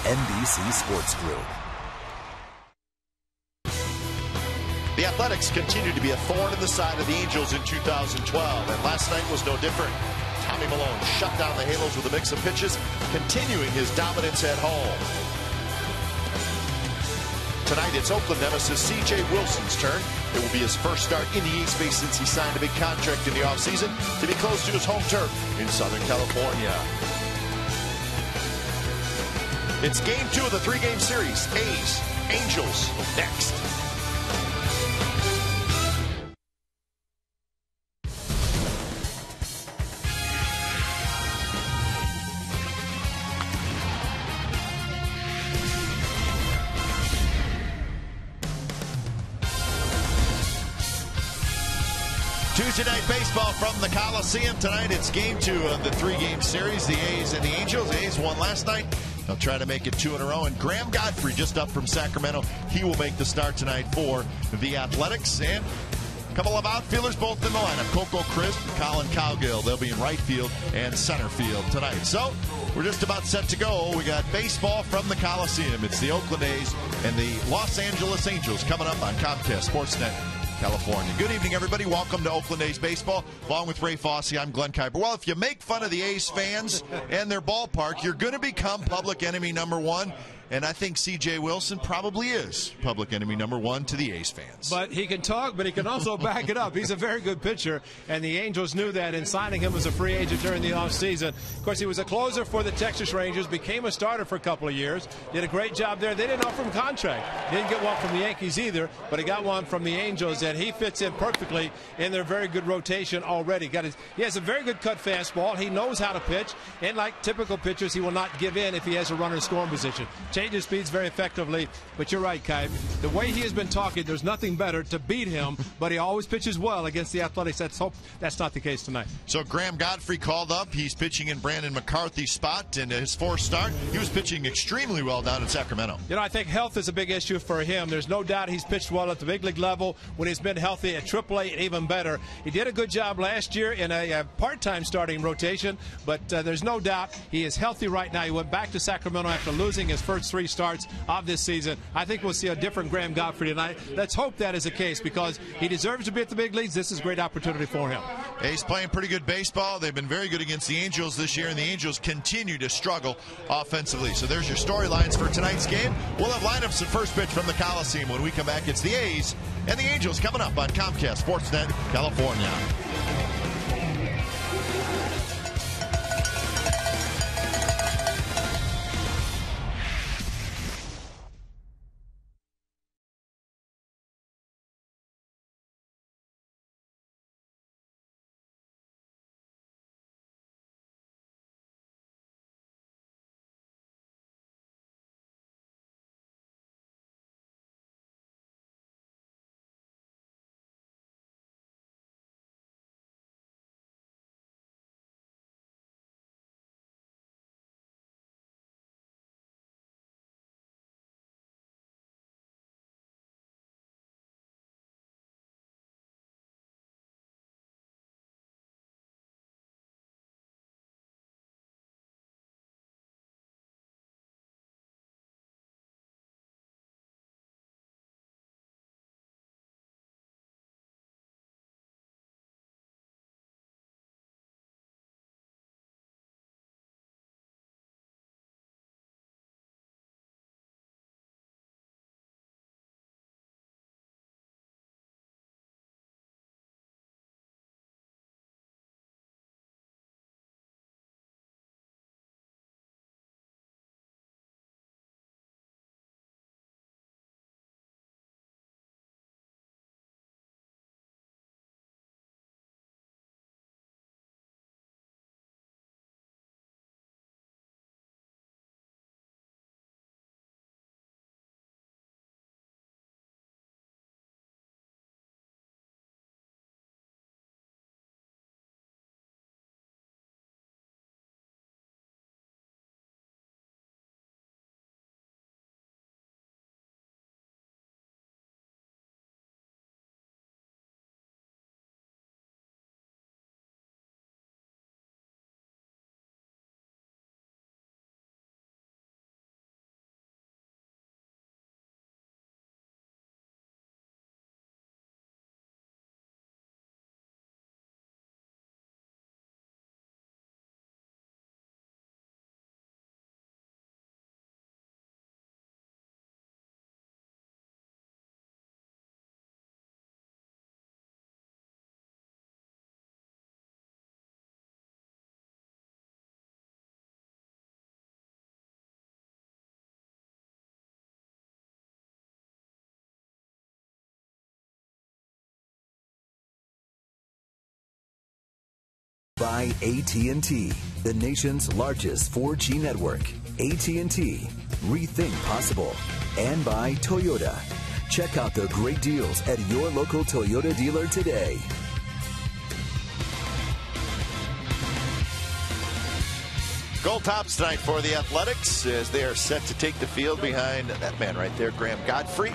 NBC Sports Group. The Athletics continue to be a thorn in the side of the Angels in 2012, and last night was no different. Tommy Milone shut down the Halos with a mix of pitches, continuing his dominance at home. Tonight, it's Oakland nemesis C.J. Wilson's turn. It will be his first start in the East Bay since he signed a big contract in the offseason to be close to his home turf in Southern California. It's game 2 of the 3-game series. A's, Angels, next. Tuesday Night Baseball from the Coliseum. Tonight it's game 2 of the 3-game series, the A's and the Angels. The A's won last night. They'll try to make it 2 in a row. And Graham Godfrey, just up from Sacramento, he will make the start tonight for the Athletics. And a couple of outfielders both in the lineup. Coco Crisp, Colin Cowgill. They'll be in right field and center field tonight. So we're just about set to go. We got baseball from the Coliseum. It's the Oakland A's and the Los Angeles Angels coming up on Comcast Sportsnet California. Good evening, everybody. Welcome to Oakland A's Baseball. Along with Ray Fosse, I'm Glenn Kuiper. Well, if you make fun of the A's fans and their ballpark, you're going to become public enemy number 1. And I think C.J. Wilson probably is public enemy number 1 to the A's fans. But he can talk, but he can also back it up. He's a very good pitcher, and the Angels knew that in signing him as a free agent during the offseason. Of course, he was a closer for the Texas Rangers, became a starter for a couple of years, did a great job there. They didn't offer him a contract. Didn't get one from the Yankees either, but he got one from the Angels, and he fits in perfectly in their very good rotation already. He has a very good cut fastball. He knows how to pitch, and like typical pitchers, he will not give in if he has a runner in scoring position. Changes speeds very effectively, but you're right, Kai. The way he has been talking, there's nothing better to beat him, but he always pitches well against the Athletics. Let's hope that's not the case tonight. So Graham Godfrey called up. He's pitching in Brandon McCarthy's spot in his 4th start. He was pitching extremely well down in Sacramento. You know, I think health is a big issue for him. There's no doubt he's pitched well at the big league level when he's been healthy at AAA, and even better. He did a good job last year in a part-time starting rotation, but there's no doubt he is healthy right now. He went back to Sacramento after losing his first 3 starts of this season. I think we'll see a different Graham Godfrey tonight. Let's hope that is the case because he deserves to be at the big leagues. This is a great opportunity for him. He's playing pretty good baseball. They've been very good against the Angels this year, and the Angels continue to struggle offensively. So there's your storylines for tonight's game. We'll have lineups at first pitch from the Coliseum. When we come back, it's the A's and the Angels coming up on Comcast Sportsnet California. By AT&T, the nation's largest 4G network. AT&T, rethink possible. And by Toyota. Check out the great deals at your local Toyota dealer today. Gold tops tonight for the Athletics as they are set to take the field behind that man right there, Graham Godfrey.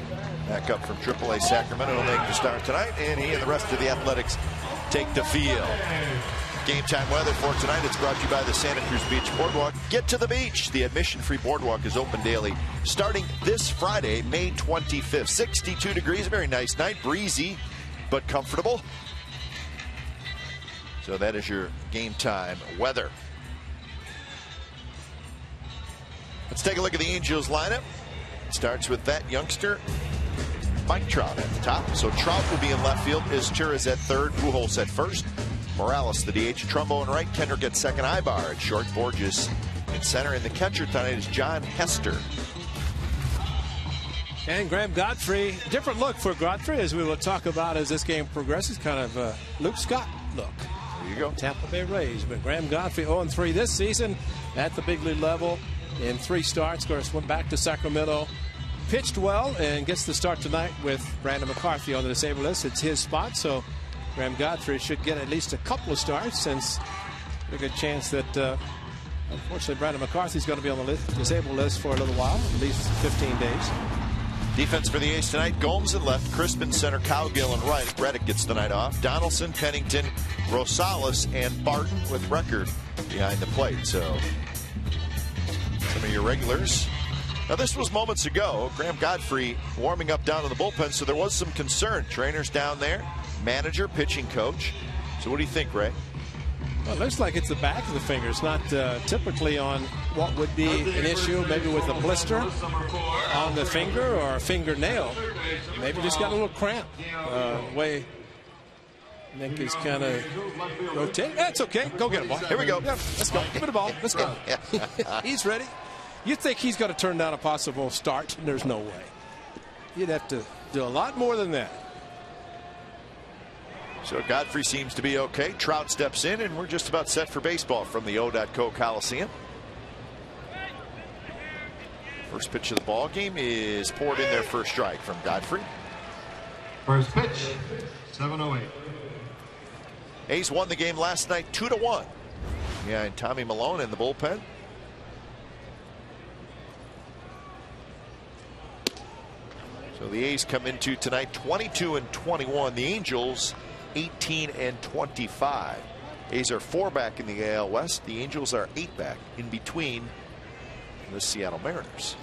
Back up from AAA Sacramento will make the start tonight, and he and the rest of the Athletics take the field. Game time weather for tonight. It's brought to you by the Santa Cruz Beach Boardwalk. Get to the beach. The admission-free boardwalk is open daily starting this Friday, May 25th. 62 degrees, a very nice night. Breezy, but comfortable. So that is your game time weather. Let's take a look at the Angels lineup. It starts with that youngster, Mike Trout at the top. So Trout will be in left field. Izturis at third. Pujols at first. Morales, the DH. Trumbo in right. Kendrick at second. Ibar at short. Borges in center. And the catcher tonight is John Hester. And Graham Godfrey, different look for Godfrey, as we will talk about as this game progresses. Kind of a Luke Scott look. There you go. Tampa Bay Rays. But Graham Godfrey 0-3 this season at the big league level in 3 starts. Of course, went back to Sacramento. Pitched well and gets the start tonight with Brandon McCarthy on the disabled list. It's his spot, so Graham Godfrey should get at least a couple of starts, since there's a good chance that unfortunately Brandon McCarthy is going to be on the disabled list for a little while, at least 15 days. Defense for the A's tonight: Gomes in left, Crispin center, Cowgill in right. Reddick gets the night off. Donaldson, Pennington, Rosales, and Barton with Record behind the plate. So some of your regulars. Now, this was moments ago. Graham Godfrey warming up down in the bullpen, so there was some concern. Trainers down there, manager, pitching coach. So what do you think, Ray? Well, it looks like it's the back of the finger. It's not typically on what would be an issue, maybe with a blister on the finger or a fingernail. Maybe just got a little cramp. Way Nick is kind of rotating. That's okay. Go get a ball. Here we go. Yep, let's go. Give it a ball. Let's go. He's ready. You'd think he's got to turn down a possible start, and there's no way. You'd have to do a lot more than that. So Godfrey seems to be okay. Trout steps in, and we're just about set for baseball from the O.co Coliseum. First pitch of the ball game is poured in there for a strike from Godfrey. First pitch, 7:08. A's won the game last night 2-1. Yeah, and Tommy Malone in the bullpen. So the A's come into tonight 22-21. The Angels 18-25. A's are 4 back in the AL West. The Angels are 8 back in between the Seattle Mariners.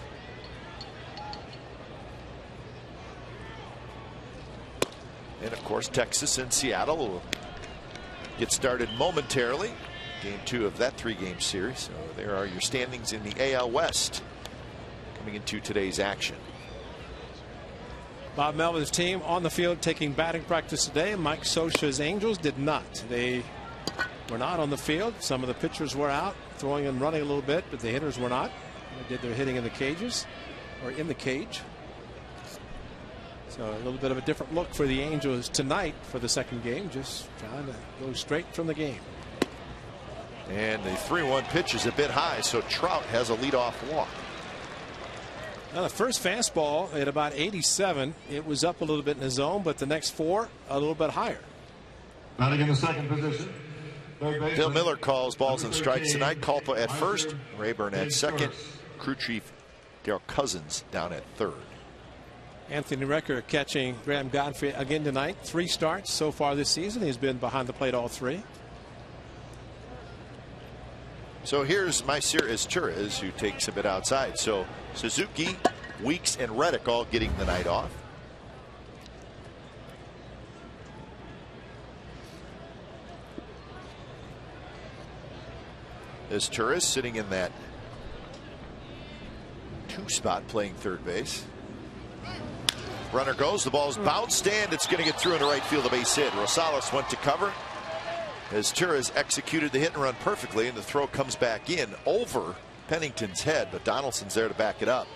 And of course, Texas and Seattle will get started momentarily. Game 2 of that 3-game series. So there are your standings in the AL West coming into today's action. Bob Melvin's team on the field taking batting practice today. Mike Scioscia's Angels did not. They were not on the field. Some of the pitchers were out throwing and running a little bit, but the hitters were not. They did their hitting in the cages, or in the cage. So a little bit of a different look for the Angels tonight for the second game, just trying to go straight from the game. And the 3-1 pitch is a bit high, so Trout has a leadoff walk. Now, the first fastball at about 87, it was up a little bit in the zone, but the next 4 a little bit higher. Batting in the second position, Bill Miller calls balls and strikes tonight. Culpa at first, Rayburn at second, crew chief Darryl Cousins down at third. Anthony Recker catching Graham Godfrey again tonight. 3 starts so far this season. He's been behind the plate all 3. So here's Maicer Izturis, who takes a bit outside. So Suzuki, Weeks, and Reddick all getting the night off. Izturis sitting in that 2 spot playing third base. Runner goes, the ball's bounced, and it's going to get through into right field, a base hit. Rosales went to cover. Izturis executed the hit and run perfectly, and the throw comes back in over Pennington's head, but Donaldson's there to back it up.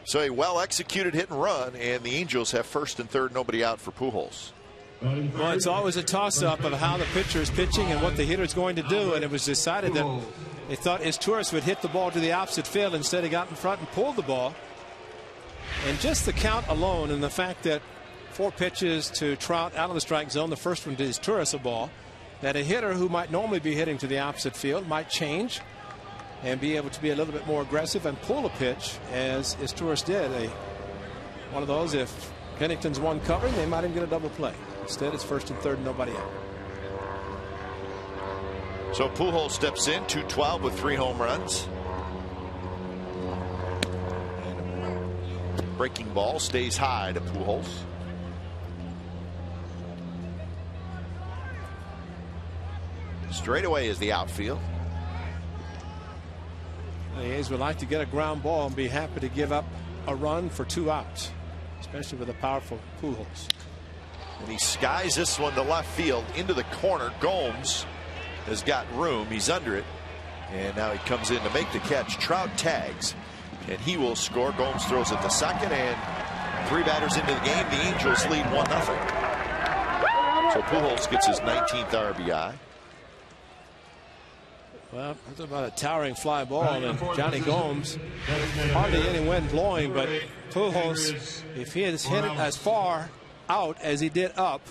So a well executed hit and run, and the Angels have first and third, nobody out for Pujols. Well, it's always a toss-up of how the pitcher is pitching and what the hitter is going to do, and it was decided that they thought Izturis would hit the ball to the opposite field. Instead, he got in front and pulled the ball. And just the count alone and the fact that 4 pitches to Trout out of the strike zone, the first one to Izturis a ball, that a hitter who might normally be hitting to the opposite field might change and be able to be a little bit more aggressive and pull a pitch, as Izturis did. One of those, if Pennington's one covering, they might even get a double play. Instead, it's first and third, nobody out. So Pujols steps in, 212 with 3 home runs. And a breaking ball stays high to Pujols. Straight away is the outfield. The A's would like to get a ground ball and be happy to give up a run for 2 outs, especially with a powerful Pujols. And he skies this one to left field into the corner. Gomes has got room. He's under it. And now he comes in to make the catch. Trout tags. And he will score. Gomes throws it to second. And 3 batters into the game. The Angels lead 1-0. So Pujols gets his 19th RBI. Well, that's about a towering fly ball, and Johnny Gomes, hardly any wind blowing, but Pujols, if he has hit it as far out as he did up,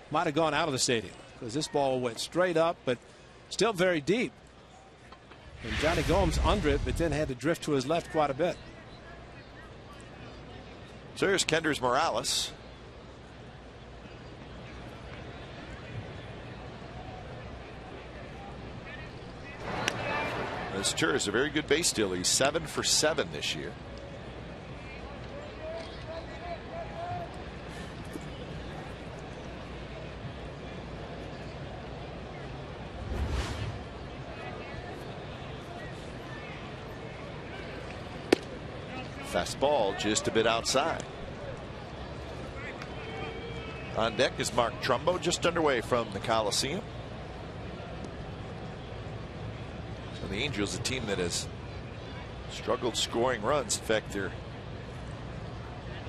might have gone out of the stadium, because this ball went straight up, but still very deep. And Johnny Gomes under it, but then had to drift to his left quite a bit. So here's Kendrys Morales. Izturis is a very good base stealer. He's 7 for 7 this year. Fastball just a bit outside. On deck is Mark Trumbo, just underway from the Coliseum. So the Angels, a team that has struggled scoring runs. In fact, they're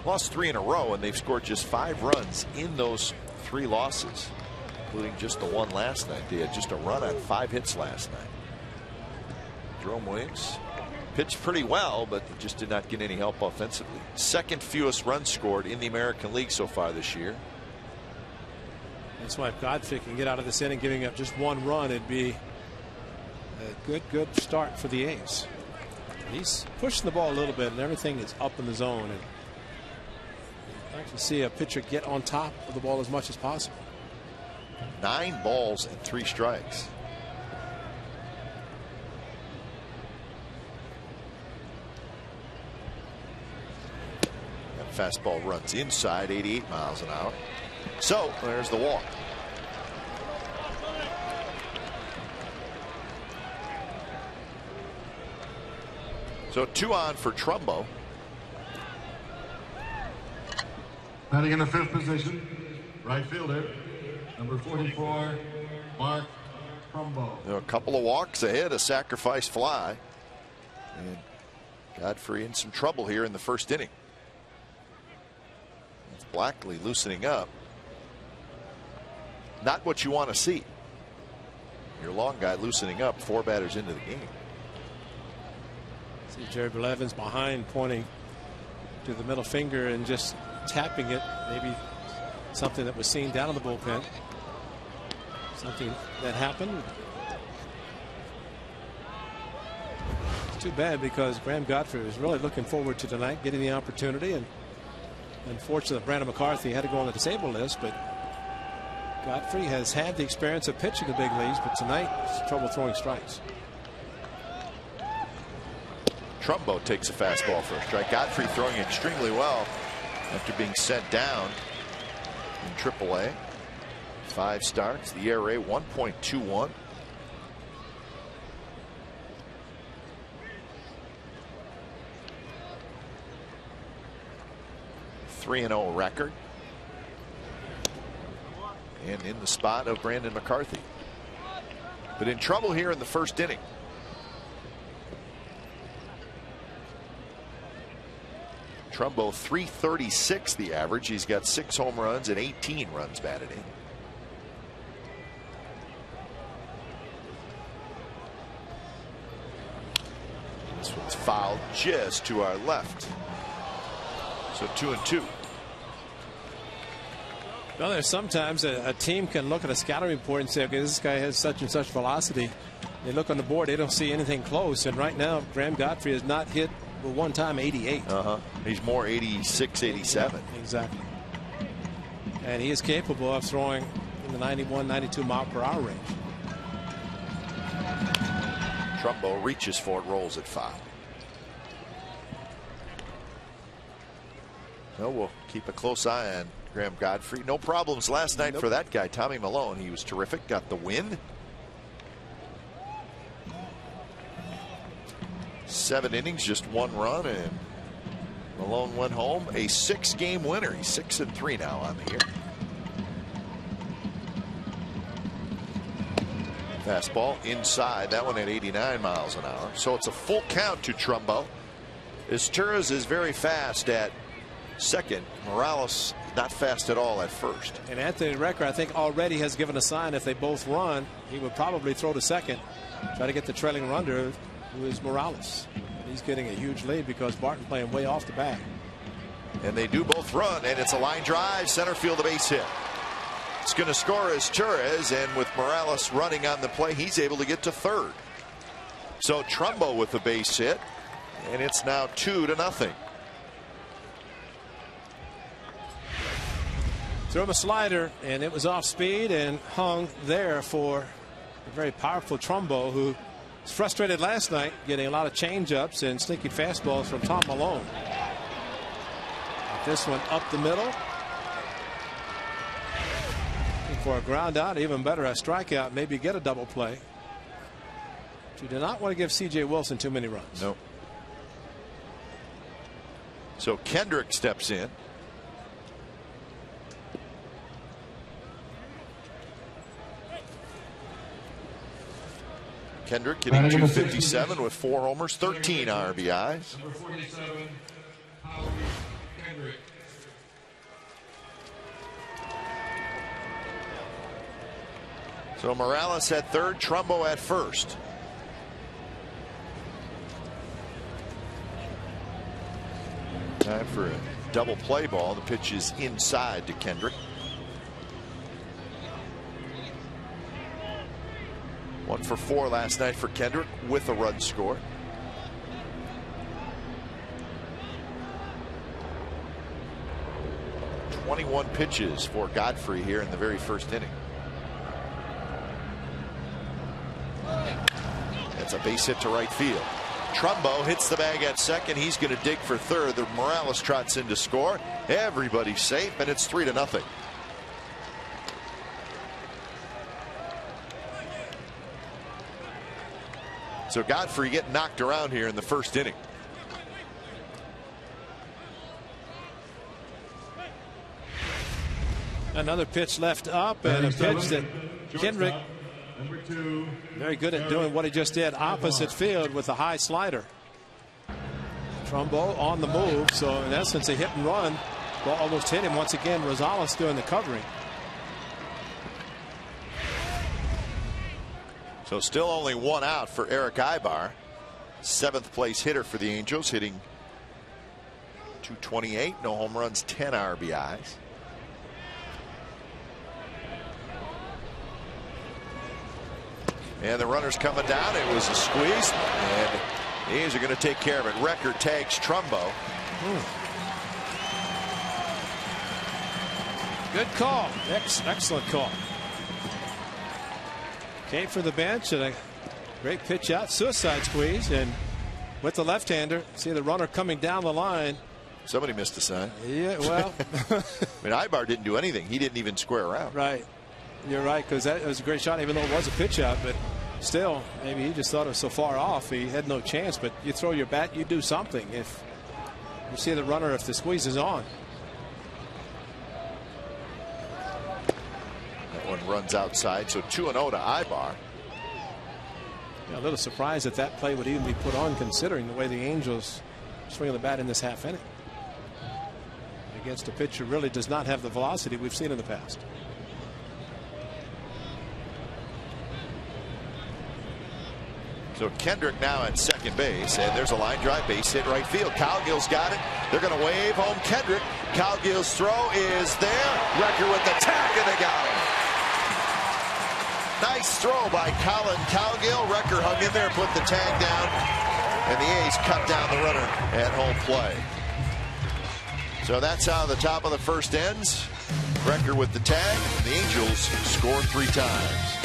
lost 3 in a row, and they've scored just 5 runs in those 3 losses, including just the one last night. They had just a run on 5 hits last night. Jerome Williams pitched pretty well, but just did not get any help offensively. Second fewest runs scored in the American League so far this year. That's why if Godfrey can get out of this inning giving up just 1 run, it'd be a good start for the A's. He's pushing the ball a little bit, and everything is up in the zone, and I like to see a pitcher get on top of the ball as much as possible. 9 balls and 3 strikes. That fastball runs inside, 88 miles an hour. So there's the walk. So 2 on for Trumbo. Batting in the 5th position, right fielder, number 44, Mark Trumbo. A couple of walks ahead, a sacrifice fly. And Godfrey in some trouble here in the first inning. It's Blackley loosening up. Not what you want to see. Your long guy loosening up 4 batters into the game. See Jerry Blevins behind, pointing to the middle finger and just tapping it. Maybe something that was seen down in the bullpen. Something that happened. It's too bad, because Graham Godfrey was really looking forward to tonight, getting the opportunity, and unfortunately Brandon McCarthy had to go on the disabled list. But Godfrey has had the experience of pitching the big leagues, but tonight he's trouble throwing strikes. Trumbo takes a fastball for a strike. Godfrey throwing extremely well after being sent down in AAA. 5 starts, the ERA 1.21. .3-0 record. And in the spot of Brandon McCarthy. But in trouble here in the first inning. Trumbo .336 the average. He's got 6 home runs and 18 runs batted in. This one's fouled just to our left. So 2-2. Well, there's sometimes a team can look at a scouting report and say, okay, this guy has such and such velocity. They look on the board, they don't see anything close. And right now, Graham Godfrey has not hit one time 88. He's more 86, 87. Exactly. And he is capable of throwing in the 91, 92 mile per hour range. Trumbo reaches for it, rolls at foul. No, we'll keep a close eye on Graham Godfrey. No problems last night for that guy, Tommy Milone. He was terrific, got the win. 7 innings, just 1 run, and Milone went home a 6-game winner. He's 6-3 now on the year. Fastball inside, that one at 89 miles an hour. So it's a full count to Trumbo. Izturis is very fast at second. Morales not fast at all at first. And Anthony Recker, I think, already has given a sign if they both run, he would probably throw to second, try to get the trailing runner, who is Morales. He's getting a huge lead because Barton playing way off the bag. And they do both run, and it's a line drive, center field, a base hit. It's going to score Izturis, and with Morales running on the play, he's able to get to third. So Trumbo with the base hit, and it's now 2-0. Threw him a slider, and it was off speed and hung there for a very powerful Trumbo, who was frustrated last night, getting a lot of change-ups and sneaky fastballs from Tom Milone. This one up the middle. For a ground out, even better, a strikeout, maybe get a double play. But you do not want to give C.J. Wilson too many runs. No. So Kendrick steps in. Kendrick hitting .257 with 4 homers, 13 RBIs. Number 47, Howie Kendrick. So Morales at third, Trumbo at first. Time for a double play ball. The pitch is inside to Kendrick. 1 for 4 last night for Kendrick with a run score. .21 pitches for Godfrey here in the very first inning. That's a base hit to right field. Trumbo hits the bag at second. He's going to dig for third. The Morales trots in to score. Everybody's safe, and it's 3-0. So Godfrey getting knocked around here in the first inning. Another pitch left up, and a pitch that Kendrick, very good at doing what he just did, opposite field with a high slider. Trumbo on the move, so in essence a hit and run. Ball almost hit him once again. Rosales doing the covering. So still only 1 out for Eric Aybar, 7th place hitter for the Angels, hitting .228, no home runs, 10 RBIs. And the runner's coming down. It was a squeeze, and the A's are going to take care of it. Recker tags Trumbo. Good call. Excellent call. Came for the bench, and a great pitch out, suicide squeeze, and with the left-hander, see the runner coming down the line. Somebody missed a sign. Yeah, well. I mean, Aybar didn't do anything. He didn't even square around. Right. You're right, because that was a great shot, even though it was a pitch out, but still, maybe he just thought it was so far off, he had no chance. But you throw your bat, you do something. If you see the runner, if the squeeze is on. That one runs outside, so 2-0 to Aybar. Yeah, a little surprised that play would even be put on, considering the way the Angels swing the bat in this half inning. against a pitcher really does not have the velocity we've seen in the past. So Kendrick now at second base, and there's a line drive base hit right field. Cowgill's got it. They're going to wave home Kendrick. Cowgill's throw is there. Recker with the tag, and they got him. Nice throw by Colin Cowgill. Recker hung in there, put the tag down, and the A's cut down the runner at home play. So that's how the top of the first ends. Recker with the tag. The Angels scored 3 times.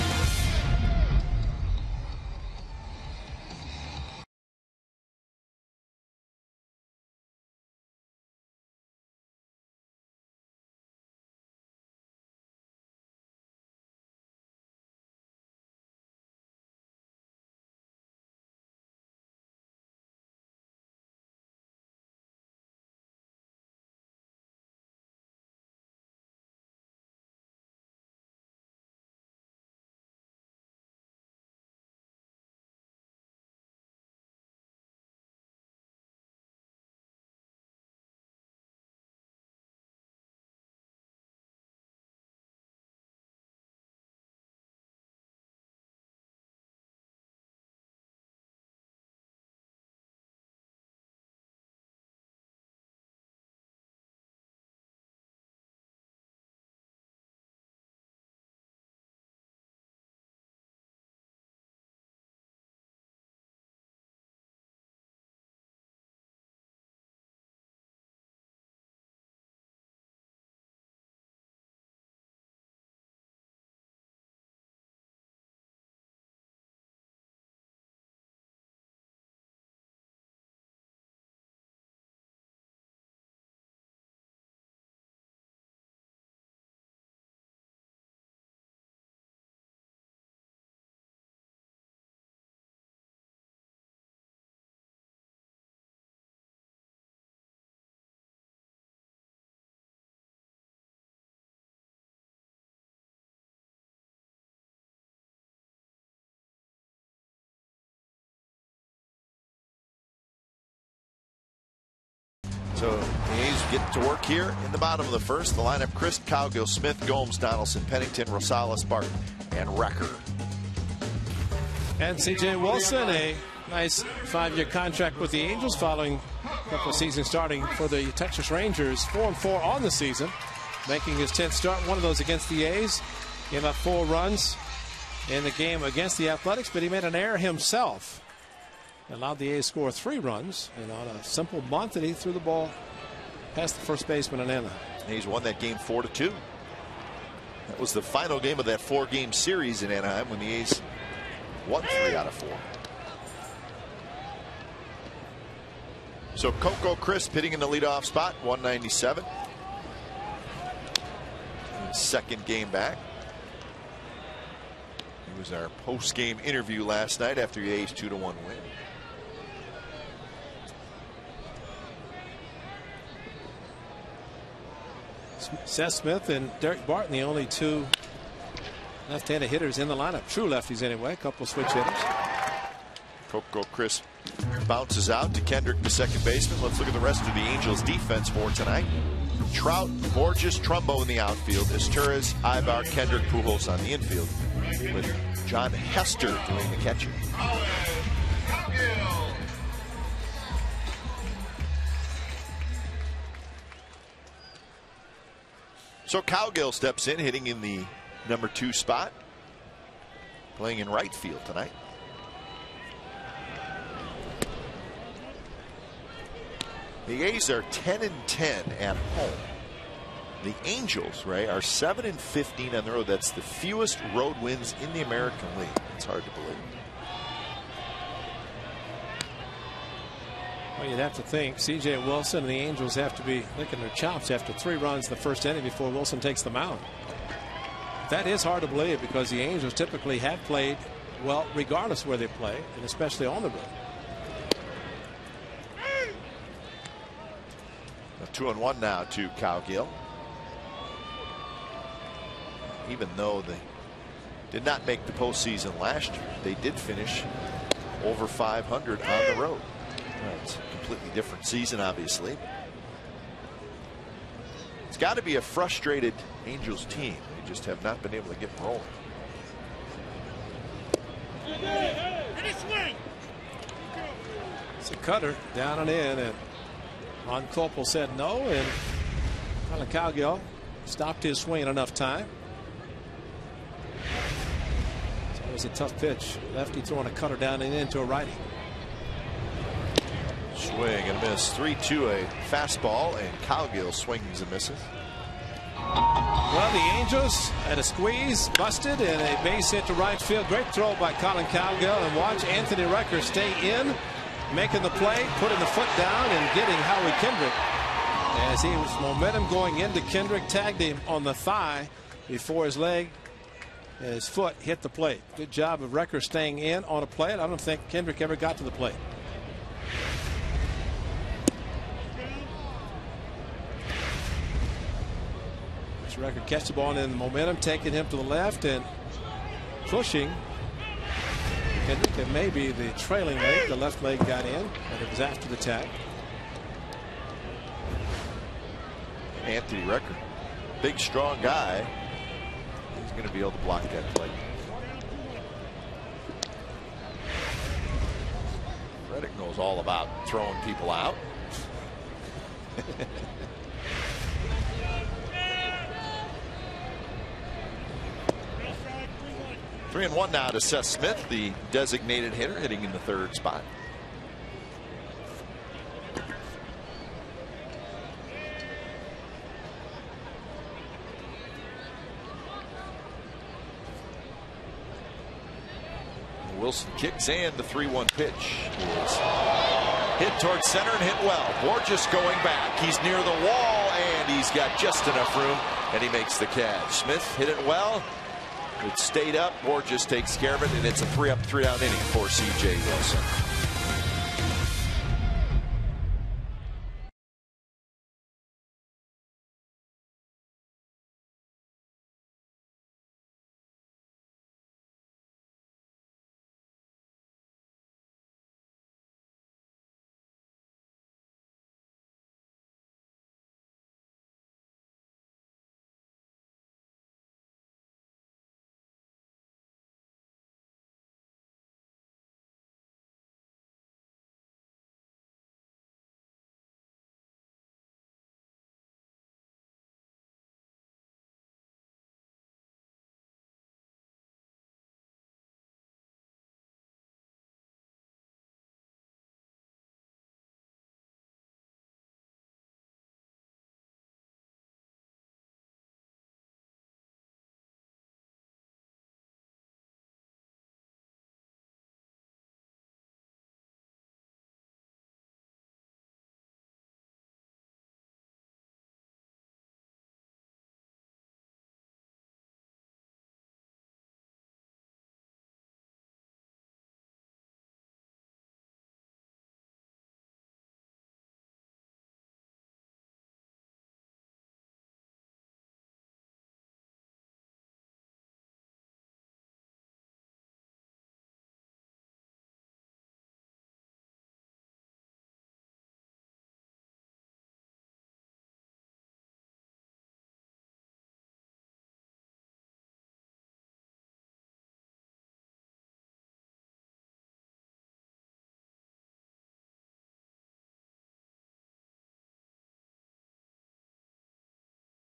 So the A's get to work here in the bottom of the first. The lineup: Chris, Cowgill, Smith, Gomes, Donaldson, Pennington, Rosales, Barton, and Recker. And C.J. Wilson, a nice 5-year contract with the Angels following a couple of seasons starting for the Texas Rangers. 4-4 on the season, making his 10th start. One of those against the A's. Gave up 4 runs in the game against the Athletics, but he made an error himself. Allowed the A's score 3 runs, and on a simple bunt that he threw the ball past the first baseman in Anaheim. A's won that game 4-2. That was the final game of that 4-game series in Anaheim when the A's won 3 out of 4. So Coco Crisp hitting in the leadoff spot, 197. Second game back. It was our post-game interview last night after the A's 2-1 win. Seth Smith and Derek Barton, the only 2 left-handed hitters in the lineup. True lefties anyway. A couple of switch hitters. Coco Crisp bounces out to Kendrick, the second baseman. Let's look at the rest of the Angels defense for tonight. Trout, Borges, Trumbo in the outfield. Esteuras, Ibar, Kendrick, Pujols on the infield, with John Hester doing the catching. So Cowgill steps in, hitting in the number 2 spot, playing in right field tonight. The A's are 10-10 at home. The Angels, Ray, are 7-15 on the road. That's the fewest road wins in the American League. It's hard to believe. Well, you'd have to think C.J. Wilson and the Angels have to be licking their chops after 3 runs in the first inning before Wilson takes the mound. That is hard to believe because the Angels typically have played well regardless where they play, and especially on the road. 2-1 now to Cowgill. Even though they did not make the postseason last year, they did finish over 500 on the road. It's a completely different season, obviously. It's got to be a frustrated Angels team. They just have not been able to get rolling. It's a cutter down and in, and Ron Kopel said no, and Collin Cowgill stopped his swing in enough time. It's always a tough pitch. Lefty throwing a cutter down and into a righty. Swing and a miss. 3-2 a fastball, and Cowgill swings and misses. Well, the Angels had a squeeze, busted, and a base hit to right field. Great throw by Collin Cowgill, and watch Anthony Recker stay in, making the play, putting the foot down, and getting Howie Kendrick. As he was momentum going into Kendrick, tagged him on the thigh before his foot hit the plate. Good job of Recker staying in on a plate. I don't think Kendrick ever got to the plate. Record catch the ball, and then the momentum taking him to the left and pushing Kendrick, and maybe the trailing leg. The left leg got in, but it was after the tag. Anthony Recker, big strong guy. He's going to be able to block that play. Reddick knows all about throwing people out. 3-1 now to Seth Smith, the designated hitter, hitting in the third spot. Wilson kicks, and the 3-1 pitch is hit towards center and hit well. Borges going back. He's near the wall, and he's got just enough room, and he makes the catch. Smith hit it well. It stayed up. Borges takes care of it, and it's a 3-up, 3-down inning for C.J. Wilson.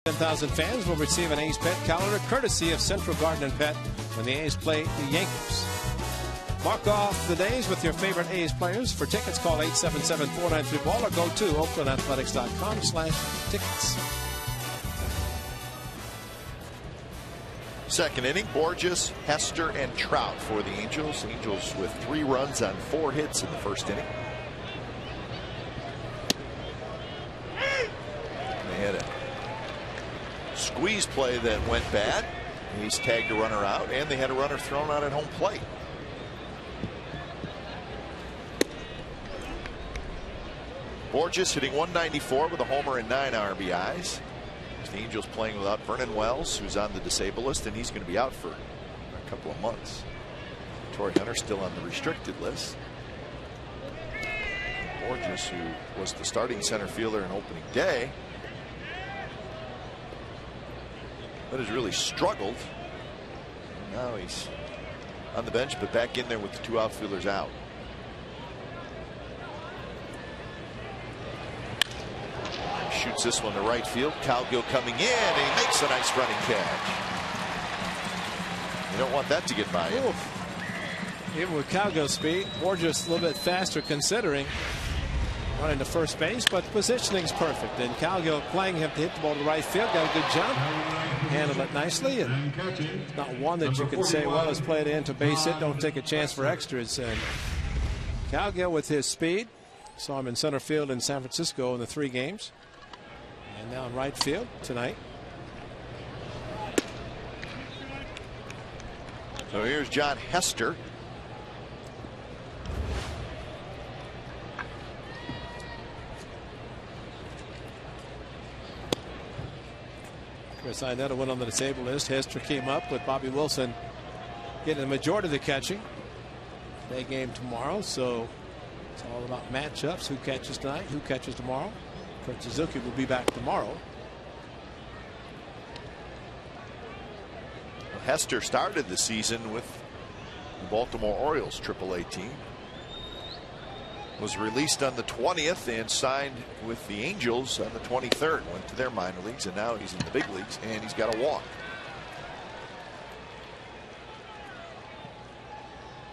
$10,000 fans will receive an A's Pet calendar courtesy of Central Garden and Pet when the A's play the Yankees. Mark off the days with your favorite A's players. For tickets, call 877-493-BALL or go to oaklandathletics.com/tickets. Second inning, Borges, Hester, and Trout for the Angels. Angels with 3 runs on 4 hits in the first inning. They had a squeeze play that went bad. He's tagged a runner out, and they had a runner thrown out at home plate. Borges hitting .194 with a homer and 9 RBIs. The Angels playing without Vernon Wells, who's on the disabled list, and he's going to be out for a couple of months. Torrey Hunter still on the restricted list. Borges, who was the starting center fielder on opening day, but has really struggled. Now he's on the bench, but back in there with the 2 outfielders out. Shoots this one to right field. Cowgill coming in, and he makes a nice running catch. You don't want that to get by you. Even with Cowgill's speed, or just a little bit faster considering running to first base, but the positioning is perfect. And Cowgill playing him to hit the ball to right field, got a good jump, handled it nicely, and not one that you can say, well, let's play it in to base hit, don't take a chance for extras. And Cowgill with his speed, saw him in center field in San Francisco in the 3 games, and now in right field tonight. So here's John Hester. Chris Iannetta went on the disabled list. Hester came up with Bobby Wilson getting the majority of the catching. Day game tomorrow, so it's all about matchups. Who catches tonight? Who catches tomorrow? Kurt Suzuki will be back tomorrow. Hester started the season with the Baltimore Orioles AAA team. Was released on the 20th and signed with the Angels on the 23rd. Went to their minor leagues, and now he's in the big leagues, and he's got a walk.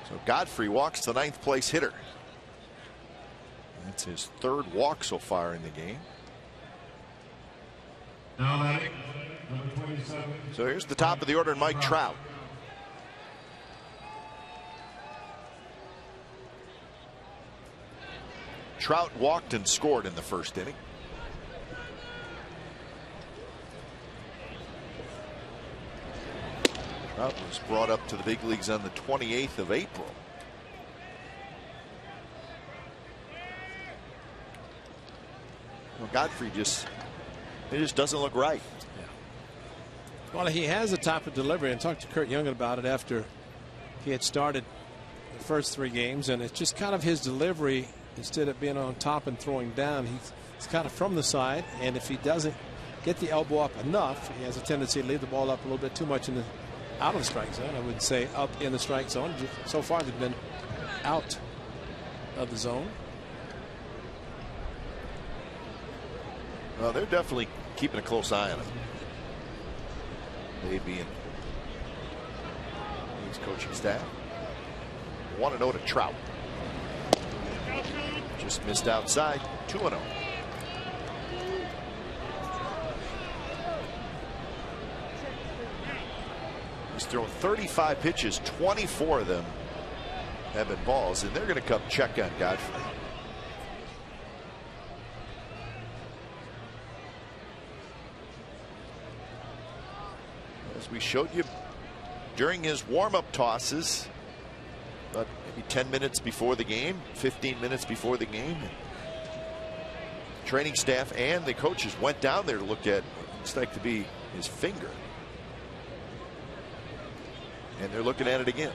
So Godfrey walks the 9th place hitter. That's his 3rd walk so far in the game. Now batting, number 27. So here's the top of the order, Mike Trout. Trout walked and scored in the 1st inning. Trout was brought up to the big leagues on the 28th of April. Well, Godfrey it just doesn't look right. Yeah. Well, he has a type of delivery, and talked to Kurt Young about it after he had started the first 3 games, and it's just kind of his delivery. Instead of being on top and throwing down, he's kind of from the side, and if he doesn't get the elbow up enough, he has a tendency to leave the ball up a little bit too much out of the strike zone. I would say up in the strike zone. So far they've been out of the zone. Well, they're definitely keeping a close eye on him. They being his coaching staff. 1-0 to Trout. Just missed outside. 2-0. He's thrown 35 pitches. 24 of them have been balls, and they're going to come check on Godfrey. As we showed you during his warm-up tosses, about maybe 10 minutes before the game, 15 minutes before the game, training staff and the coaches went down there to look at what looks like to be his finger, and they're looking at it again.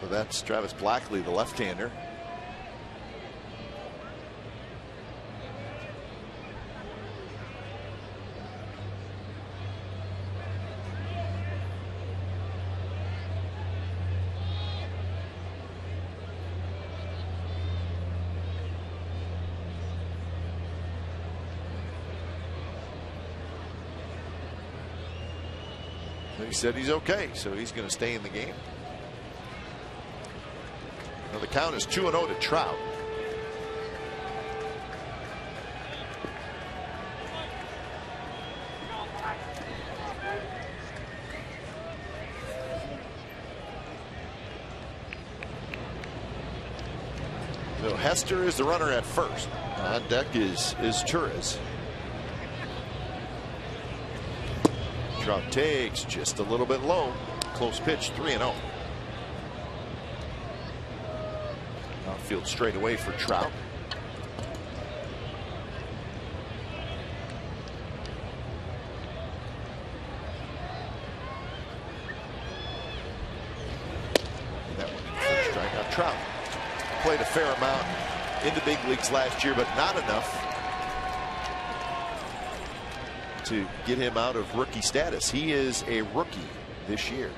So that's Travis Blackley, the left-hander. He said he's okay, so he's going to stay in the game. Now the count is 2-0 to Trout. So Hester is the runner at first. On deck is Torres. Trout takes just a little bit low. Close pitch, 3-0. Outfield straight away for Trout. And that one in first strike. Now Trout played a fair amount in the big leagues last year, but not enough to get him out of rookie status. He is a rookie this year.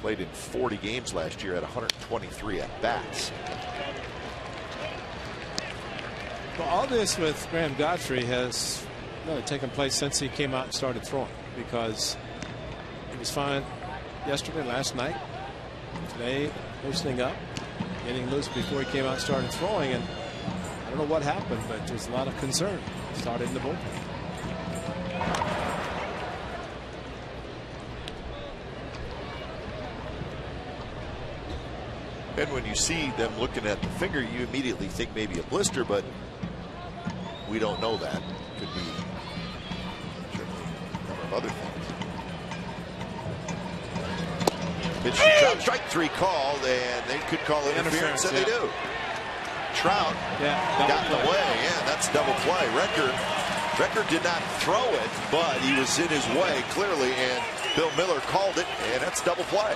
Played in 40 games last year at 123 at bats. Well, all this with Graham Godfrey has really taken place since he came out and started throwing, because he was fine yesterday, last night, today, loosening up, getting loose before he came out and started throwing, and I don't know what happened, but there's a lot of concern. Started in the bullpen. And when you see them looking at the finger, you immediately think maybe a blister, but we don't know that. Could be certainly a number of other things. Pitch to Trout, strike 3 called, and they could call it interference, and they do. Trout got in the way. Yeah, that's double play. Recker did not throw it, but he was in his way clearly, and Bill Miller called it, and that's double play.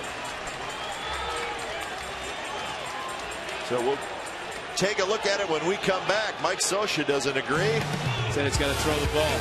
So we'll take a look at it when we come back. Mike Scioscia doesn't agree. Said it's going to throw the ball.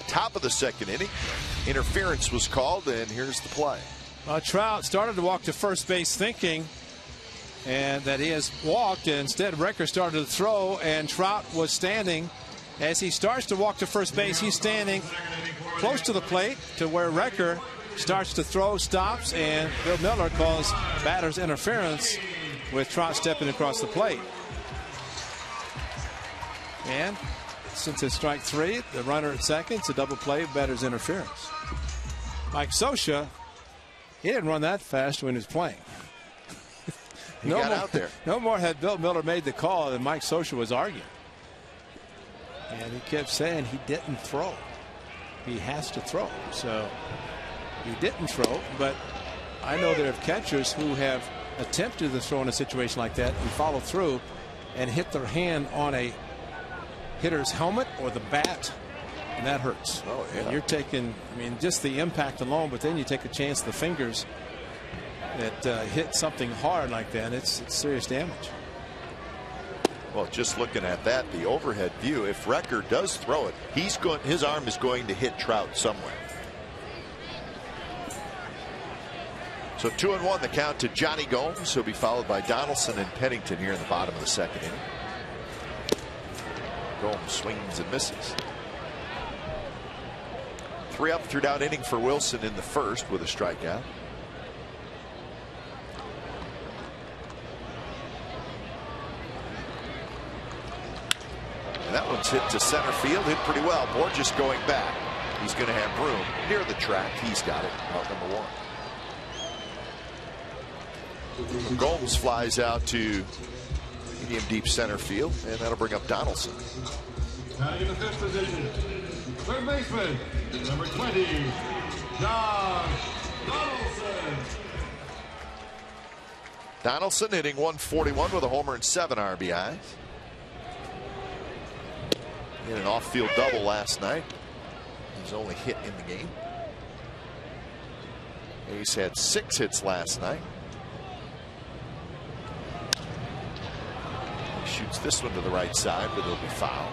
Top of the second inning, interference was called, and here's the play. Trout started to walk to first base thinking and that he has walked, and instead Recker started to throw, and Trout was standing. As he starts to walk to first base, he's standing close to the plate to where Recker starts to throw, stops, and Bill Miller calls batter's interference with Trout stepping across the plate. And since it's strike 3, the runner at second, it's a double play, batter's interference. Mike Scioscia, he didn't run that fast when he was playing. He got out there. No more had Bill Miller made the call than Mike Scioscia was arguing. And he kept saying he didn't throw. He has to throw. So he didn't throw, but I know there are catchers who have attempted to throw in a situation like that and follow through and hit their hand on a hitter's helmet or the bat, and that hurts. Oh, yeah. And you're taking, I mean, just the impact alone, but then you take a chance the fingers that hit something hard like that, it's serious damage. Well, just looking at that, the overhead view, if Recker does throw it, his arm is going to hit Trout somewhere. So 2-1 the count to Johnny Gomes. He'll be followed by Donaldson and Pennington here in the bottom of the second inning. Gomes swings and misses. 3 up, 3 down inning for Wilson in the first with a strikeout. That one's hit to center field, hit pretty well. Borges going back. He's going to have room near the track. He's got it, out number 1. Gomes flies out to medium deep center field, and that'll bring up Donaldson. Batting in the 5th position, third baseman, number 20, Josh Donaldson. Donaldson hitting 141 with a homer and 7 RBIs. He had an off-field double last night. His only hit in the game. A's had 6 hits last night. He shoots this one to the right side, but it'll be foul.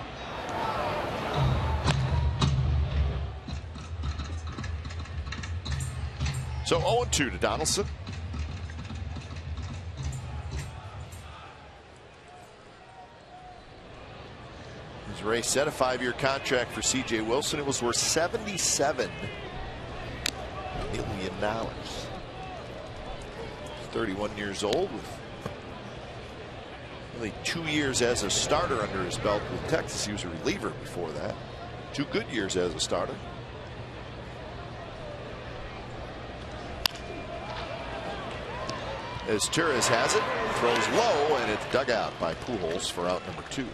So 0-2 to Donaldson. As Ray said, a 5-year contract for C.J. Wilson. It was worth $77 million. He's 31 years old with only 2 years as a starter under his belt with Texas. He was a reliever before that. 2 good years as a starter. As Torres has it, throws low, and it's dug out by Pujols for out number 2.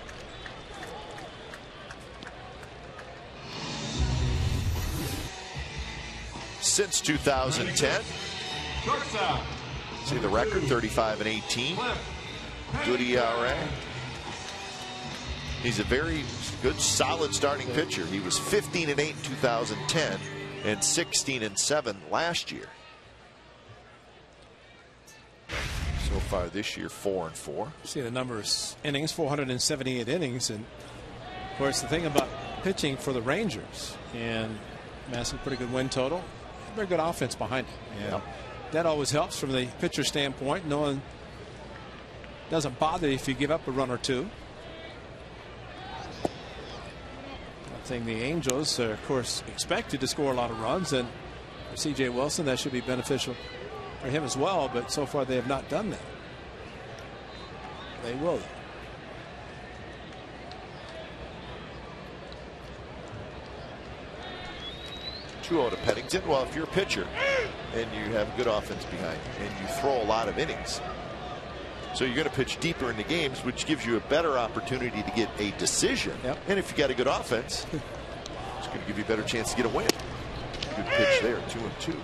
Since 2010, see the record, 35-18. Good ERA. He's a very good, solid starting pitcher. He was 15-8 in 2010 and 16-7 last year. So far this year, 4-4. See the number of innings, 478 innings, and of course the thing about pitching for the Rangers, and massive, pretty good win total, very good offense behind it. And that always helps from the pitcher standpoint, knowing it doesn't bother you if you give up a run or two. I think the Angels are, of course, expected to score a lot of runs, and for C.J. Wilson, that should be beneficial for him as well, but so far they have not done that. They will. 2-0 to Pennington. Well, if you're a pitcher and you have good offense behind you and you throw a lot of innings, so you're going to pitch deeper into games, which gives you a better opportunity to get a decision. And if you got a good offense, it's going to give you a better chance to get a win. Good pitch there, 2-2.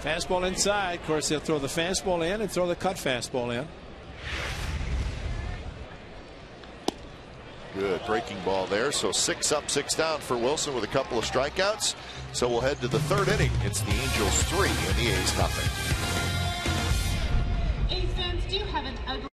Fastball inside. Of course, they'll throw the fastball in and throw the cut fastball in. Good breaking ball there. So 6 up, 6 down for Wilson with a couple of strikeouts. So we'll head to the 3rd inning. It's the Angels 3 and the A's nothing. A's fans, do you have an ugly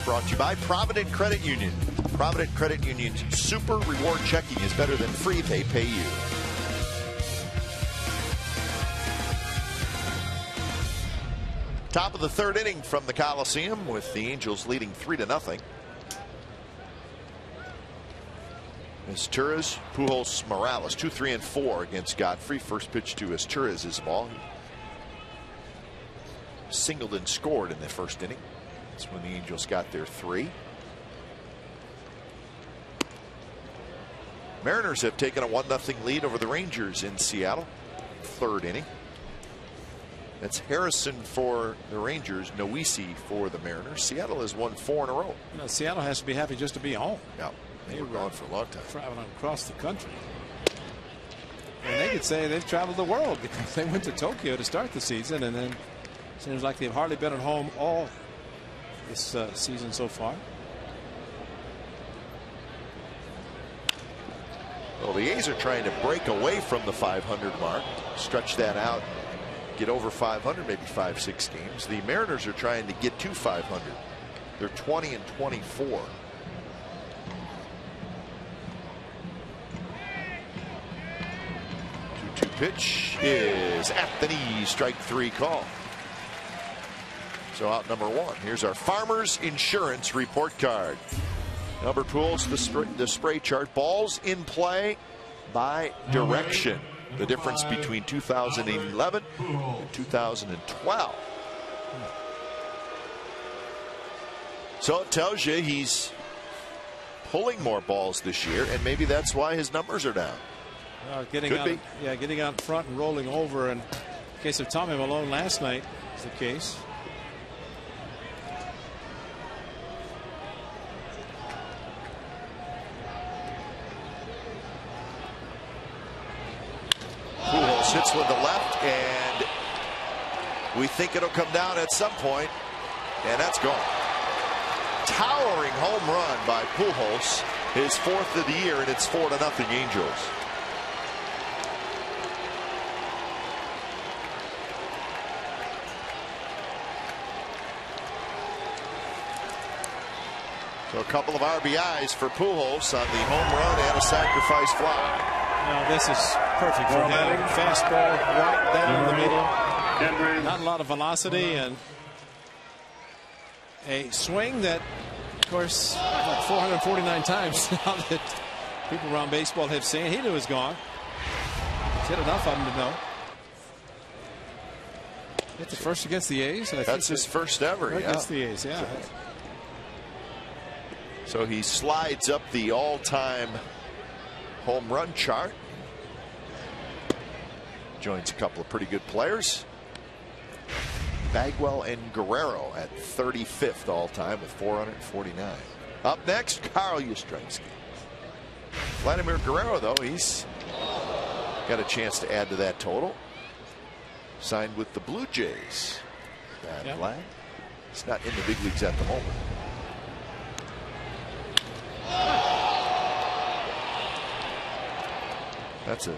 brought to you by Provident Credit Union. Provident Credit Union's Super Reward Checking is better than free. They pay you. Top of the third inning from the Coliseum with the Angels leading 3-0. Asturias, Pujols, Morales, 2, 3, and 4 against Godfrey. First pitch to Asturias is a ball. Singled and scored in the first inning. That's when the Angels got their 3. Mariners have taken a 1-0 lead over the Rangers in Seattle. Third inning. That's Harrison for the Rangers, Noesi for the Mariners. Seattle has won 4 in a row. You know, Seattle has to be happy just to be home. Yeah, they were gone for a long time. Traveling across the country. And they could say they've traveled the world because they went to Tokyo to start the season, and then it seems like they've hardly been at home all this season so far. Well, the A's are trying to break away from the 500 mark, stretch that out, get over 500, maybe 5-6 games. The Mariners are trying to get to 500. They're 20 and 24. Two pitch is at the knee, strike 3 call. So out number 1. Here's our Farmers Insurance report card. Albert Pujols, the spray chart. Balls in play by direction. The difference between 2011 and 2012. So it tells you he's pulling more balls this year, and maybe that's why his numbers are down. Getting out in front and rolling over. In case of Tommy Malone last night is the case. Pujols hits with the left, and we think it'll come down at some point, and that's gone. Towering home run by Pujols, his 4th of the year, and it's 4-0 Angels. So a couple of RBIs for Pujols on the home run and a sacrifice fly. Now this is perfect for him. Fastball right down the middle. Not a lot of velocity, and a swing that, of course, like 449 times now that people around baseball have seen. He knew it was gone. He's hit enough of them to know. Hit the first against the A's. That's his first ever. Yeah. Against the A's, yeah. So he slides up the all-time home run chart. Joins a couple of pretty good players. Bagwell and Guerrero at 35th all-time with 449. Up next, Carl Yastrzemski. Vladimir Guerrero, though, he's got a chance to add to that total. Signed with the Blue Jays. Vlad. He's not in the big leagues at the moment. That's a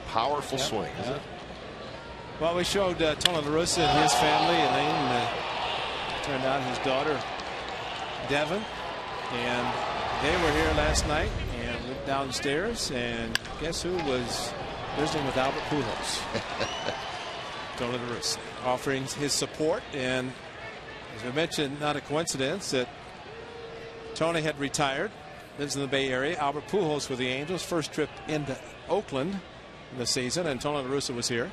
powerful swing, isn't it? Well, we showed Tony La Russa and his family, and then turned out his daughter, Devin, and they were here last night and went downstairs, and guess who was visiting with Albert Pujols? Tony La Russa, offering his support, and as we mentioned, not a coincidence that Tony had retired, lives in the Bay Area. Albert Pujols with the Angels, first trip into Oakland in the season, and Tony La Russa was here.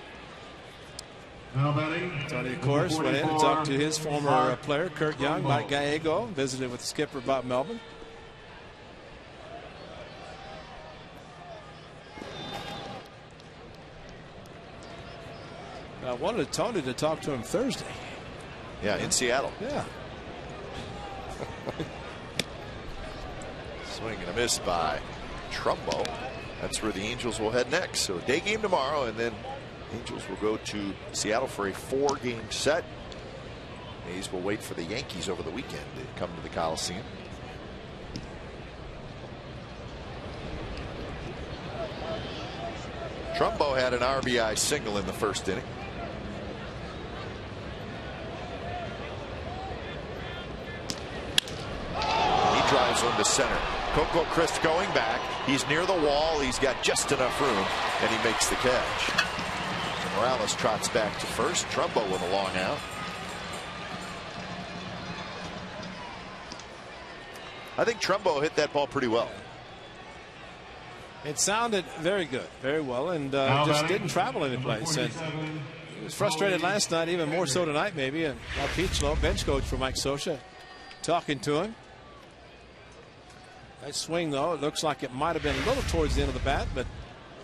Tony, of course, went in and talked to his former player, Kurt Young, Mike Gallego, visited with skipper Bob Melvin. I wanted Tony to talk to him Thursday. Yeah, in Seattle. Yeah. Swing and a miss by Trumbo. That's where the Angels will head next. So day game tomorrow, and then Angels will go to Seattle for a 4-game set. A's will wait for the Yankees over the weekend to come to the Coliseum. Trumbo had an RBI single in the first inning. throws one to center. Coco Crisp going back. He's near the wall. He's got just enough room, and he makes the catch. Morales trots back to first. Trumbo with a long out. I think Trumbo hit that ball pretty well. It sounded very good, very well, and just didn't travel any place. And he was frustrated last night, even more so tonight, maybe. And Pete Slow, bench coach for Mike Scioscia, talking to him. That swing, though, it looks like it might have been a little towards the end of the bat, but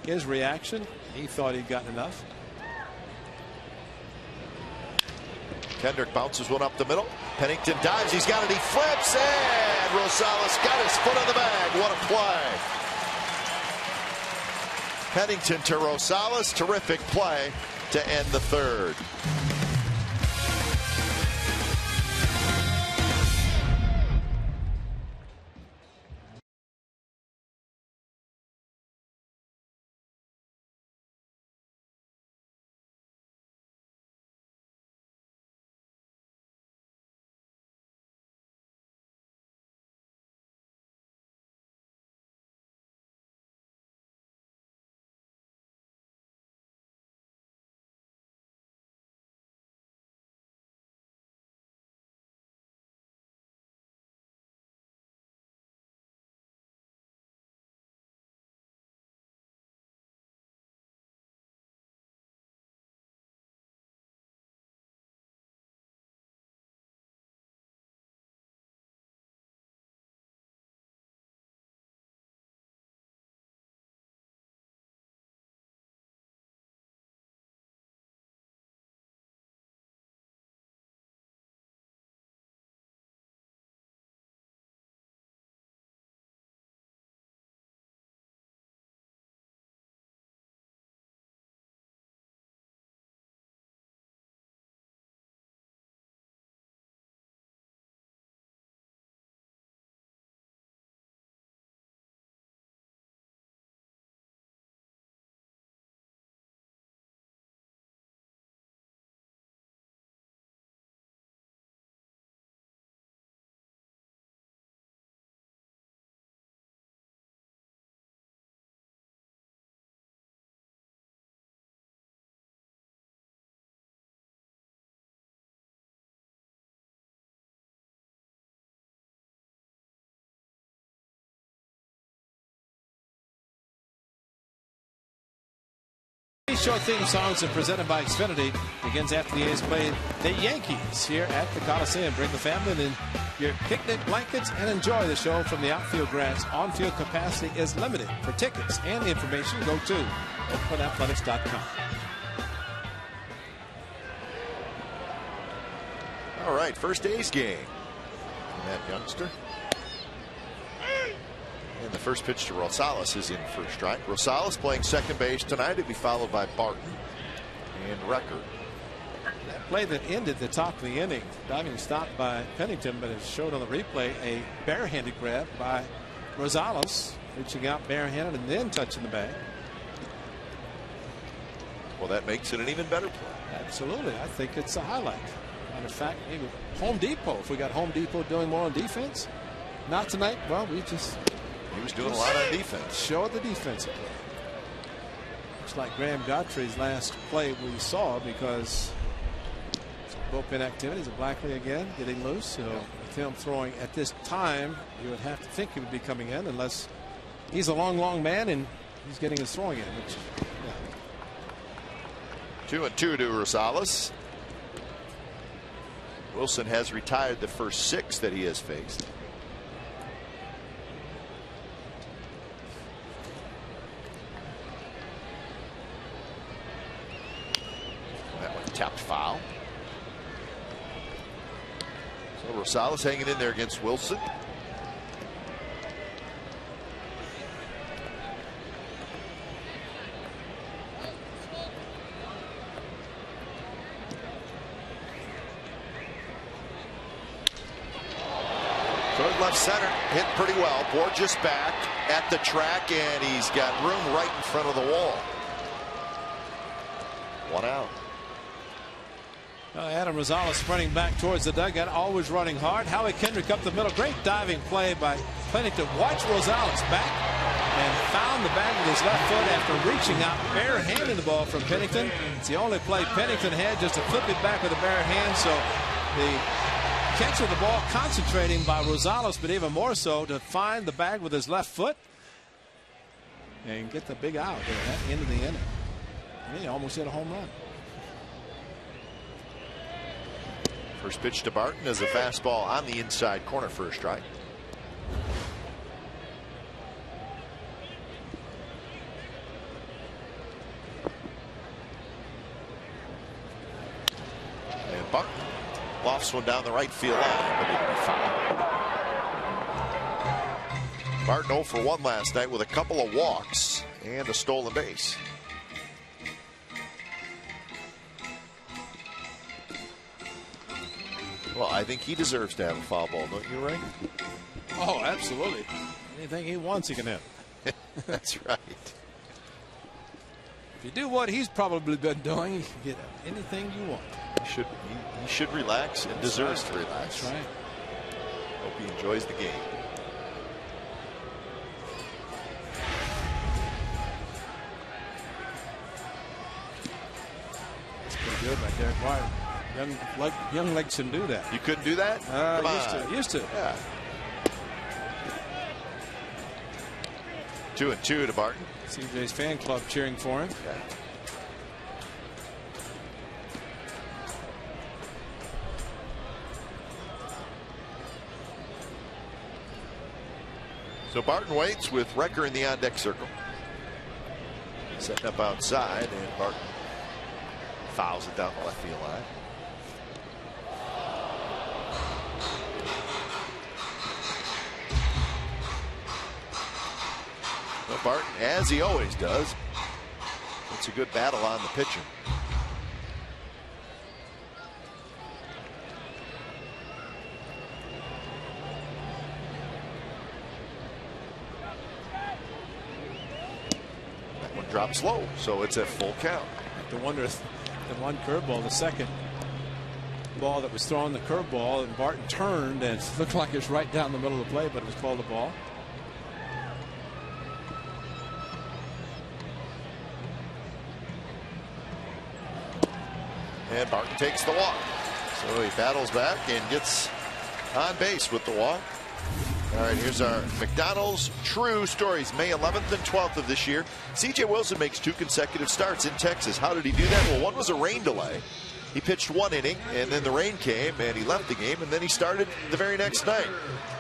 his reaction, he thought he'd gotten enough. Kendrick bounces one up the middle. Pennington dives. He's got it. He flips, and Rosales got his foot on the bag. What a play. Pennington to Rosales. Terrific play to end the third. Show theme songs are presented by Xfinity. Begins after the A's play the Yankees here at the Coliseum. Bring the family in your picnic blankets and enjoy the show from the outfield grass. On-field capacity is limited. For tickets and information, go to OaklandAthletics.com. All right, first A's game. That youngster. And the first pitch to Rosales is in first strike. Rosales playing second base tonight. It'll be followed by Barton and Record. That play that ended the top of the inning, diving stop by Pennington, but it showed on the replay a barehanded grab by Rosales, reaching out barehanded and then touching the bag. Well, that makes it an even better play. Absolutely. I think it's a highlight. Matter of fact, maybe Home Depot, if we got Home Depot doing more on defense. Not tonight. Well, we just... He was doing a lot on defense. Show the defensive play. Looks like Graham Godfrey's last play we saw, because bullpen activities of Blackley again getting loose. So with him throwing at this time, you would have to think he would be coming in, unless he's a long man and he's getting his throwing in. Which, yeah. 2-2 to Rosales. Wilson has retired the first 6 that he has faced. Tapped foul. So Rosales hanging in there against Wilson. Toward left center, hit pretty well. Borges back at the track, and he's got room right in front of the wall. 1 out. Adam Rosales sprinting back towards the dugout, always running hard. Howie Kendrick up the middle. Great diving play by Pennington. Watch Rosales back and found the bag with his left foot after reaching out, bare-handing the ball from Pennington. It's the only play Pennington had, just to flip it back with a bare hand. So the catch of the ball concentrating by Rosales, but even more so to find the bag with his left foot and get the big out there at the end of the inning. He almost hit a home run. First pitch to Barton is a fastball on the inside corner for a strike. And Barton lofts one down the right field line, but it'll be foul. Barton 0 for 1 last night with a couple of walks and a stolen base. Well, I think he deserves to have a foul ball, don't you, Ray? Oh, absolutely. Anything he wants, he can hit. That's right. If you do what he's probably been doing, you can get anything you want. He should relax and deserves to relax. That's right. Hope he enjoys the game. That's pretty good by Derek White. Young legs can do that. You couldn't do that? Used to. Yeah. 2-2 to Barton. CJ's fan club cheering for him. Yeah. So Barton waits with Recker in the on-deck circle. Setting up outside, and Barton fouls it down the left field line. Well, Barton, as he always does, it's a good battle on the pitcher. That one drops low, so it's a full count. I have to wonder if the one curveball, the second ball that was thrown, the curveball, and Barton turned and it looked like it was right down the middle of the play, but it was called a ball. And Barton takes the walk. So he battles back and gets on base with the walk. All right, here's our McDonald's True Stories, May 11th and 12th of this year. C.J. Wilson makes 2 consecutive starts in Texas. How did he do that? Well, one was a rain delay. He pitched 1 inning, and then the rain came, and he left the game, and then he started the very next night.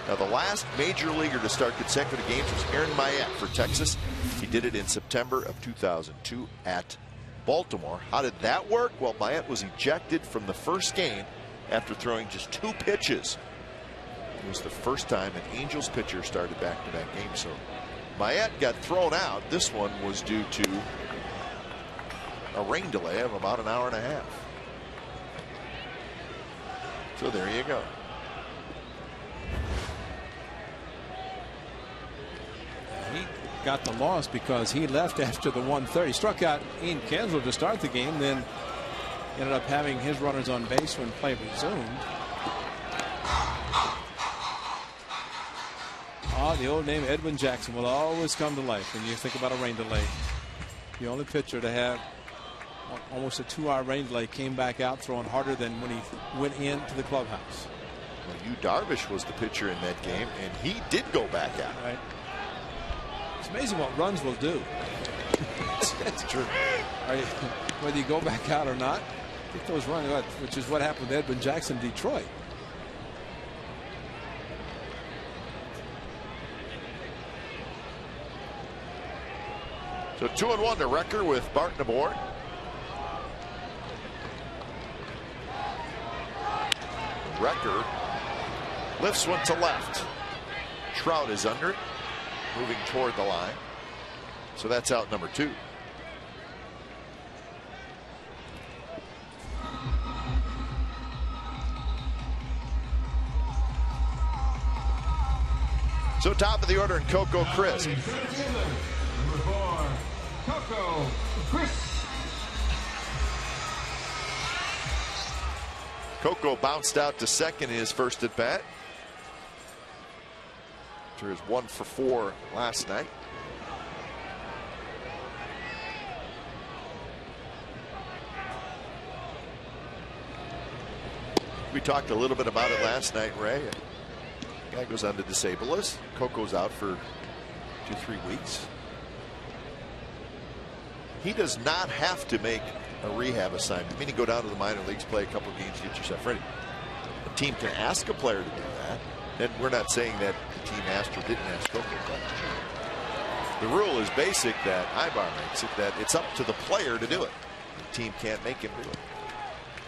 Now, the last major leaguer to start consecutive games was Aaron Myatt for Texas. He did it in September of 2002 at Baltimore. How did that work? Well, Myatt was ejected from the first game after throwing just 2 pitches. It was the first time an Angels pitcher started back-to-back games. So Myatt got thrown out. This one was due to a rain delay of about an hour and a half. So there you go. He got the loss because he left after the 1/3. He struck out Ian Kinsler to start the game, then ended up having his runners on base when play resumed. The old name Edwin Jackson will always come to life when you think about a rain delay. The only pitcher to have almost a 2-hour rain delay came back out throwing harder than when he went into the clubhouse. Well, Yu Darvish was the pitcher in that game, and he did go back out. Right. It's amazing what runs will do. That's true. Right. Whether you go back out or not, get those runs, which is what happened with Edwin Jackson in Detroit. So 2-1 to Recker with Barton aboard. Recker lifts one to left. Trout is under it, moving toward the line. So that's out number 2. So top of the order in Coco Crisp. Number 4, Coco Crisp. Coco bounced out to second in his first at bat after his 1 for 4 last night. We talked a little bit about it last night, Ray. Guy goes on to disable us. Coco's out for 2-3 weeks. He does not have to make a rehab assignment, meaning go down to the minor leagues, play a couple games, get yourself ready. The team can ask a player to do that. And we're not saying that the team asked or didn't ask Coco, but the rule is basic that Ibar makes it, that it's up to the player to do it. The team can't make him do it.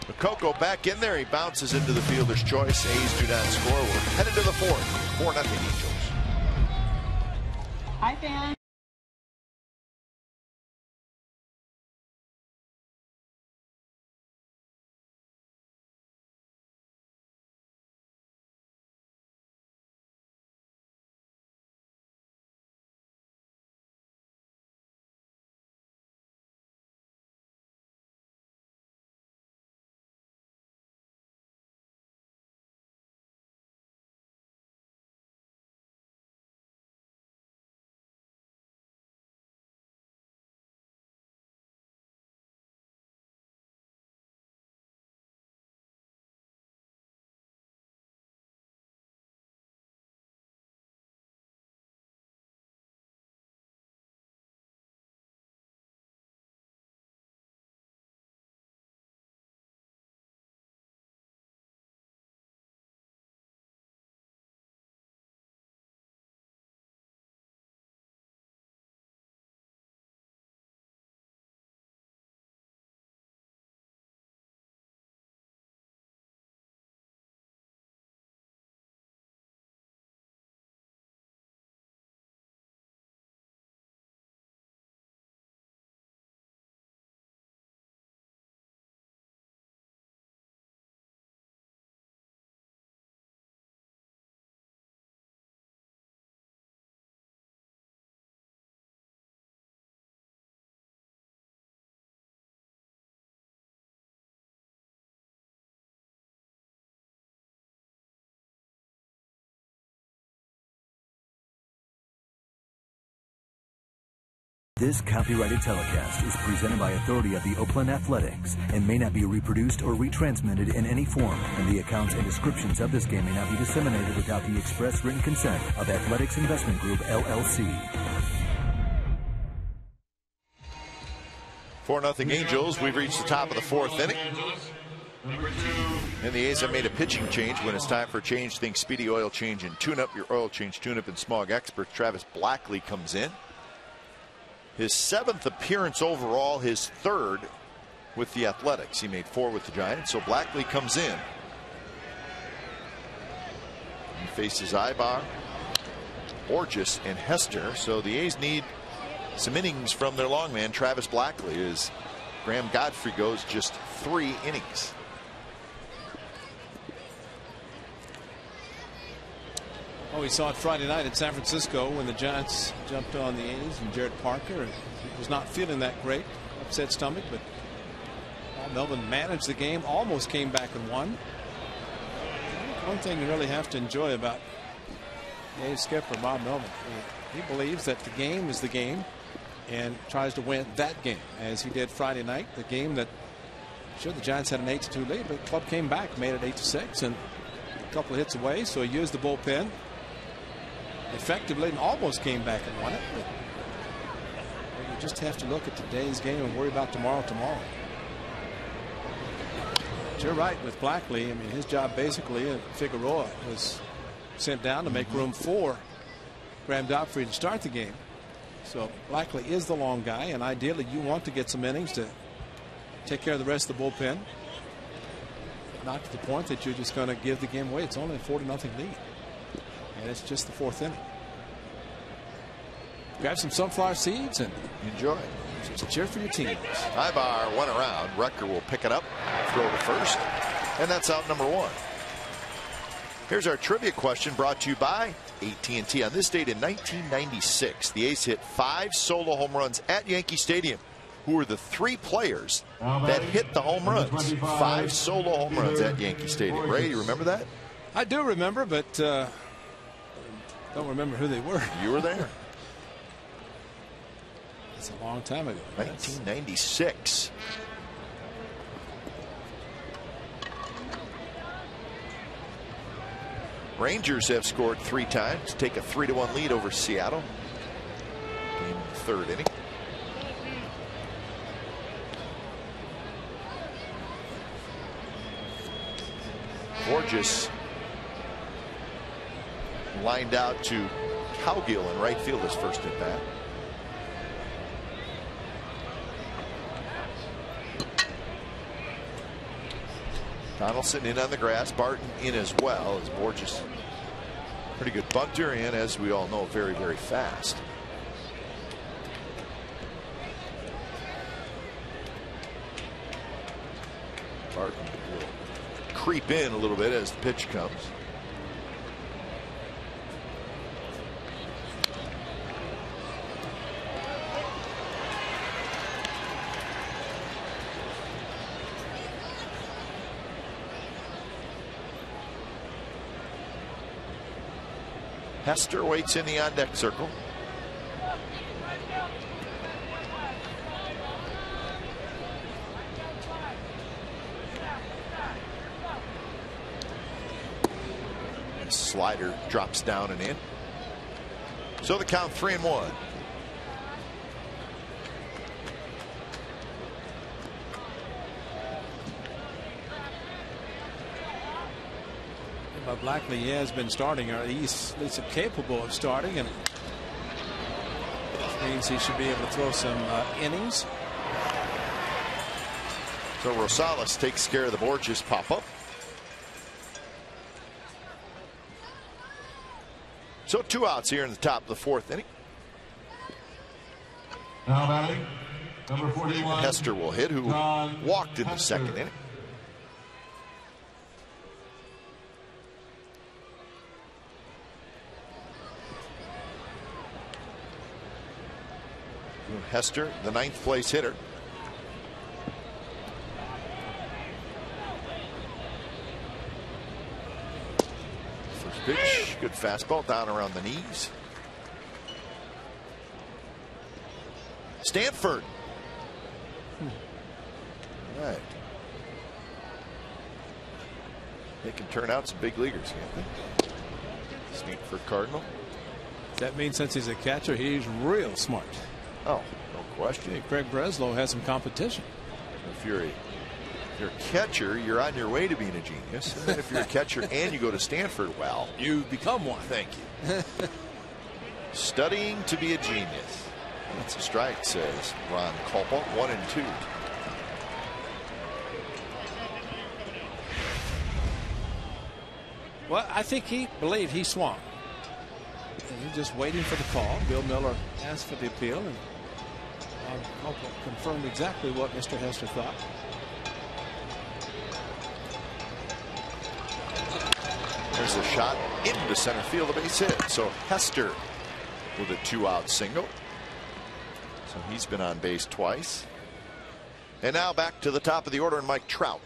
But Coco back in there. He bounces into the fielder's choice. A's do not score. We're headed to the fourth. 4-0 Angels. Hi, fans. This copyrighted telecast is presented by authority of the Oakland Athletics and may not be reproduced or retransmitted in any form, and the accounts and descriptions of this game may not be disseminated without the express written consent of Athletics Investment Group, LLC. 4-0 Angels. We've reached the top of the fourth inning. And the A's have made a pitching change. When it's time for a change, think Speedy Oil Change and Tune-Up. Your oil change, tune-up, and smog expert. Travis Blackley comes in. His 7th appearance overall, his 3rd with the Athletics. He made 4 with the Giants. So Blackley comes in. He faces Ibar, Borges, and Hester. So the A's need some innings from their long man, Travis Blackley, as Graham Godfrey goes just 3 innings. Oh, we saw it Friday night in San Francisco when the Giants jumped on the A's and Jared Parker. He was not feeling that great, upset stomach, but Melvin managed the game, almost came back and won. One thing you really have to enjoy about the A's skipper, Bob Melvin, he believes that the game is the game and tries to win that game, as he did Friday night. The game that, sure, the Giants had an 8-2 lead, but the club came back, made it 8-6, and a couple of hits away, so he used the bullpen effectively and almost came back and won it. But you just have to look at today's game and worry about tomorrow. But you're right with Blackley. I mean, his job basically, Figueroa was sent down to make room for Graham Godfrey to start the game. So Blackley is the long guy, and ideally you want to get some innings to take care of the rest of the bullpen. Not to the point that you're just going to give the game away. It's only a 4-0 lead. And it's just the 4th inning. Grab some sunflower seeds and enjoy. Just cheer for your teams. Ibar went around. Rucker will pick it up, throw to first, and that's out number 1. Here's our trivia question brought to you by AT&T. On this date in 1996, the A's hit 5 solo home runs at Yankee Stadium. who are the 3 players that hit the home runs. 5 solo home runs at Yankee Stadium. Ray, you remember that? I do remember, but don't remember who they were. You were there. It's a long time ago. 1996. Rangers have scored 3 times, take a 3-1 lead over Seattle in the 3rd inning. Borges lined out to Cowgill in right field his first at bat. Donaldson in on the grass, Barton in as well, as Borges, pretty good bunter, and as we all know, very, very fast. Barton will creep in a little bit as the pitch comes. Hester waits in the on-deck circle. And slider drops down and in. So the count 3-1. But Blackley has been starting, or he's at least capable of starting, and which means he should be able to throw some innings. So Rosales takes care of the Borges pop-up. So 2 outs here in the top of the 4th inning. Now batting, number 41. Hester will hit, who walked in the 2nd inning. Hester, the 9th place hitter. First pitch, good fastball down around the knees. Stanford. All right. They can turn out some big leaguers, can't they? Stanford Cardinal. That means since he's a catcher, he's real smart. Oh, no question. Hey, Craig Breslow has some competition. If you're a catcher, you're on your way to being a genius. And then if you're a catcher and you go to Stanford, well, you become one. Thank you. Studying to be a genius. That's a strike, says Ron Kulpa. 1-2. Well, I think he believed he swung. And he's just waiting for the call. Bill Miller asked for the appeal, and Kulpa confirmed exactly what Mr. Hester thought. There's a shot into center field, a base hit. So Hester with a 2-out single. So he's been on base twice. And now back to the top of the order, and Mike Trout.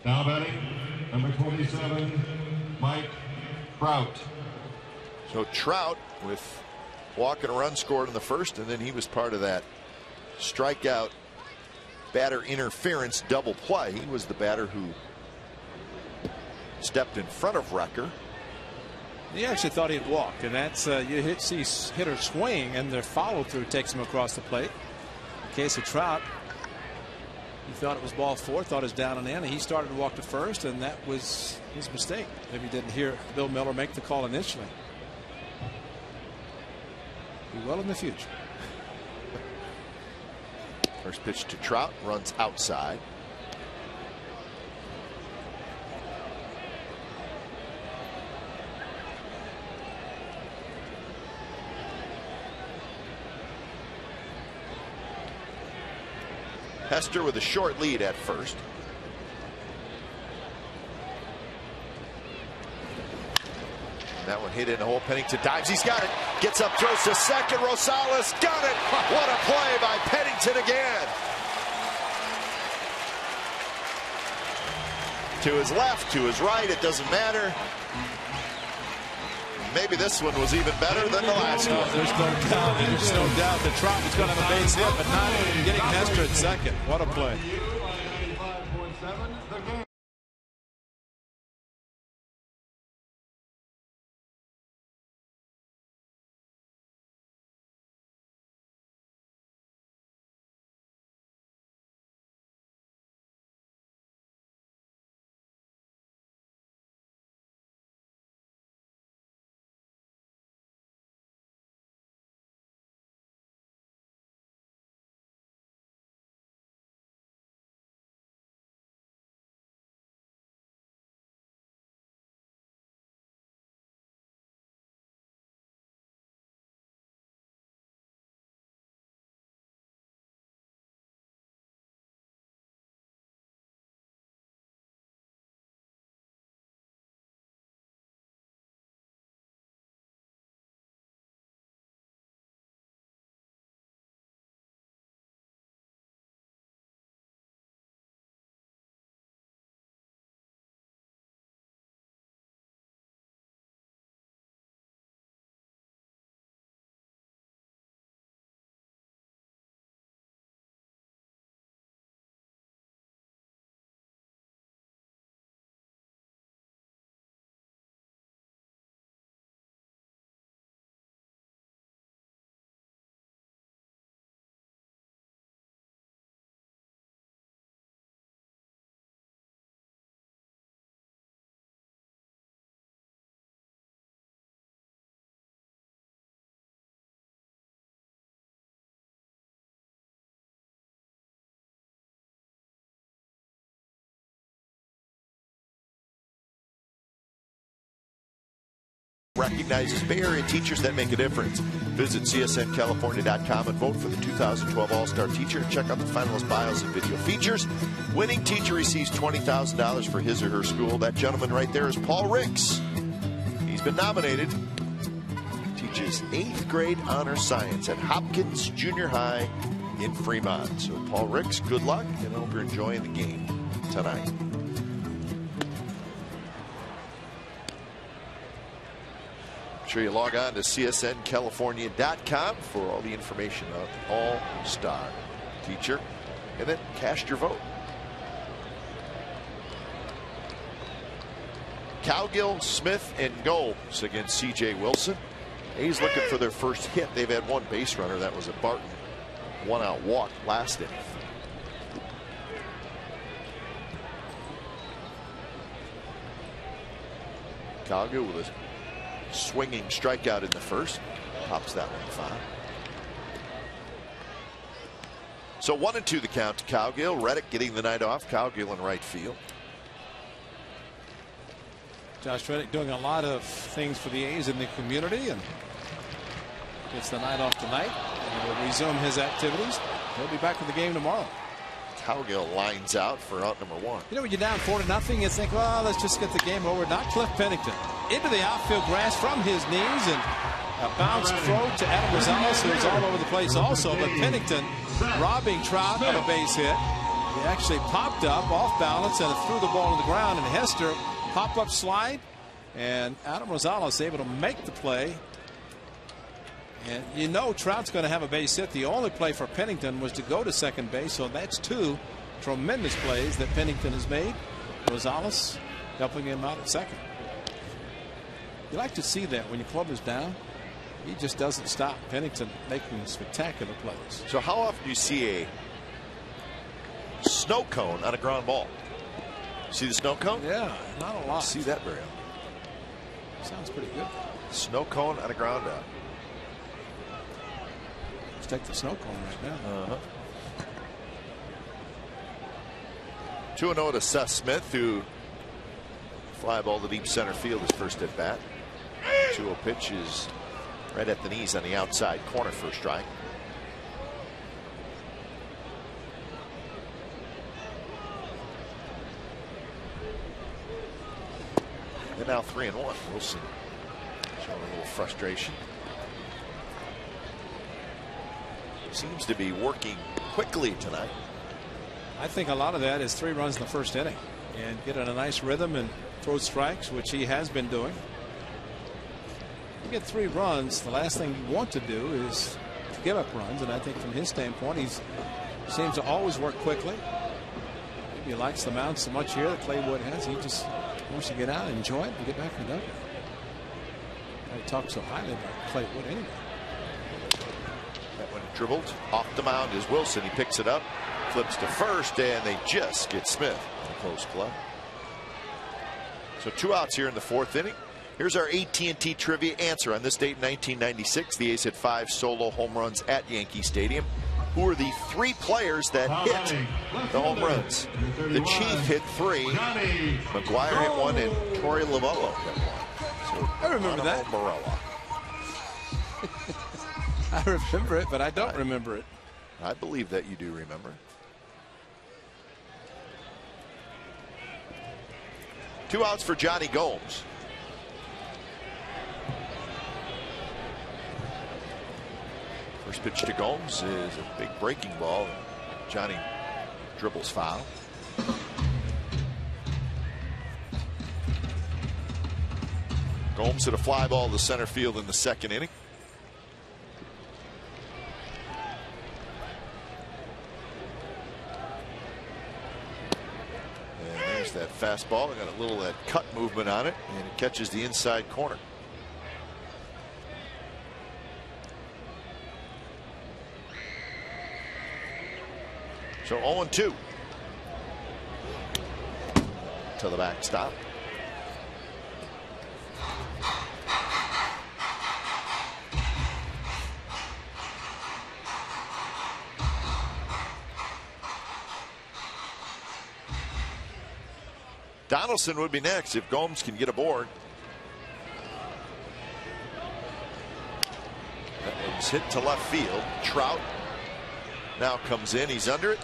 Now batting, number 27, Mike Trout. So Trout with walk and a run scored in the first, and then he was part of that strikeout batter interference double play. He was the batter who stepped in front of Recker. He actually thought he'd walk, and that's you see hitters swing, and their follow through takes him across the plate. In the case of Trout, he thought it was ball 4, thought it was down and in, and he started to walk to first, and that was his mistake. Maybe he didn't hear Bill Miller make the call initially. Be well in the future. First pitch to Trout, runs outside. Hester with a short lead at first. That one hit in the hole. Pennington dives. He's got it. Gets up, throws to second. Rosales got it. What a play by Pennington again. To his left, to his right, it doesn't matter. Maybe this one was even better than the last one. There's no doubt that Trout was going to have a base hit, but not getting Hester at second. What a play. Recognizes Bay Area teachers that make a difference. Visit csncalifornia.com and vote for the 2012 All-Star Teacher. Check out the finalist bios and video features. Winning teacher receives $20,000 for his or her school. That gentleman right there is Paul Ricks. He's been nominated. Teaches 8th grade honor science at Hopkins Junior High in Fremont. So Paul Ricks, good luck, and I hope you're enjoying the game tonight. Make sure you log on to csncalifornia.com for all the information on All-Star Teacher, and then cast your vote. Cowgill, Smith, and goals against C.J. Wilson. A's looking for their first hit. They've had one base runner. That was a Barton one-out walk last inning. Cowgill with a swinging strikeout in the first. Pops that one foul. So 1-2 the count to Cowgill. Reddick getting the night off. Cowgill in right field. Josh Reddick doing a lot of things for the A's in the community, and gets the night off tonight. And will resume his activities. He'll be back in the game tomorrow. Cowgill lines out for out number 1. You know, when you're down 4-0, you think, well, let's just get the game over. Not Cliff Pennington. Into the outfield grass from his knees, and a bounce throw to Adam Rosales, who's all over the place also. But Pennington robbing Trout of a base hit. He actually popped up off balance and threw the ball to the ground, and Hester pop-up slide, and Adam Rosales able to make the play. And you know Trout's going to have a base hit. The only play for Pennington was to go to second base, so that's 2 tremendous plays that Pennington has made. Rosales helping him out at second. You like to see that when your club is down. He just doesn't stop. Pennington making spectacular plays. So how often do you see a snow cone on a ground ball? See the snow cone? Yeah, not a lot. See that very often. Sounds pretty good. Snow cone on a ground out. Let's take the snow cone right now. 2-0 to Seth Smith, who fly ball to deep center field his first at bat. 2-0 pitch is right at the knees on the outside corner for a strike. And now 3-1. Wilson Showing a little frustration. Seems to be working quickly tonight. I think a lot of that is 3 runs in the first inning and get in a nice rhythm and throw strikes, which he has been doing. You get 3 runs, the last thing you want to do is to give up runs, and I think from his standpoint he seems to always work quickly. Maybe he likes the mound so much here that Clay Wood has. He just wants to get out and enjoy it and get back in the dugout. I talk so highly about Clay Wood anyway. That one dribbled off the mound is Wilson. He picks it up, flips to first, and they just get Smith in a close play. So 2 outs here in the 4th inning. Here's our AT&T trivia answer. On this date in 1996, the A's hit 5 solo home runs at Yankee Stadium. Who are the 3 players that hit the home runs? The Chief hit 3, McGuire hit 1, and Torey Lovullo hit 1. So I remember that. I remember it, but I don't remember it. I believe that you do remember. 2 outs for Johnny Gomes. First pitch to Gomes is a big breaking ball. Johnny dribbles foul. Gomes hit a fly ball to center field in the 2nd inning. And there's that fastball. Got a little of that cut movement on it, and it catches the inside corner. So 0-2 to the backstop. Donaldson would be next if Gomes can get aboard. That one's hit to left field. Trout now comes in. He's under it.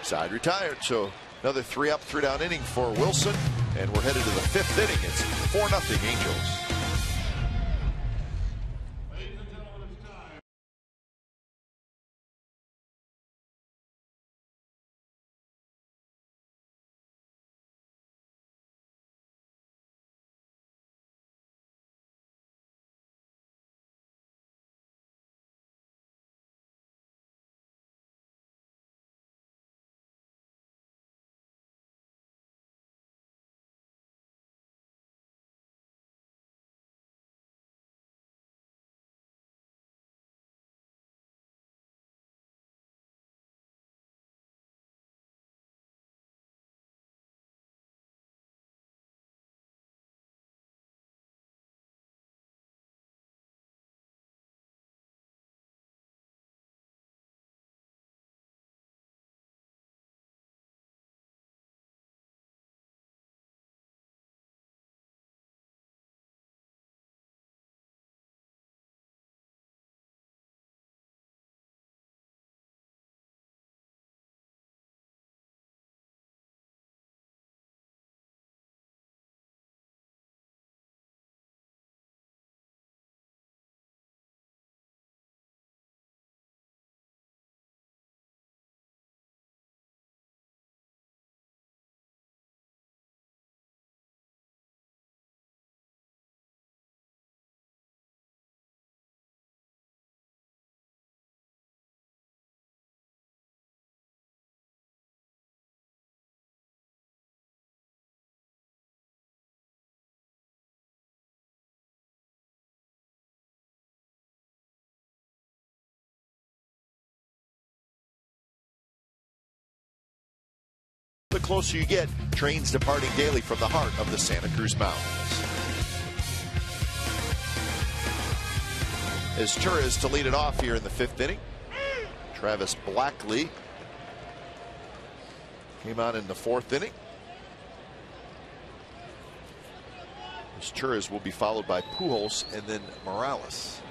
Side retired. So another 3 up, 3 down inning for Wilson. And we're headed to the 5th inning. It's 4-0 Angels. The closer you get, trains departing daily from the heart of the Santa Cruz Mountains. As Torres to lead it off here in the 5th inning. Travis Blackley came on in the 4th inning. As Torres will be followed by Pujols and then Morales.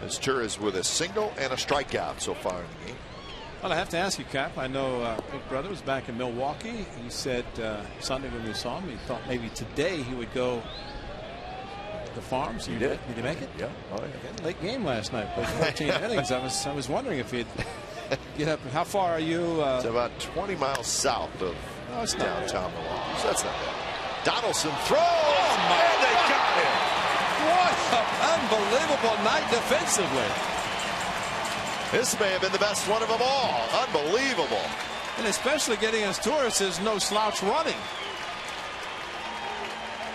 As Torres with a single and a strikeout so far in the game. Well, I have to ask you, Cap. I know Big Brother was back in Milwaukee. He said Sunday when we saw him, he thought maybe today he would go to the farm. So did he make it? Yeah. Oh, yeah. Late game last night, played 14 innings. I was wondering if he'd get up. How far are you? It's about 20 miles south of downtown Milwaukee. So that's not bad. Donaldson throws. Oh, my and they got him. What an unbelievable night defensively. This may have been the best one of them all. Unbelievable. And especially getting us tourists is no slouch running.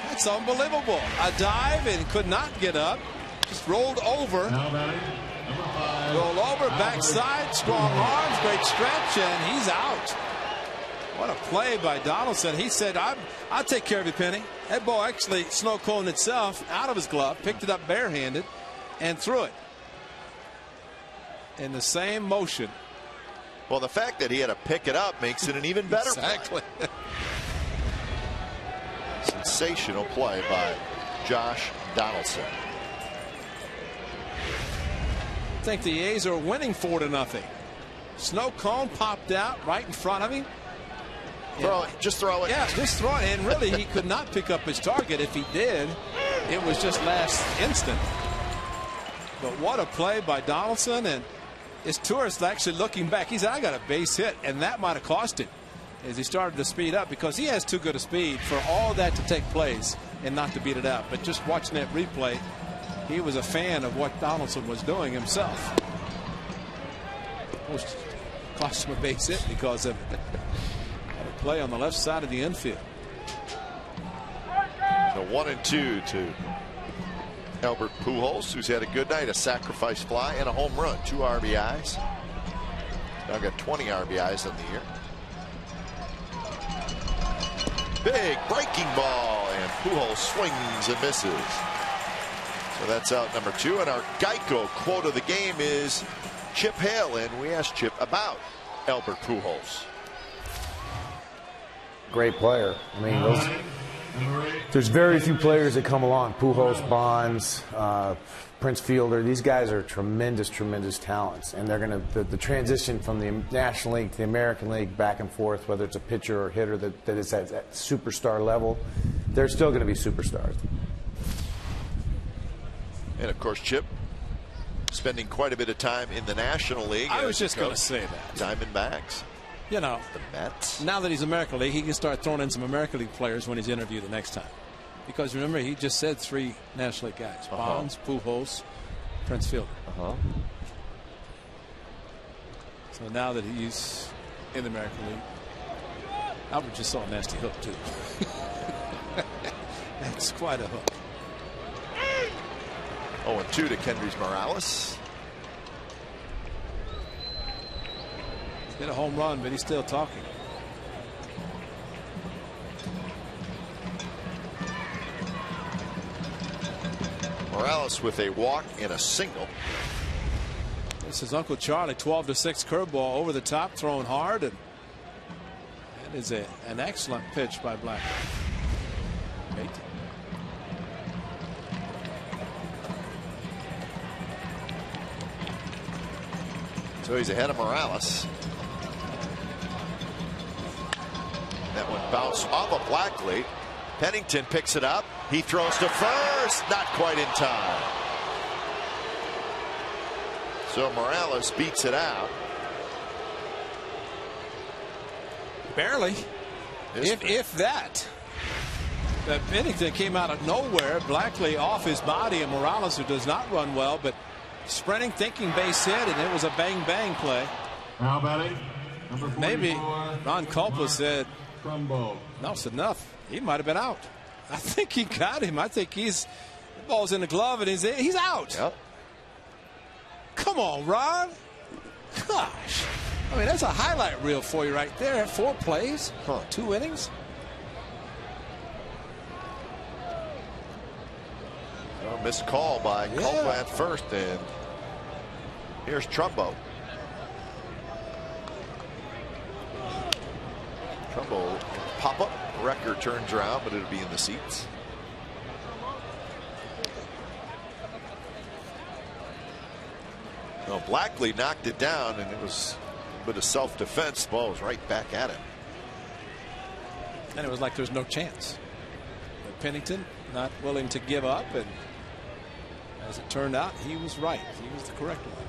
That's unbelievable. A dive and could not get up. Just rolled over. Now batting, number 5. Roll over, backside, strong arms, great stretch, and he's out. What a play by Donaldson. He said, I'll take care of you, Penny. That ball actually snow coned itself out of his glove, picked it up barehanded, and threw it in the same motion. Well, the fact that he had to pick it up makes it an even better Exactly. play. Sensational play by Josh Donaldson. I think the A's are winning 4-0. Snow cone popped out right in front of him. Just throw it. Yeah, just throw it. And really, he could not pick up his target. If he did, it was just last instant. But what a play by Donaldson. And his tourist actually looking back. He said, I got a base hit. And that might have cost him as he started to speed up, because he has too good a speed for all that to take place and not to beat it out. But just watching that replay, he was a fan of what Donaldson was doing himself. Almost cost him a base hit because of it. Play on the left side of the infield. The 1-2 to Albert Pujols, who's had a good night, a sacrifice fly and a home run, 2 RBIs. Now got 20 RBIs on the year. Big breaking ball, and Pujols swings and misses. So that's out number 2. And our Geico quote of the game is Chip Hale, and we asked Chip about Albert Pujols. Great player. I mean, there's very few players that come along. Pujols, Bonds, Prince Fielder. These guys are tremendous, tremendous talents, and they're going to the transition from the National League to the American League back and forth, whether it's a pitcher or hitter that is at that superstar level, they're still going to be superstars. And of course, Chip spending quite a bit of time in the National League. I was just going to say that. Diamondbacks. You know, the Mets. Now that he's American League, he can start throwing in some American League players when he's interviewed the next time. Because remember, he just said 3 National League guys: Bonds, Pujols, Prince Fielder. So now that he's in the American League, Albert just saw a nasty hook too. That's quite a hook. 0-2 to Kendrys Morales. Hit a home run, but he's still talking. Morales with a walk and a single. This is Uncle Charlie, 12-6 curveball over the top, throwing hard, and that is an excellent pitch by Black. Wait. So he's ahead of Morales. That one bounced off of Blackley. Pennington picks it up. He throws to first. Not quite in time. So Morales beats it out. Barely. If that. That Pennington came out of nowhere. Blackley off his body, and Morales, who does not run well, but sprinting, thinking base hit, and it was a bang-bang play. Now batting, number 44, maybe Ron Culpa said, Trumbo. no, it's enough. He might have been out. I think he got him. I think the ball's in the glove, and he's out. Yep. Come on, Ron. Gosh. I mean, that's a highlight reel for you right there. 4 plays, 2 innings. Well, missed call by Culpa at first, and here's Trumbo. Trumbo pop up. Record turns around, but it'll be in the seats. No, Blackley knocked it down, and it was bit of self-defense. Ball was right back at him. And it was like there's no chance. But Pennington not willing to give up, and as it turned out, he was right. He was the correct one.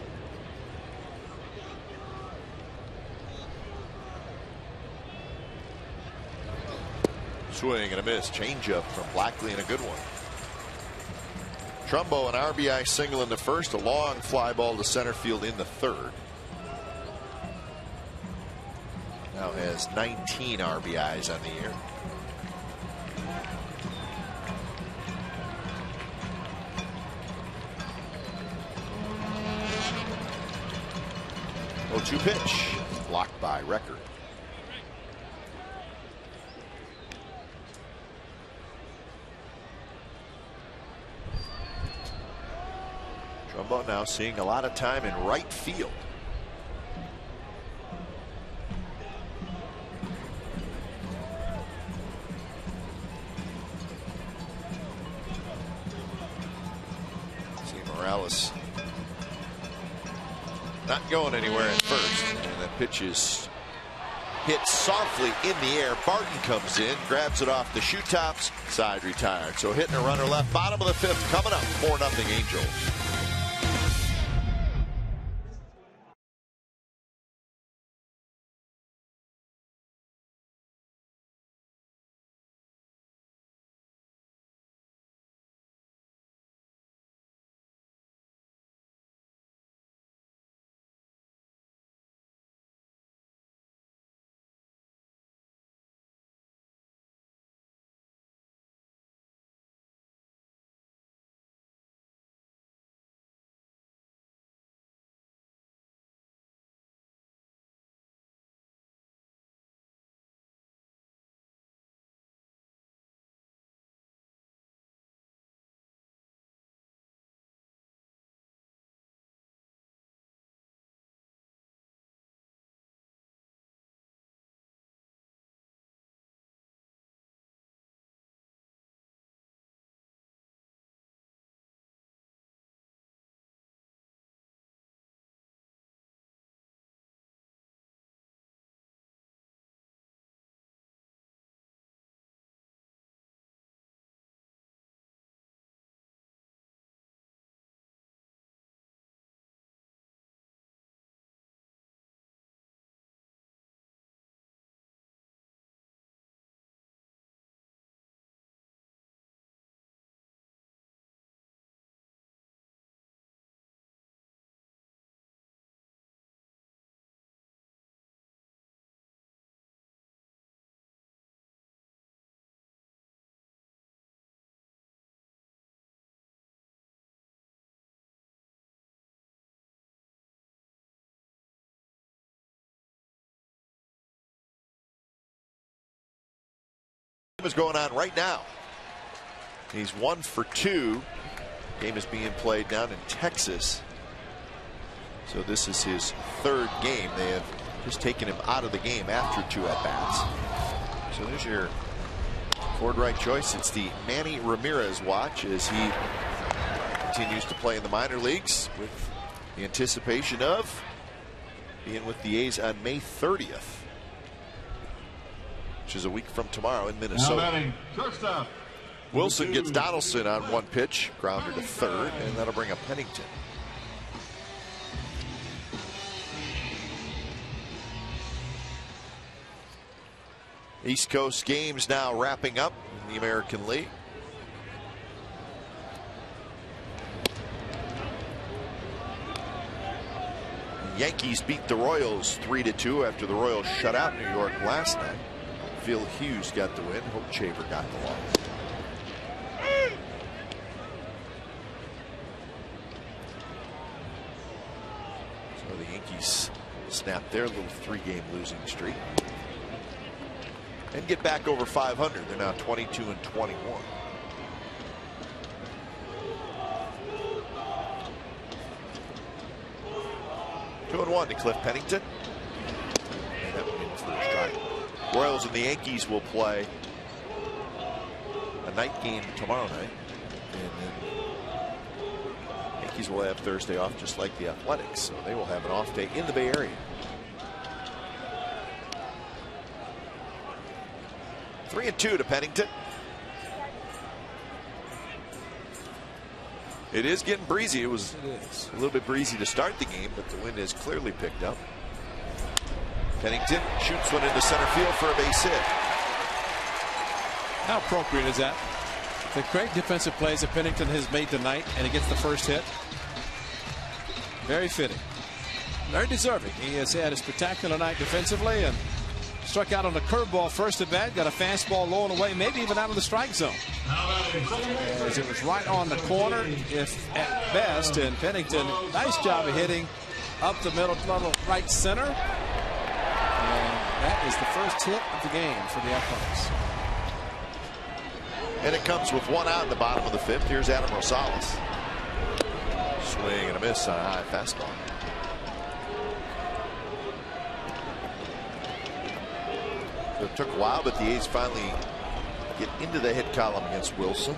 Swing and a miss. Changeup from Blackley and a good one. Trumbo, an RBI single in the first, a long fly ball to center field in the third. Now has 19 RBIs on the year. Oh, 2 pitch. Blocked by Record. Trumbo now seeing a lot of time in right field. See Morales not going anywhere at first, and the pitch is hit softly in the air. Barton comes in, grabs it off the shoe tops, side retired. So hitting a runner left, bottom of the 5th, coming up 4-0 Angels. Is going on right now. He's 1 for 2. Game is being played down in Texas. So this is his 3rd game. They have just taken him out of the game after 2 at-bats. So there's your Ford Wright choice. It's the Manny Ramirez watch as he continues to play in the minor leagues with the anticipation of being with the A's on May 30th. Which is a week from tomorrow in Minnesota. Wilson gets Donaldson on 1 pitch, grounder to 3rd, and that'll bring up Pennington. East Coast games now wrapping up in the American League. The Yankees beat the Royals 3-2 after the Royals shut out New York last night. Phil Hughes got the win. Hope Shaver got the loss. So the Yankees snap their little 3-game losing streak and get back over 500. They're now 22-21. Two and 1 to Cliff Pennington. And that would be the first strike. Royals and the Yankees will play a night game tomorrow night, and then Yankees will have Thursday off just like the Athletics, so they will have an off day in the Bay Area. 3-2 to Pennington. It is getting breezy. It was a little bit breezy to start the game, but the wind has clearly picked up. Pennington shoots one into center field for a base hit. How appropriate is that? The great defensive plays that Pennington has made tonight, and he gets the first hit. Very fitting. Very deserving. He has had a spectacular night defensively and struck out on a curveball first at bat, got a fastball low and away, maybe even out of the strike zone. As it was right on the corner, if at best, and Pennington, nice job of hitting up the middle right center. And that is the first hit of the game for the Athletics. And it comes with 1 out in the bottom of the 5th. Here's Adam Rosales. Swing and a miss on a high fastball. It took a while, but the A's finally get into the hit column against Wilson.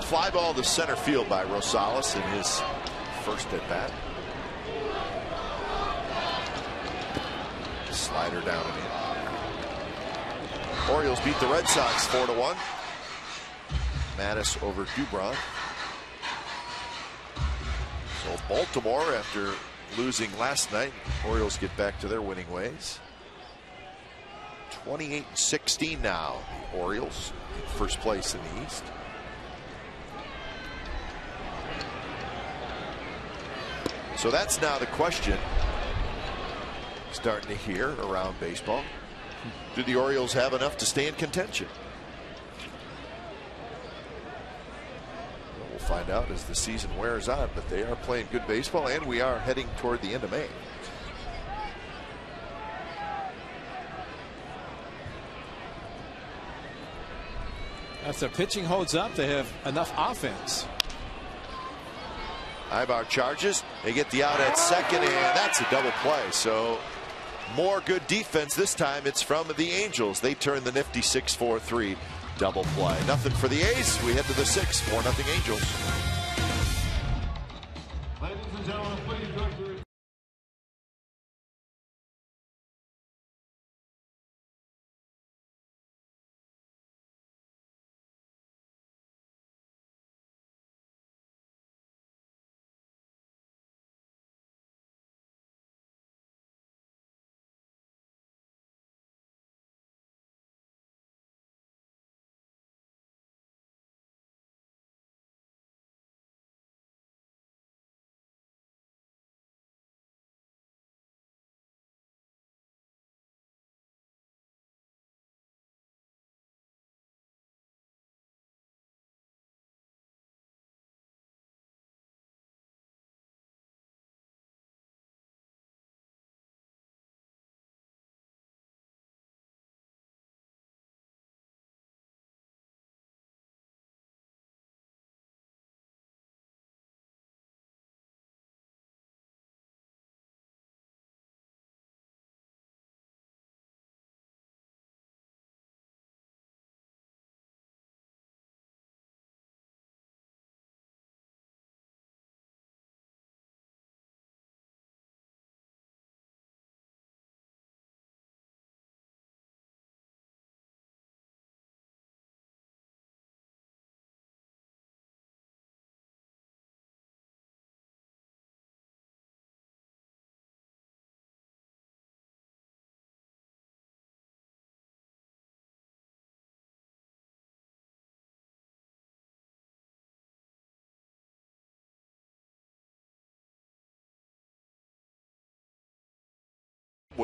Fly ball to center field by Rosales in his first at bat. Slider down and in. Orioles beat the Red Sox 4-1. Mattis over Dubron. So Baltimore, after losing last night, Orioles get back to their winning ways. 28-16 now. The Orioles in first place in the East. So that's now the question starting to hear around baseball. Do the Orioles have enough to stay in contention? We'll find out as the season wears on, but they are playing good baseball, and we are heading toward the end of May. If their pitching holds up, they have enough offense. Ibar charges. They get the out at second, and that's a double play. So more good defense. This time it's from the Angels. They turn the nifty 6-4-3 double play. Nothing for the A's. We head to the 6th. 4-0 Angels. Ladies and gentlemen, please go to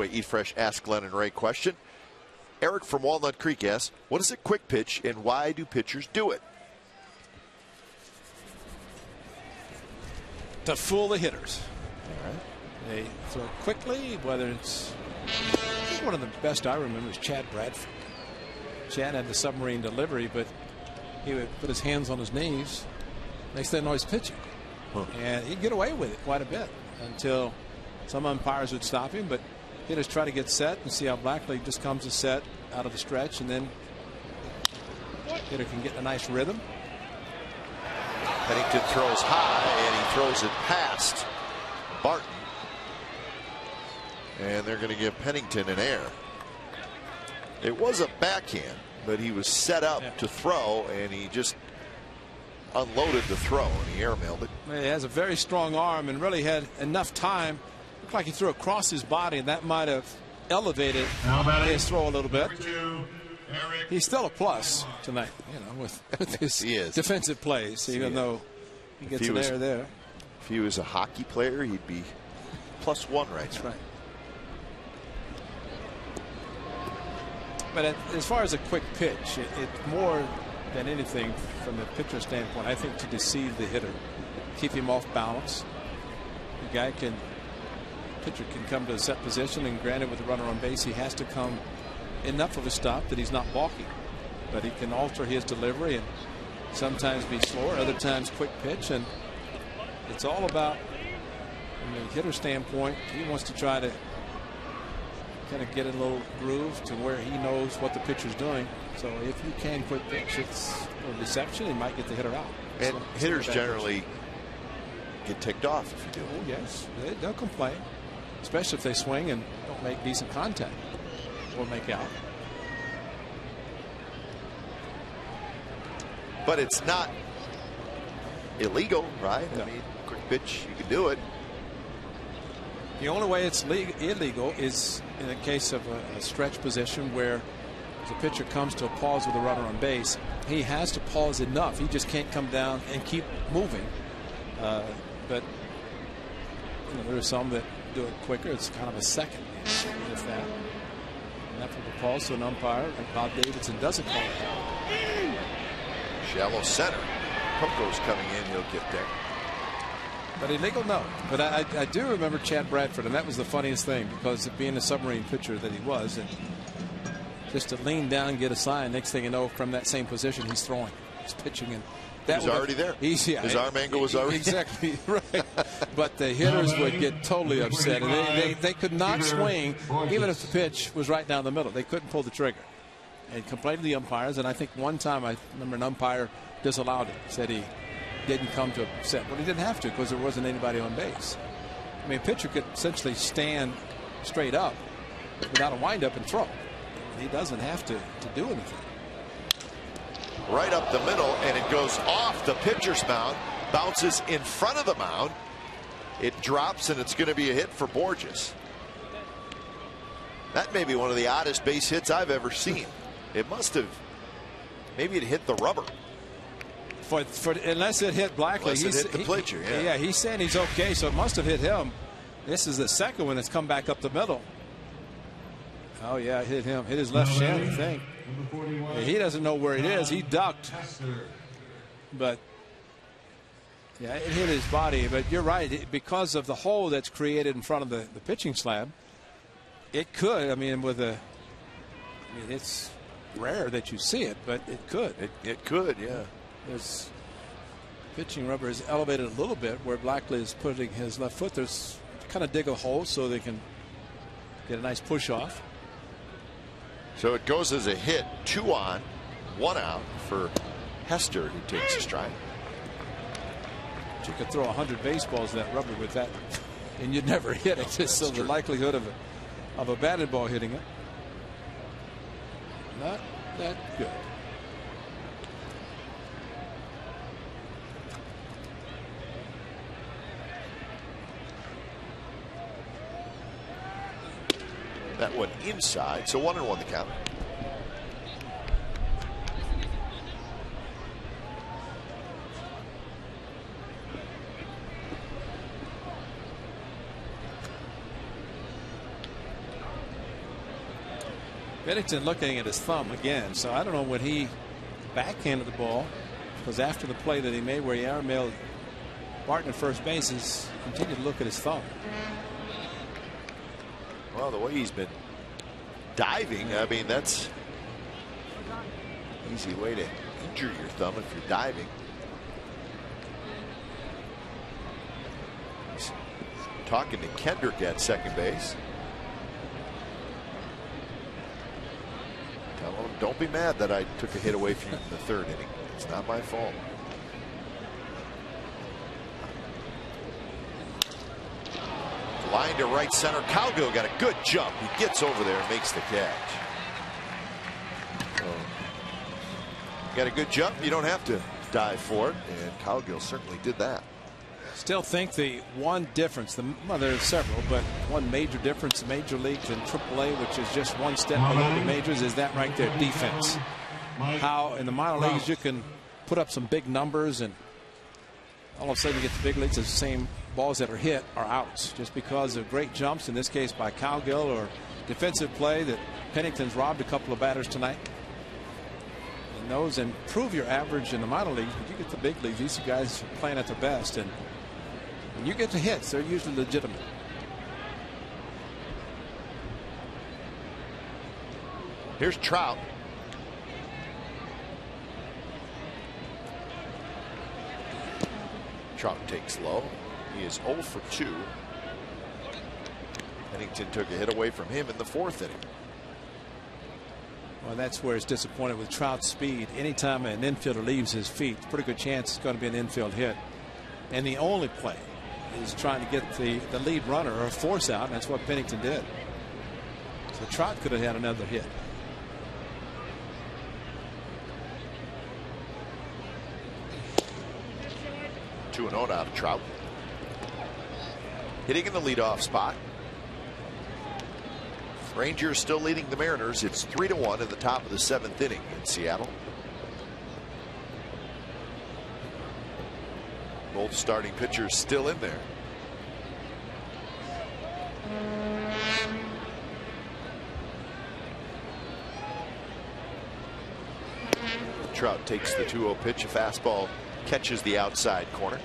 Eat Fresh Ask Glenn and Ray question. Eric from Walnut Creek asks, what is a quick pitch and why do pitchers do it? To fool the hitters. All right. They throw quickly, whether it's one of the best I remember is Chad Bradford. Chad had the submarine delivery, but he would put his hands on his knees. Next thing you know, he's pitching. And he'd get away with it quite a bit until some umpires would stop him, but hitters try to get set and see how Blackley just comes to set out of the stretch, and then hitter can get a nice rhythm. Pennington throws high, and he throws it past Barton. And they're going to give Pennington an error. It was a backhand, but he was set up to throw, and he just unloaded the throw, and he airmailed it. He has a very strong arm and really had enough time. Looked like he threw across his body, and that might have elevated his throw a little bit. He's still a plus tonight, you know, with his defensive plays, even though he gets an error there. If he was a hockey player, he'd be +1 right now. Right. But as far as a quick pitch, it's more than anything from the pitcher standpoint, I think, to deceive the hitter, keep him off balance. The pitcher can come to a set position, and granted, with the runner on base, he has to come enough of a stop that he's not balking, but he can alter his delivery and sometimes be slower, other times quick pitch, and it's all about, from the hitter standpoint, he wants to try to kind of get a little groove to where he knows what the pitcher's doing. So if you can quick pitch, it's a deception. He might get the hitter out. And hitters generally get ticked off if you do. Oh, yes, they'll complain, especially if they swing and don't make decent contact or make out. But it's not illegal, right? No. I mean, quick pitch, you can do it. The only way it's illegal is in the case of a stretch position where the pitcher comes to a pause with a runner on base. He has to pause enough. He just can't come down and keep moving. But you know, there are some that do it quicker. It's kind of a second, if that. Enough of a pause to an umpire, and Bob Davidson doesn't call it. Shallow center. Coco's coming in. He'll get there. But illegal, no. But I do remember Chad Bradford, and that was the funniest thing, because of being a submarine pitcher that he was, and just to lean down and get a sign, next thing you know, from that same position, he's throwing, he's pitching, and that was already there. His arm angle was already exactly right. But the hitters would get totally upset, and they could not swing even if the pitch was right down the middle. They couldn't pull the trigger, and complained to the umpires. And I think one time I remember an umpire disallowed it, said he didn't come to a set. Well, he didn't have to, because there wasn't anybody on base. I mean, a pitcher could essentially stand straight up without a windup and throw. He doesn't have to do anything. Right up the middle, and it goes off the pitcher's mound, bounces in front of the mound. It drops, and it's going to be a hit for Borges. That may be one of the oddest base hits I've ever seen. It must have, maybe it hit the rubber. Unless it hit Blackley. Unless it hit the pitcher, yeah, he's saying he's okay, so it must have hit him. This is the second one that's come back up the middle. Oh, yeah, it hit him. Hit his left shin, I think. He doesn't know where it is. He ducked. But, yeah, it hit his body. But you're right. Because of the hole that's created in front of the pitching slab, it could. I mean, it's rare that you see it, but it could. It could, yeah. His pitching rubber is elevated a little bit where Blackley is putting his left foot. There's kind of dig a hole so they can get a nice push off. So it goes as a hit, 2 on, 1 out for Hester, who takes a strike. You could throw 100 baseballs to that rubber with that, and you'd never hit it. Just so the likelihood of a batted ball hitting it, not that good. That one inside, so 1-1 the count. Pennington looking at his thumb again, so I don't know when he backhanded the ball, because after the play that he made where he airmailed Barton at first base, he's continued to look at his thumb. Well, the way he's been diving, I mean, that's an easy way to injure your thumb if you're diving. He's talking to Kendrick at second base. Tell him, don't be mad that I took a hit away from you in the third inning. It's not my fault. Line to right center. Cowgill got a good jump. He gets over there and makes the catch. So, got a good jump. You don't have to dive for it, and Cowgill certainly did that. Still think the one difference, well, there's several, but one major difference in major leagues and AAA, which is just one step below the majors, is that right there, defense. How in the minor leagues you can put up some big numbers, and all of a sudden you get the big leagues, the same balls that are hit are outs just because of great jumps, in this case by Cowgill, or defensive play that Pennington's robbed a couple of batters tonight. And those improve your average in the minor leagues, but you get the big leagues, these guys are playing at their best, and when you get to hits, they're usually legitimate. Here's Trout. Trout takes low. He is 0 for 2. Pennington took a hit away from him in the 4th inning. Well, that's where it's disappointed with Trout's speed. Anytime an infielder leaves his feet, pretty good chance it's going to be an infield hit. And the only play is trying to get the lead runner or force out, and that's what Pennington did. So Trout could have had another hit. Two and 0 now to Trout. Hitting in the leadoff spot. Rangers still leading the Mariners. It's 3-1 in the top of the 7th inning in Seattle. Both starting pitchers still in there. Trout takes the 2-0 pitch. A fastball catches the outside corner.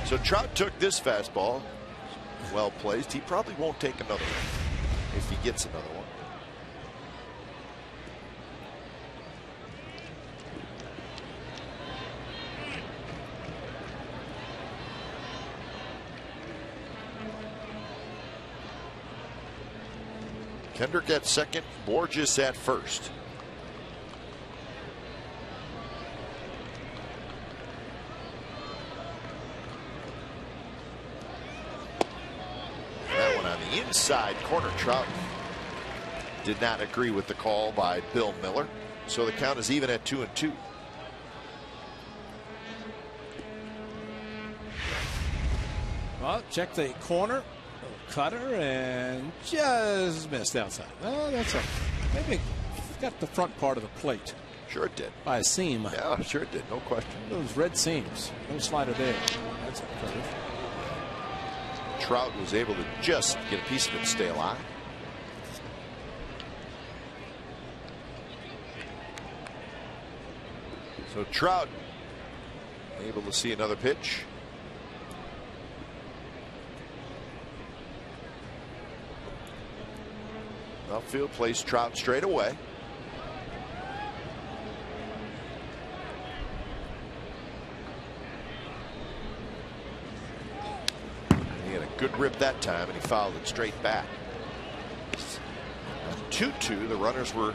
So Trout took this fastball, well placed. He probably won't take another one if he gets another one. Kendrick at second, Borges at first. That one on the inside corner. Trout did not agree with the call by Bill Miller, so the count is even at 2-2. Well, check the corner. Cutter and just missed outside. Oh, that's maybe got the front part of the plate. Sure it did. By a seam. Yeah, sure it did. No question. Those red seams. No slider there. That's a curve. Trout was able to just get a piece of it to stay alive. So Trout able to see another pitch. Outfield plays Trout straight away. He had a good rip that time, and he fouled it straight back. 2-2. The runners were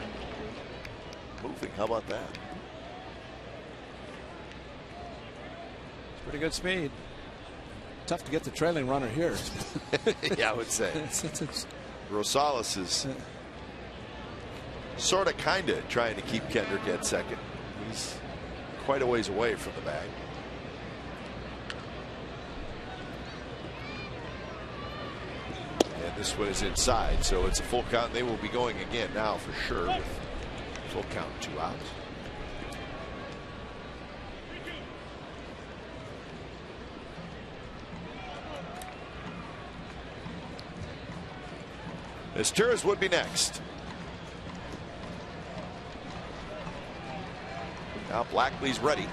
moving. How about that? It's pretty good speed. Tough to get the trailing runner here. Yeah, I would say. Rosales is sort of kind of trying to keep Kendrick at second. He's quite a ways away from the bag. And this one is inside, so it's a full count. They will be going again now for sure with full count, 2 outs. Esteuras would be next. Now Blackley's ready.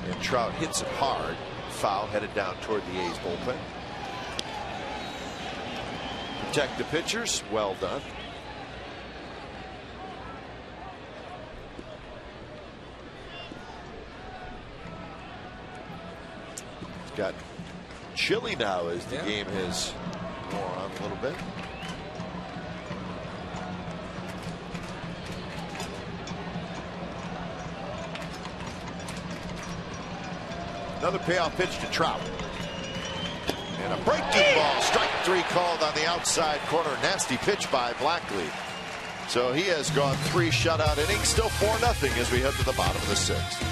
And Trout hits it hard. Foul headed down toward the A's bullpen. Protect the pitchers. Well done. It's got chilly now as the game has worn on a little bit. Another payoff pitch to Trout. And a breaking ball. Strike 3 called on the outside corner. Nasty pitch by Blackley. So he has gone 3 shutout innings. Still 4-0 as we head to the bottom of the 6th.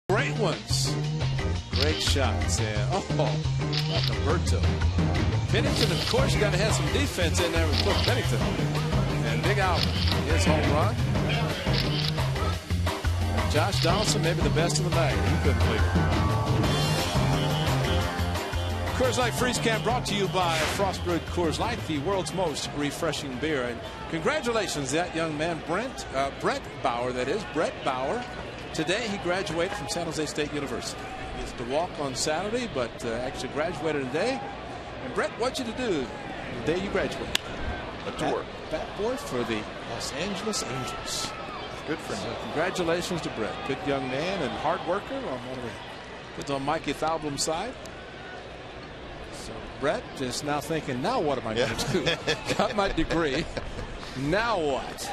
Great ones. Great shots. And Alberto. Pennington, of course, you got to have some defense in there with Cliff Pennington. And Big Albert, his home run. And Josh Donaldson, maybe the best in the bag. You couldn't believe it. Coors Light Freeze Camp brought to you by Frostbrewed Coors Light, the world's most refreshing beer. And congratulations, that young man, Brett Bauer, that is, Brett Bauer. Today he graduated from San Jose State University. He has to walk on Saturday, but actually graduated today. And Brett, what you to do the day you graduate? A tour. Bat boy for the Los Angeles Angels. Good for him. So congratulations to Brett. Good young man and hard worker. On one of the kids on Mikey Thalblum's side. So Brett is now thinking, now what am I going to do? Got my degree. Now what?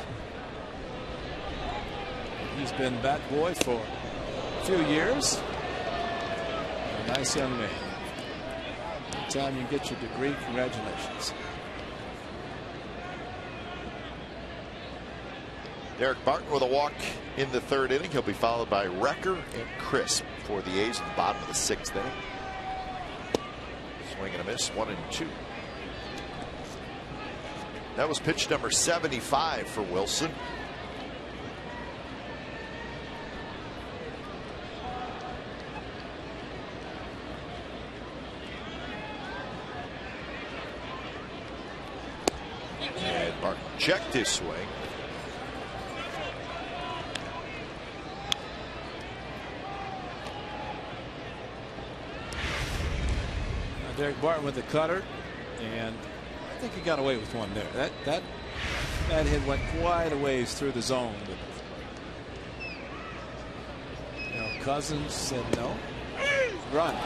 He's been bat boy for a few years. A nice young man. Anytime you get your degree, congratulations. Derek Barton with a walk in the 3rd inning. He'll be followed by Recker and Crisp for the A's in the bottom of the 6th inning. Swing and a miss, 1-2. That was pitch number 75 for Wilson. And Barton checked his swing. Derek Barton with the cutter, and I think he got away with one there. That hit went quite a ways through the zone. But, Cousins said no. Run.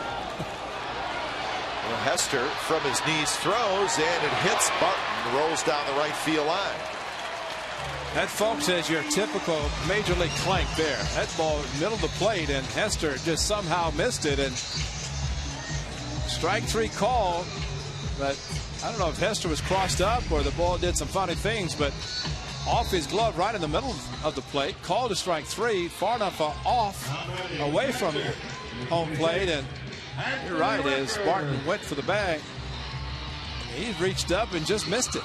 Well, Hester from his knees throws, and it hits Barton, rolls down the right field line. That, folks, is your typical major league clank there. That ball middle of the plate, and Hester just somehow missed it. And strike 3 call, but I don't know if Hester was crossed up or the ball did some funny things, but off his glove right in the middle of the plate, called a strike 3, far enough off, away from home plate, and you're right, as Barton went for the bag, he reached up and just missed it,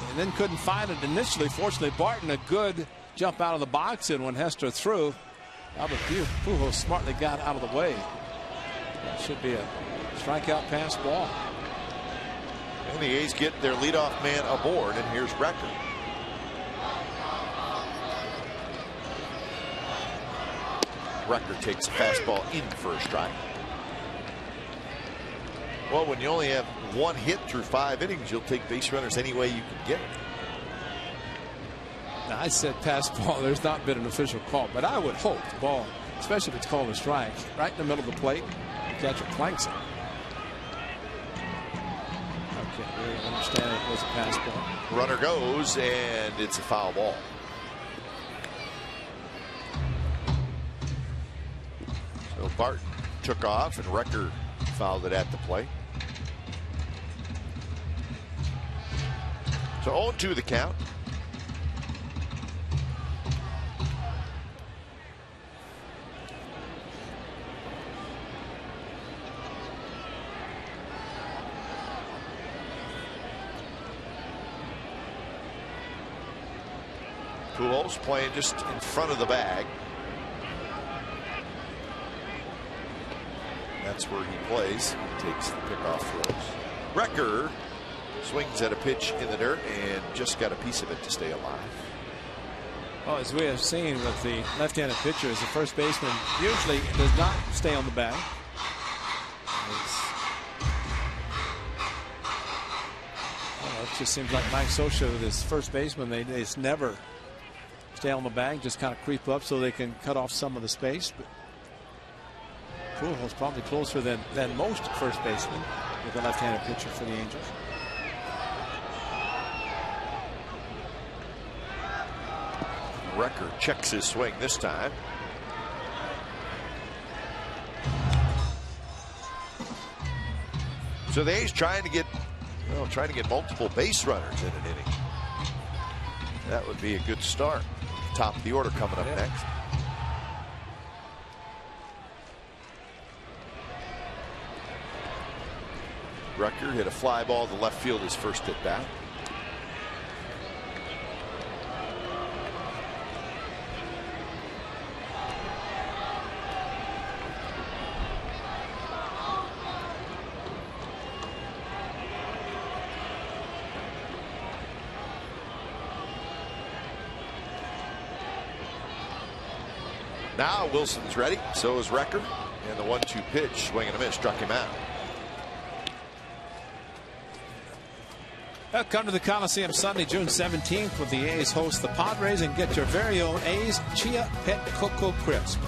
and then couldn't find it initially. Fortunately, Barton, a good jump out of the box, and when Hester threw, Albert Pujols smartly got out of the way. That should be a strikeout pass ball. And the A's get their leadoff man aboard, and here's Recker. Recker takes a fastball in for a strike. Well, when you only have 1 hit through 5 innings, you'll take base runners any way you can get it. Now, I said pass ball. There's not been an official call, but I would hope the ball, especially if it's called a strike, right in the middle of the plate, catcher clanks it. I can't really understand it was a pass ball. Runner goes, and it's a foul ball. So Barton took off, and Recker fouled it at the plate. So 0-2 the count. Pujols playing just in front of the bag. That's where he plays. Takes the pickoff throws. Recker swings at a pitch in the dirt and just got a piece of it to stay alive. Well, as we have seen with the left-handed pitchers, the first baseman usually does not stay on the bag. It just seems like Mike Scioscia with his first baseman, they just never stay on the bag, just kind of creep up so they can cut off some of the space. But Pujols probably closer than most first basemen with a left-handed pitcher for the Angels. Recker checks his swing this time. So the A's trying to get multiple base runners in an inning. That would be a good start. Top of the order coming up next. Recker hit a fly ball to left field his first at bat. Now Wilson's ready. So is Recker. And the 1-2 pitch, swing and a miss, struck him out. Come to the Coliseum Sunday, June 17th, with the A's host the Padres, and get your very own A's Chia Pet Cocoa Crisp.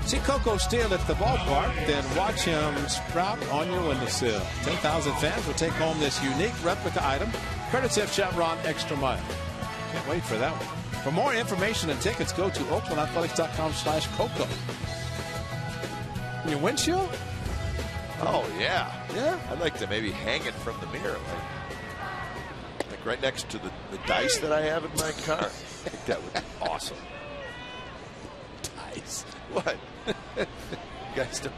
See Coco steal at the ballpark, then watch him sprout on your windowsill. 10,000 fans will take home this unique replica item, courtesy of Chevron Extra Mile. Can't wait for that one. For more information and tickets, go to OaklandAthletics.com/Coco. Your windshield? Oh, yeah. Yeah? I'd like to maybe hang it from the mirror. Like right next to the dice that I have in my car. I think that would be awesome. Dice? What? You guys don't.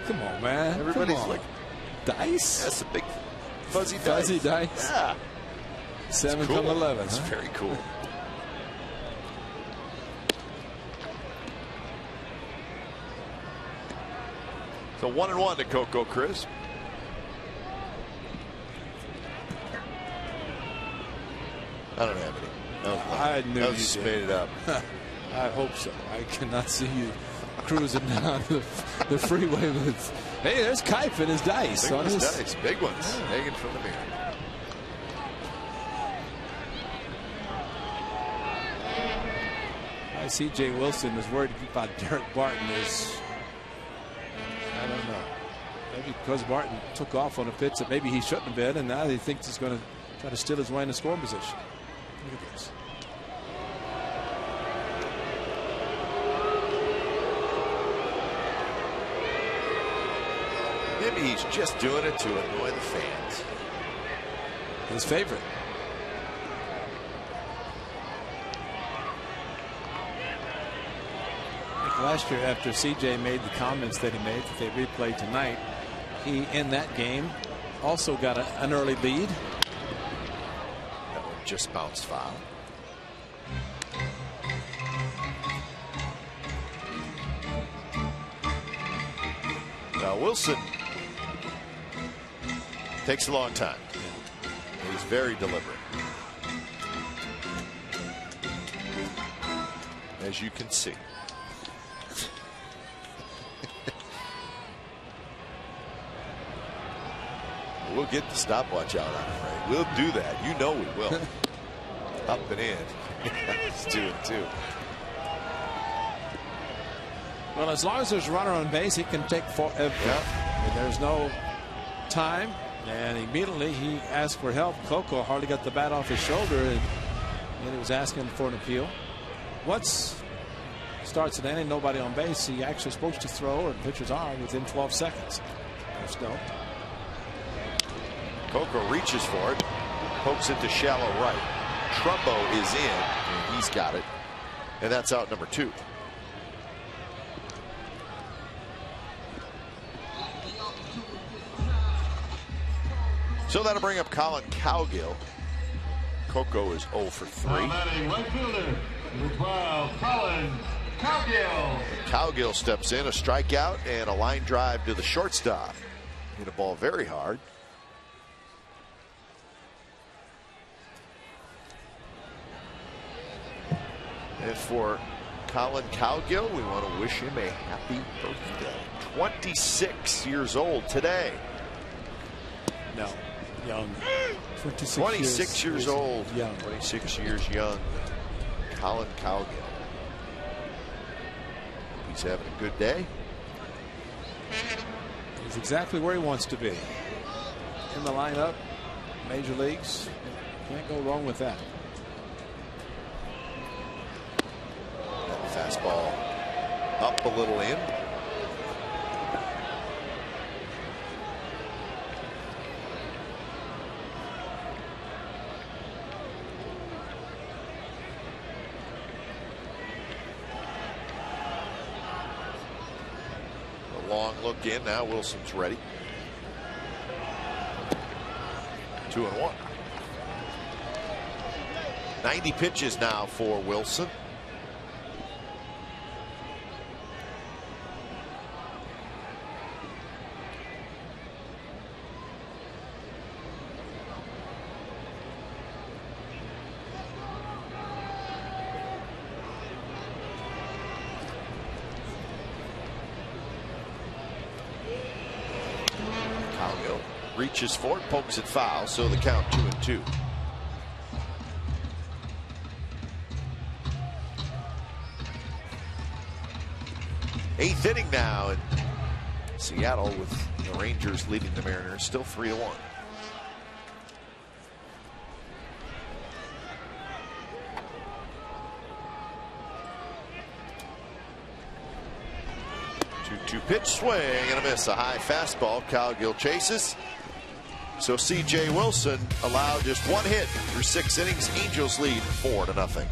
Come on, man. Everybody's Come on. like, dice? That's a big fuzzy dice. Fuzzy dice? Yeah. 7 cool. from 11. That's very cool. So 1-1 to Coco Crisp. I don't have any. I knew I you just did. made it up. I hope so. I cannot see you cruising down the freeway with. Hey, there's Kipe and his dice. Big on ones, his, dice. Big ones. Hanging from the mirror. I see Jay Wilson was worried about Derek Barton. I don't know. Maybe because Barton took off on a pitch that maybe he shouldn't have been, and now he thinks he's going to try to steal his way in the scoring position. Look at this. Maybe he's just doing it to annoy the fans. His favorite. Last year, after CJ made the comments that he made that they replayed tonight, he in that game also got an early lead. That one just bounced foul. Now Wilson takes a long time. He's very deliberate, as you can see. We'll get the stopwatch out on him, Ray. We'll do that. You know we will. Up and in. It's 2-2. Well, as long as there's a runner on base, he can take forever. Yeah. And there's no time. And immediately he asked for help. Coco hardly got the bat off his shoulder, and he was asking for an appeal. Once starts an inning, nobody on base, he actually supposed to throw, or pitchers are, within 12 seconds. There's no. Coco reaches for it, pokes it to shallow right. Trumbo is in, and he's got it. And that's out number 2. So that'll bring up Colin Cowgill. Coco is 0 for 3. Right fielder, number 12, Colin Cowgill. Cowgill steps in, a strikeout and a line drive to the shortstop. Hit a ball very hard. And for Colin Cowgill, we want to wish him a happy birthday. 26 years old today. No, young. 26 years old. Young. 26 years young. Colin Cowgill. He's having a good day. He's exactly where he wants to be. In the lineup, major leagues. Can't go wrong with that. Fastball up a little in. A long look in. Now Wilson's ready. 2-1. 90 pitches now for Wilson. Reaches for it, pokes it foul, so the count 2-2. Eighth inning now, and Seattle with the Rangers leading the Mariners, still 3-1. Two pitch swing and a miss. A high fastball. Cowgill chases. So C.J. Wilson allowed just one hit through 6 innings. Angels lead 4-0.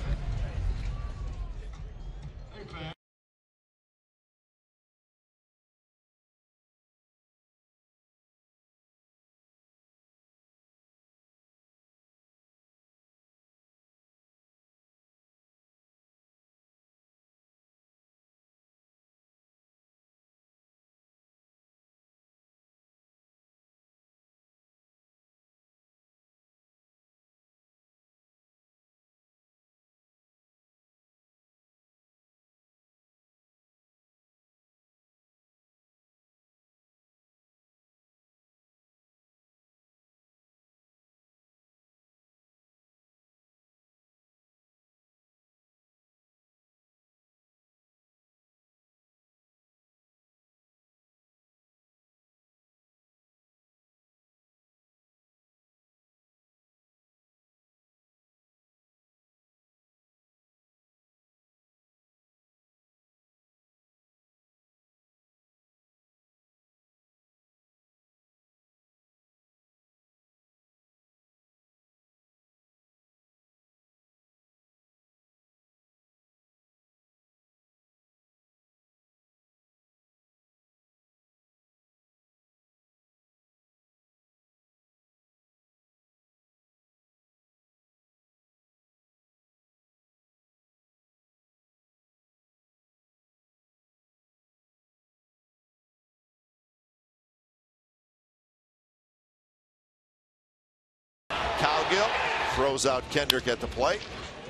Cowgill throws out Kendrick at the plate,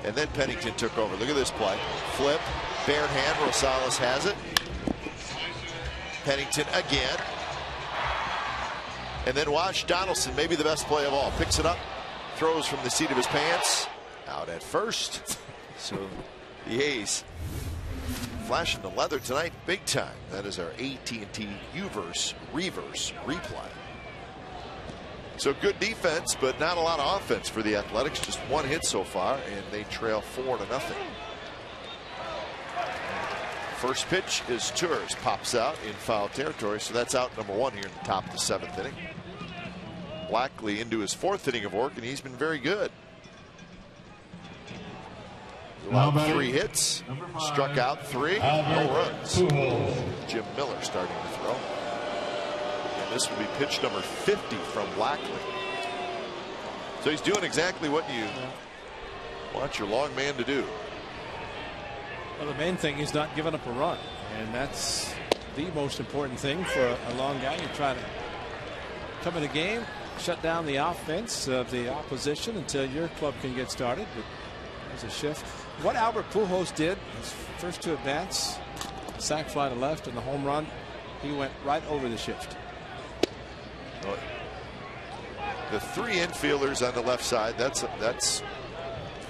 and then Pennington took over. Look at this play. Flip, bare hand, Rosales has it. Pennington again. And then watch Donaldson, maybe the best play of all. Picks it up, throws from the seat of his pants. Out. out at first. So the A's flashing the leather tonight big time. That is our AT&T Uverse reverse replay. So good defense, but not a lot of offense for the Athletics. Just one hit so far, and they trail 4-0. First pitch is Tours, pops out in foul territory, so that's out number 1 here in the top of the 7th inning. Blackley into his 4th inning of work, and he's been very good. Allowed 3 hits, struck out 3, no runs. Jim Miller starting to throw. And this will be pitch number 50 from Blackley. So he's doing exactly what you want your long man to do. Well, the main thing is not giving up a run, and that's the most important thing for a long guy. You try to come in the game, shut down the offense of the opposition until your club can get started. But there's a shift. What Albert Pujols did his first 2 at-bats, sac fly to left and the home run, he went right over the shift. The 3 infielders on the left side, that's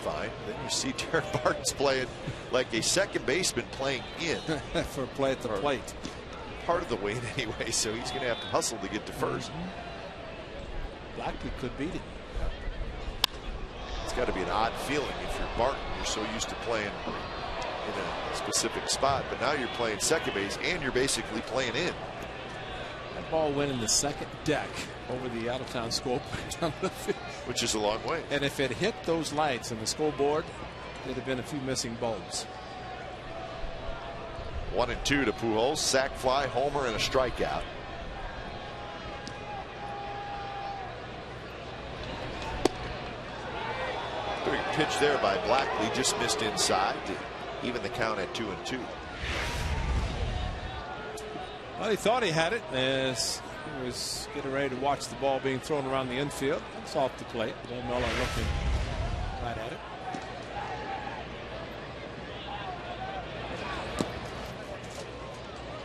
fine. Then you see Derek Barton's playing like a second baseman playing in for play at the plate. Part of the weight anyway, so he's going to have to hustle to get to first. Blackley could beat it. It's got to be an odd feeling if you're Barton. You're so used to playing in a specific spot, but now you're playing second base and you're basically playing in. That ball went in the second deck over the out-of-town scoreboard, which is a long way. And if it hit those lights on the scoreboard, there'd have been a few missing bulbs. 1-2 to Pujols, sac fly, homer, and a strikeout. Big pitch there by Blackley, just missed inside to even the count at 2-2. Well, he thought he had it as he was getting ready to watch the ball being thrown around the infield. It's off the plate. Bill Mueller looking right at it.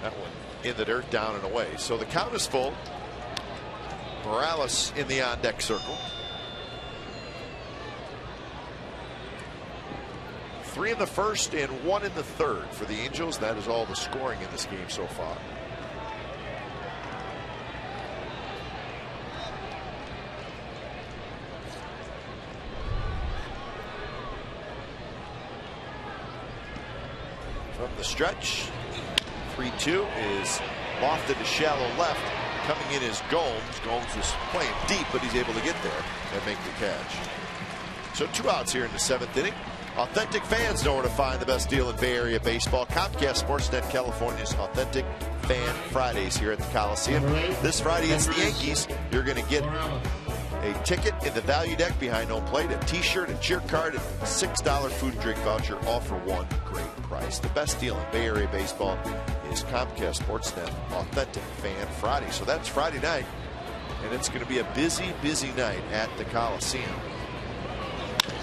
That one in the dirt, down and away. So the count is full. Morales in the on-deck circle. 3 in the first and 1 in the third for the Angels. That is all the scoring in this game so far. From the stretch, 3-2 is lofted to shallow left. Coming in is Gomes. Gomes is playing deep, but he's able to get there and make the catch. So 2 outs here in the 7th inning. Authentic fans know where to find the best deal in Bay Area baseball. Comcast Sportsnet, California's Authentic Fan Fridays here at the Coliseum. This Friday it's the Yankees. You're going to get a ticket in the value deck behind home plate, a t-shirt, a cheer card, and a $6 food and drink voucher, all for one great price. The best deal in Bay Area baseball is Comcast Sportsnet Authentic Fan Friday. So that's Friday night, and it's going to be a busy, busy night at the Coliseum.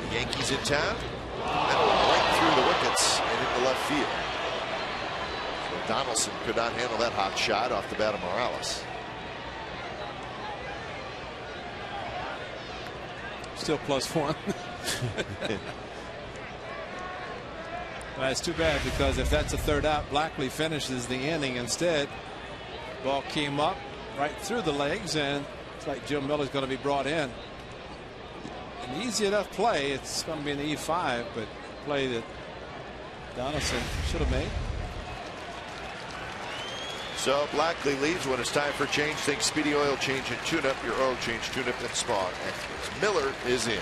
The Yankees in town. That one right through the wickets and into left field. So Donaldson could not handle that hot shot off the bat of Morales. Still +1. That's too bad, because if that's a third out, Blackley finishes the inning instead. Ball came up right through the legs, and it's like Jim Miller's going to be brought in. An easy enough play. It's going to be in the E5, but play that Donaldson should have made. So Blackley leaves when it's time for change. Think Speedy Oil Change and Tune-Up. Your oil change, tune-up, and spa experts. Miller is in.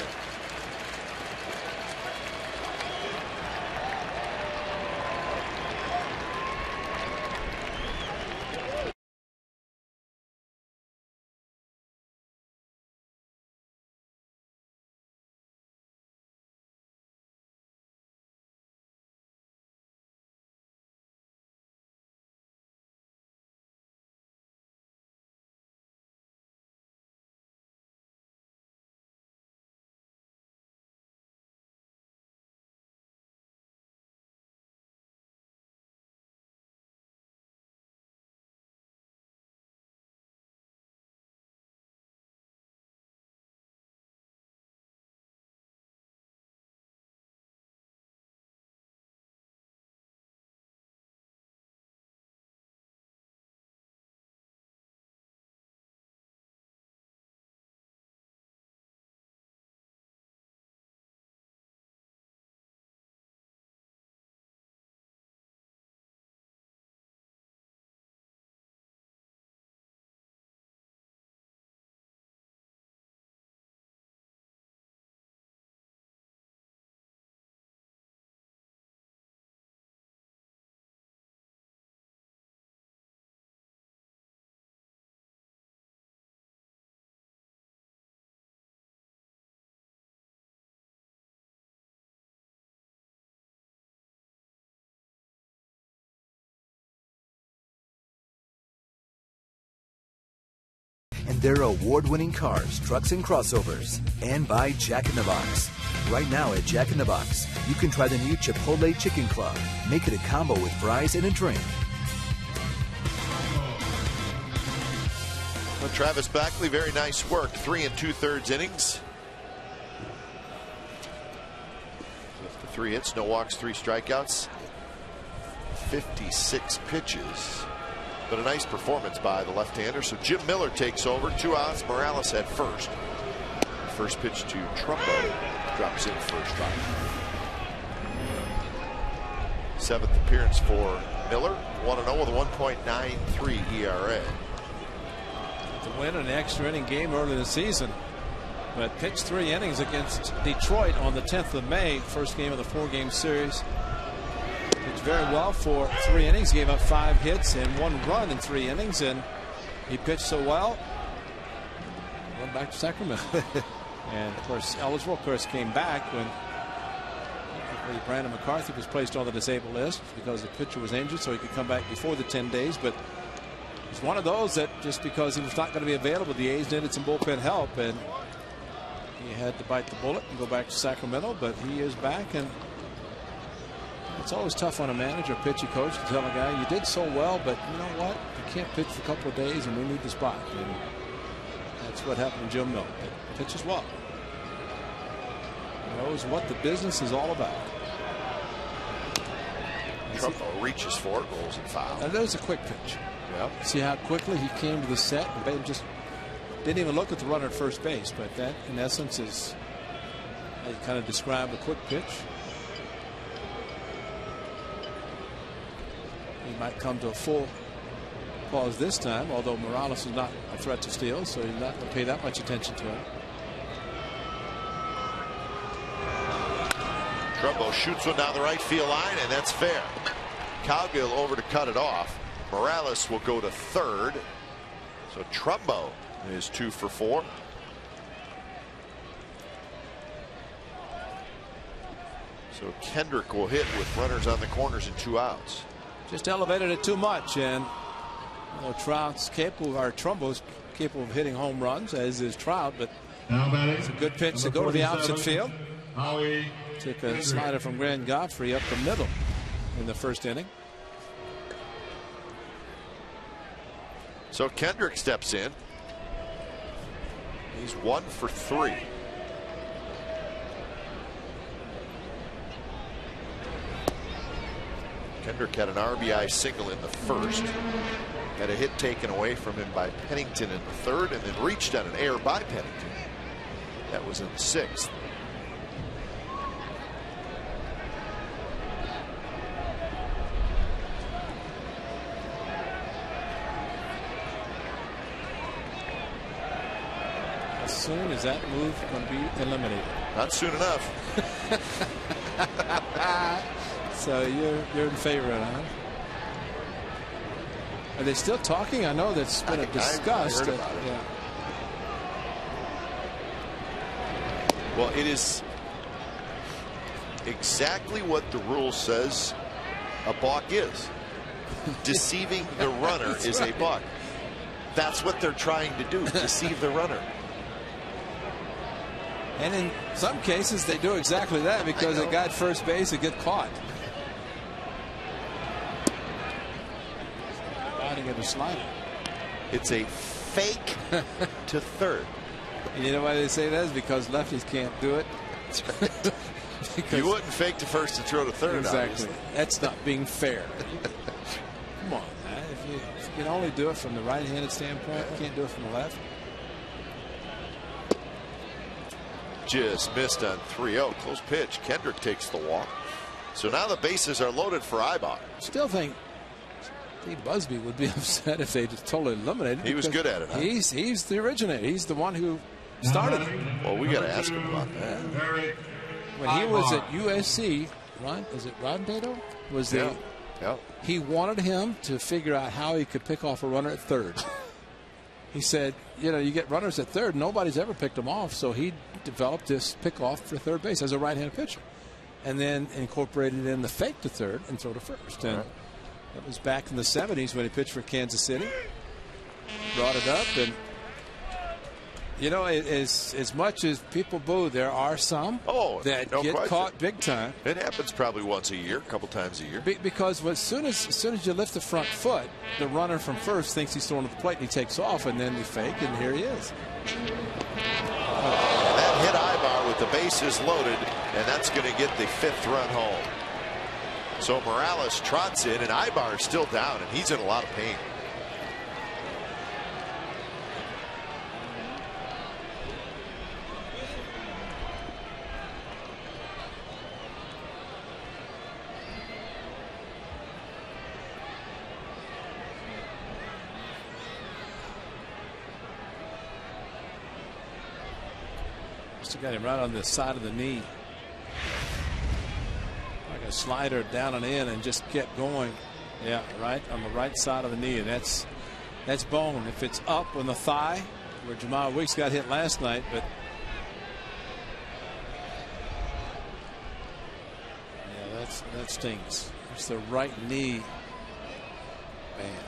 their award-winning cars, trucks, and crossovers. And by Jack in the Box. Right now at Jack in the Box, you can try the new Chipotle Chicken Club. Make it a combo with fries and a drink. Well, Travis Backley, very nice work. 3 2/3 innings. With the 3 hits, no walks, 3 strikeouts. 56 pitches. But a nice performance by the left-hander. So Jim Miller takes over. 2 outs. Morales at first. First pitch to Trumbo. Drops in first strike. 7th appearance for Miller. 1-0 with a 1.93 ERA. To win an extra inning game early in the season, but pitched 3 innings against Detroit on the 10th of May, first game of the 4-game series. Pitched very well for 3 innings, gave up 5 hits and 1 run in 3 innings, and he pitched so well, went back to Sacramento. And of course, eligible, of course, came back when Brandon McCarthy was placed on the disabled list because the pitcher was injured, so he could come back before the 10 days. But it's one of those that just because he was not going to be available, the A's needed some bullpen help, and he had to bite the bullet and go back to Sacramento. But he is back, and it's always tough on a manager, pitching coach, to tell a guy, you did so well, but you know what? You can't pitch for a couple of days, and we need the spot. And that's what happened to Jim Miller. He pitches well. He knows what the business is all about. Trumbo reaches for it, rolls and foul. Now there's a quick pitch. Yep. See how quickly he came to the set and just didn't even look at the runner at first base. But that, in essence, is how you kind of describe a quick pitch. He might come to a full pause this time, although Morales is not a threat to steal, so you're not going to pay that much attention to him. Trumbo shoots one down the right field line, and that's fair. Cowgill over to cut it off. Morales will go to third. So Trumbo is 2 for 4. So Kendrick will hit with runners on the corners and 2 outs. Just elevated it too much, and you know, Trout's capable, or Trumbo's capable of hitting home runs, as is Trout, but it's a good pitch to go to the opposite field. Took a slider from Grand Godfrey up the middle in the first inning. So Kendrick steps in. He's 1 for 3. Kendrick had an RBI single in the first. Had a hit taken away from him by Pennington in the third, and then reached on an error by Pennington. That was in the 6th. Soon is that move going to be eliminated? Not soon enough. So you're in favor of that. Are they still talking? I know that's been discussed. I heard about it. Yeah. Well, it is exactly what the rule says a balk is. Deceiving the runner is a balk. That's what they're trying to do, deceive the runner. And in some cases, they do exactly that because a guy at first base would get caught. Batting at a slider. It's a fake to third. And you know why they say that is because lefties can't do it. You wouldn't fake to first and throw to third. Exactly. Obviously. That's not being fair. Come on, man. If you can only do it from the right-handed standpoint, you can't do it from the left. Just missed on 3-0. Close pitch. Kendrick takes the walk. So now the bases are loaded for Ibach. Still think Steve Busby would be upset if they just totally eliminated him. He was good at it. Huh? He's the originator. He's the one who started it. Well, we got to ask him about that. When he was at USC, is it Ron Beto? Was the he wanted him to figure out how he could pick off a runner at third. He said, you know, you get runners at third, nobody's ever picked them off, so he developed this pickoff for third base as a right-handed pitcher, and then incorporated in the fake to third and throw to first. And that was back in the 70s when he pitched for Kansas City. Brought it up, and You know, as much as people boo, there are some that get caught big time. It happens probably once a year, a couple times a year. Because as soon as you lift the front foot, the runner from first thinks he's throwing at the plate and he takes off, and then they fake, and here he is. That hit Ibar with the bases loaded, and that's going to get the 5th run home. So Morales trots in, and Ibar is still down, and he's in a lot of pain. Got him right on the side of the knee, like a slider down and in, and just kept going. Yeah, right on the right side of the knee, and that's bone. If it's up on the thigh, where Jamal Weeks got hit last night, but yeah, that stings. It's the right knee, man.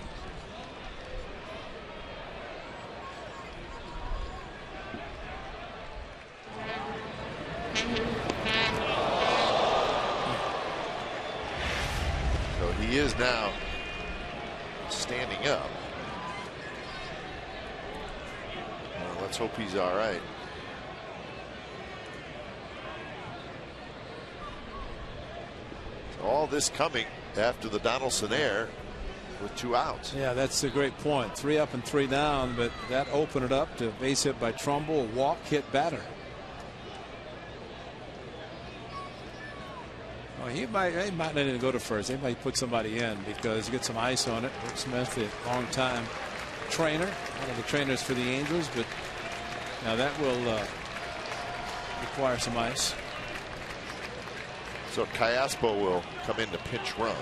He is now standing up. Well, let's hope he's all right. So all this coming after the Donaldson error with 2 outs. Yeah, that's a great point. 3 up and 3 down, but that opened it up to base hit by Trumbull, walk, hit, batter. Well, he might not even go to first. They might put somebody in because you get some ice on it. Rick Smith, the long-time trainer, one of the trainers for the Angels, but now that will require some ice. So Callaspo will come in to pinch run.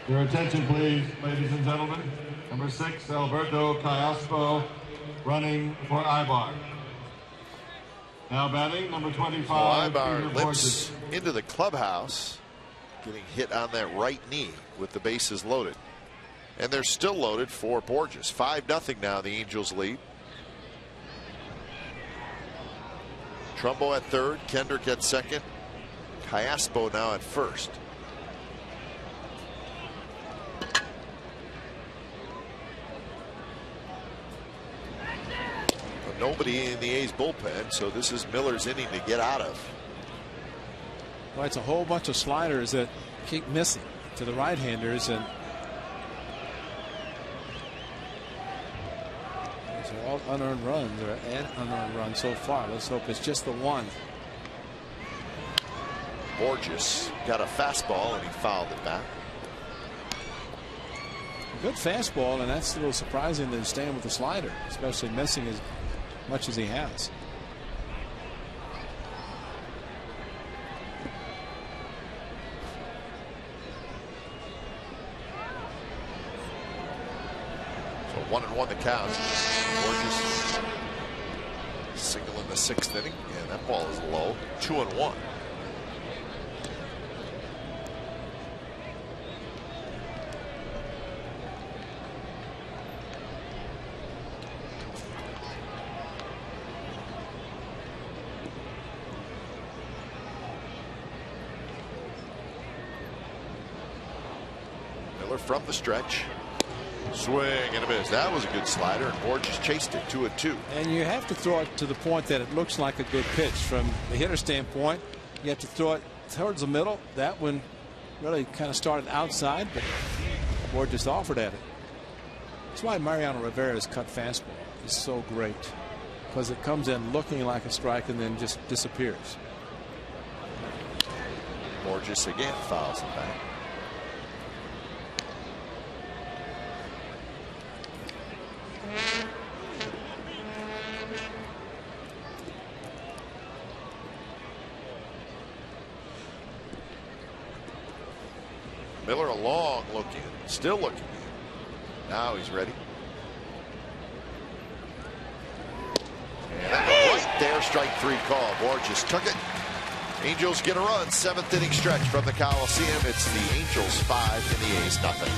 Your attention, please, ladies and gentlemen. Number 6, Alberto Callaspo, running for Ibar. Now batting, number 25. So Ibar limps into the clubhouse, getting hit on that right knee with the bases loaded. And they're still loaded for Borges. 5-0 now, the Angels lead. Trumbo at third, Kendrick at second, Callaspo now at first. Nobody in the A's bullpen, so this is Miller's inning to get out of. Well, it's a whole bunch of sliders that keep missing to the right-handers, and these are all unearned runs, or an unearned run so far. Let's hope it's just the one. Borges got a fastball and he fouled it back. A good fastball, and that's a little surprising that he's staying with the slider, especially missing as much as he has. So 1-1 the count. Borges single in the 6th inning, and that ball is low. 2-1. From the stretch, swing and a miss. That was a good slider, and Borges chased it 2-2. And you have to throw it to the point that it looks like a good pitch. From the hitter standpoint, you have to throw it towards the middle. That one really kind of started outside, but Borges offered at it. That's why Mariano Rivera's cut fastball is so great, because it comes in looking like a strike and then just disappears. Borges again fouls it back. Miller a long looking, still looking. Now he's ready. And right there, strike 3 call. Borges took it. Angels get a run. 7th inning stretch from the Coliseum. It's the Angels 5 and the A's nothing.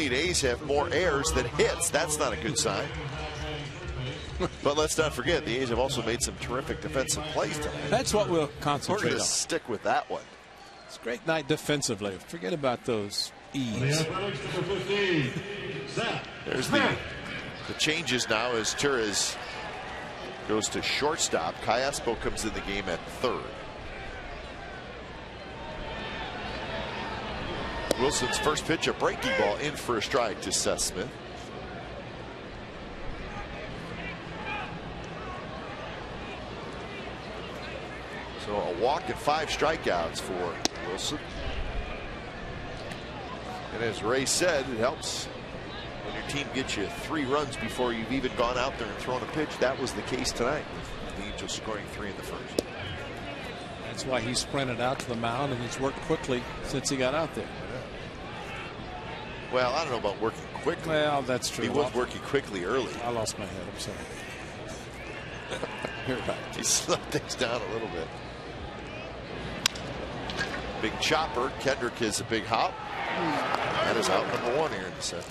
need. A's have more errors than hits. That's not a good sign. But let's not forget, the A's have also made some terrific defensive plays tonight. That's what we'll We're concentrate going to on. stick with that one. It's a great night defensively. Forget about those The E's. Athletics number 15, Zach There's Smith. the changes now as Torres goes to shortstop. Callaspo comes in the game at third. Wilson's first pitch, a breaking ball in for a strike to Seth Smith. So a walk and 5 strikeouts for Wilson. And as Ray said, it helps when your team gets you 3 runs before you've even gone out there and thrown a pitch. That was the case tonight, with the Angels scoring 3 in the first. That's why he sprinted out to the mound, and he's worked quickly since he got out there. Well, I don't know about working quickly. Well, that's true. He was working quickly early. I lost my head. I'm sorry. Here it comes. He slowed things down a little bit. Big chopper. Kendrick is a big hop. That is out number 1 here in the set.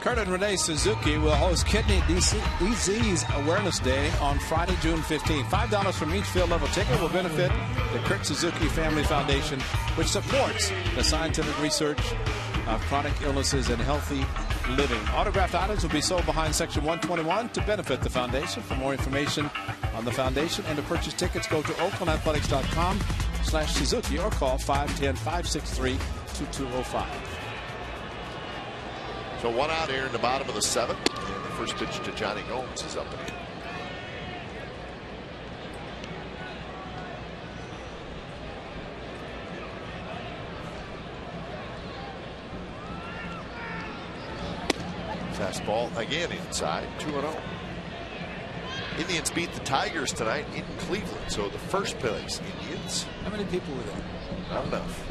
Kurt and Renee Suzuki will host Kidney Disease Awareness Day on Friday, June 15th. $5 from each field level ticket will benefit the Kurt Suzuki Family Foundation, which supports the scientific research of chronic illnesses and healthy living. Autographed items will be sold behind Section 121 to benefit the foundation. For more information on the foundation and to purchase tickets, go to oaklandathletics.com/Suzuki or call 510-563-2205. So 1 out here in the bottom of the 7th. And the first pitch to Johnny Gomes is up and in. Fastball again inside, 2-0. Indians beat the Tigers tonight in Cleveland. So the first place Indians. How many people were there? Not enough.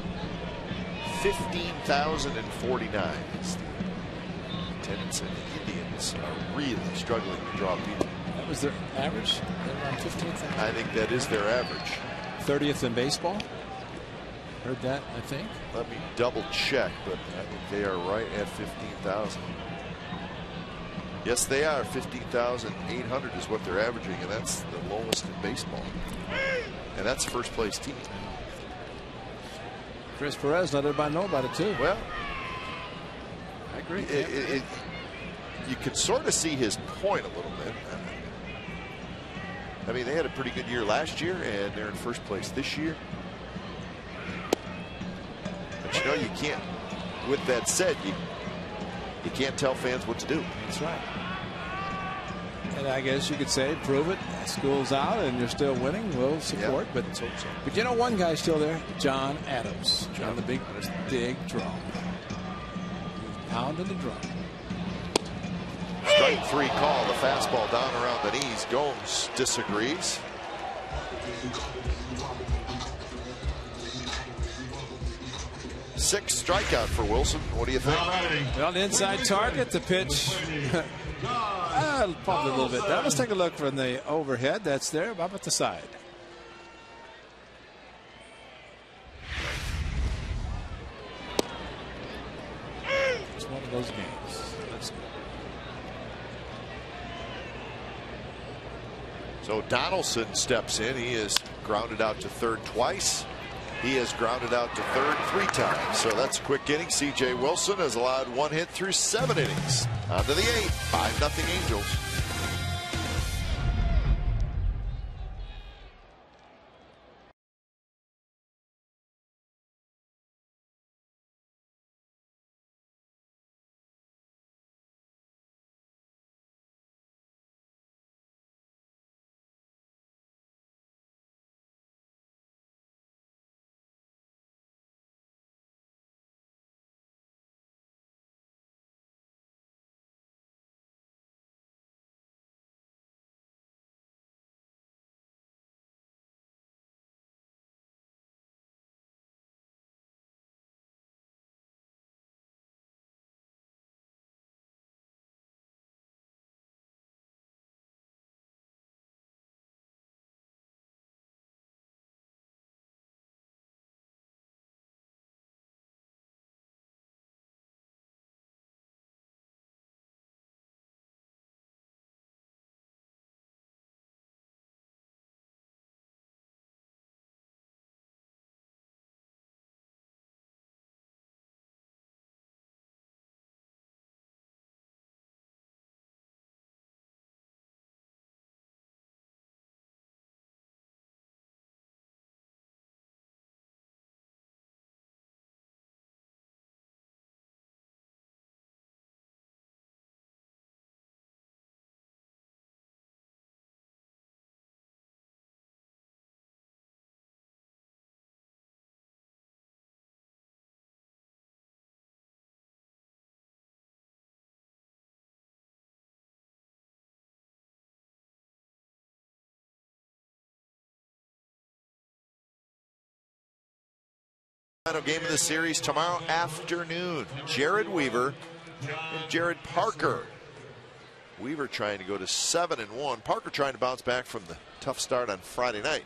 15,049 is the attendance, and the Indians are really struggling to draw people. That was their average? Around 15,000? I think that is their average. 30th in baseball? Heard that, I think. Let me double check, but I think they are right at 15,000. Yes, they are. 15,800 is what they're averaging, and that's the lowest in baseball. And that's first place team. Chris Perez, let everybody know about it, too. Well, I agree. You can sort of see his point a little bit. I mean, they had a pretty good year last year, and they're in first place this year. But you know, you can't. With that said, you can't tell fans what to do. That's right. And I guess you could say, prove it. School's out, and you're still winning. We'll support. Yeah, But you know, one guy's still there, John Adams, on the big drum. Pounding the drum. Strike 3 call. The fastball down around the knees. Gomes disagrees. Sixth strikeout for Wilson. What do you think? Well, the inside target, the pitch. Probably a little bit. Now let's take a look from the overhead. That's there. How about the side? It's one of those games. Let's go. So Donaldson steps in. He is grounded out to third twice. He has grounded out to third 3 times. So that's a quick inning. C.J. Wilson has allowed 1 hit through 7 innings. On to the 8th. 5-0 Angels. Final game of the series tomorrow afternoon. Jared Weaver and Jared Parker. Weaver trying to go to 7-1. Parker trying to bounce back from the tough start on Friday night.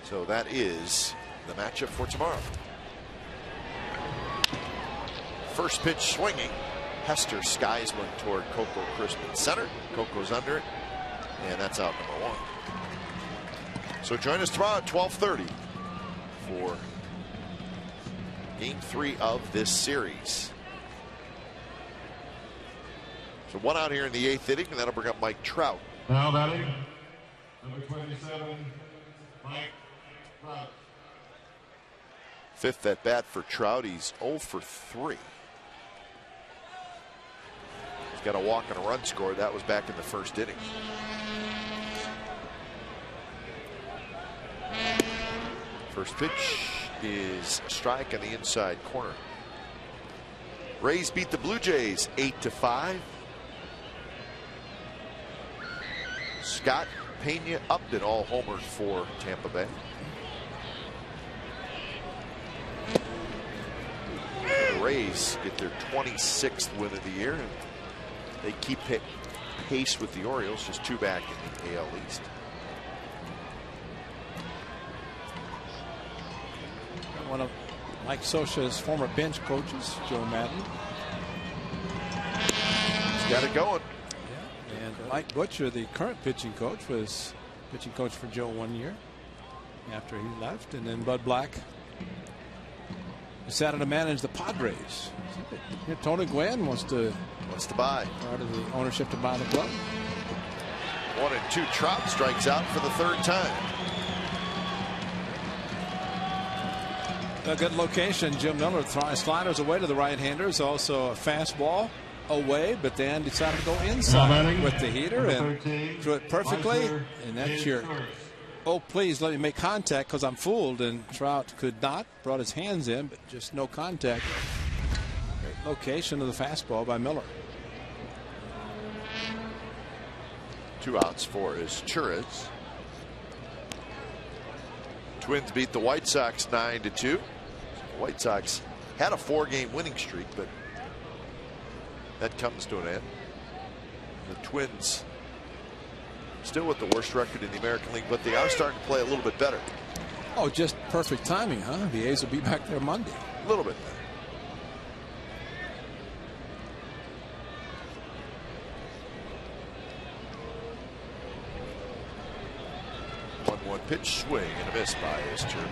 So that is the matchup for tomorrow. First pitch swinging. Hester skies one toward Coco Crispin center. Coco's under it, and that's out number 1. So join us tomorrow at 12:30 for game 3 of this series. So 1 out here in the 8th inning, and that'll bring up Mike Trout. Now batting, number 27, Mike Trout. 5th at bat for Trout. He's 0 for 3. He's got a walk and a run scored. That was back in the 1st inning. First pitch is a strike on the inside corner. Rays beat the Blue Jays 8-5. Scott Pena Upton all homered for Tampa Bay. The Rays get their 26th win of the year, and they keep pace with the Orioles, just 2 back in the AL East. One of Mike Scioscia's former bench coaches, Joe Madden. He's got it going. Yeah. And Mike Butcher, the current pitching coach, was pitching coach for Joe 1 year after he left. And then Bud Black decided to manage the Padres. Here, Tony Gwynn wants to buy. Part of the ownership to buy the club. 1-2. Trout strikes out for the 3rd time. A good location. Jim Miller throws sliders away to the right-handers. Also a fastball away, but then decided to go inside with the heater and threw it perfectly. And that's your, oh, please let me make contact because I'm fooled. And Trout could not. Brought his hands in, but just no contact. Great location of the fastball by Miller. 2 outs for Izturis. Twins beat the White Sox 9-2. White Sox had a 4-game winning streak, but that comes to an end. The Twins still with the worst record in the American League, but they are starting to play a little bit better. Oh, just perfect timing, huh? The A's will be back there Monday. A little bit better. One pitch swing and a miss by Izturis.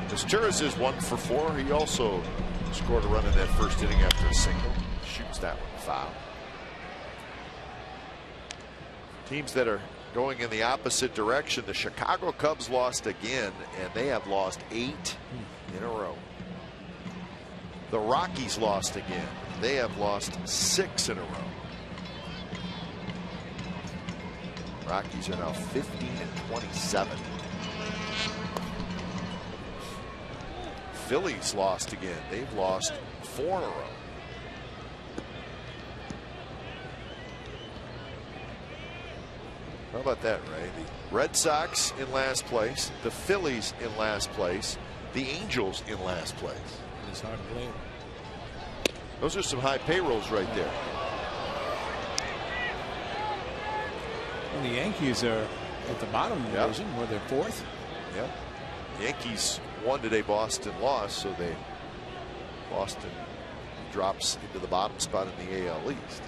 Izturis is 1 for 4. He also scored a run in that 1st inning after a single. Shoots that one foul. Teams that are going in the opposite direction. The Chicago Cubs lost again, and they have lost 8 in a row. The Rockies lost again. They have lost 6 in a row. Rockies are now 15-27. Phillies lost again. They've lost 4 in a row. How about that, Ray? The Red Sox in last place, the Phillies in last place, the Angels in last place. It's hard to believe. Those are some high payrolls right there. And the Yankees are at the bottom of the division, where they're 4th. Yep. Yankees won today. Boston lost, so Boston drops into the bottom spot in the AL East.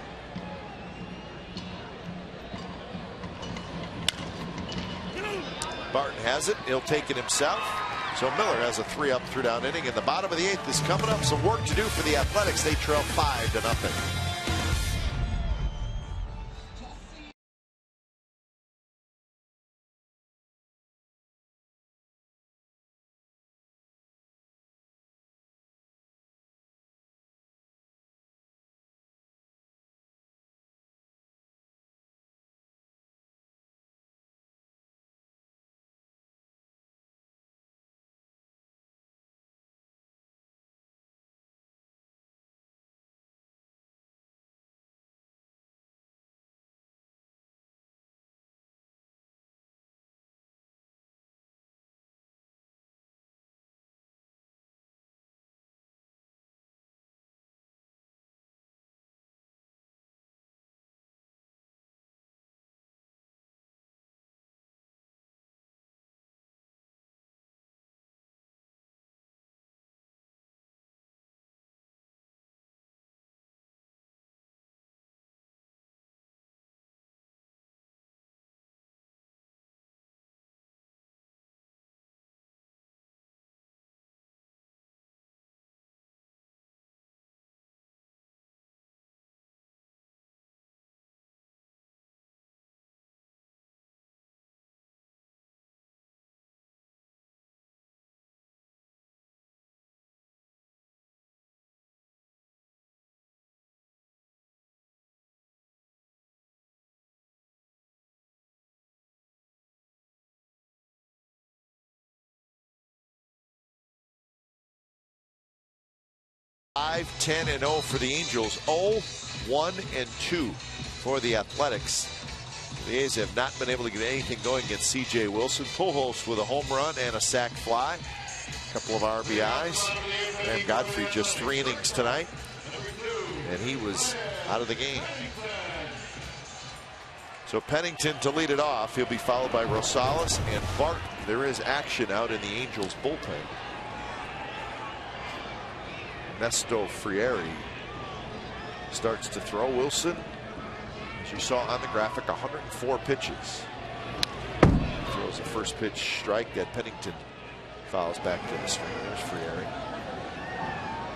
Barton has it. He'll take it himself. So Miller has a 3-up, 3-down inning. And the bottom of the 8th is coming up. Some work to do for the Athletics. They trail 5-0. 5-10-0 for the Angels. 0-1-2 for the Athletics. The A's have not been able to get anything going against C.J. Wilson. Pujols with a home run and a sac fly. A couple of RBIs. And Godfrey just 3 innings tonight. And he was out of the game. So Pennington to lead it off. He'll be followed by Rosales and Barton. There is action out in the Angels bullpen. Ernesto Frieri starts to throw. Wilson, as you saw on the graphic, 104 pitches. Throws a first pitch strike that Pennington fouls back to the string. There's Frieri.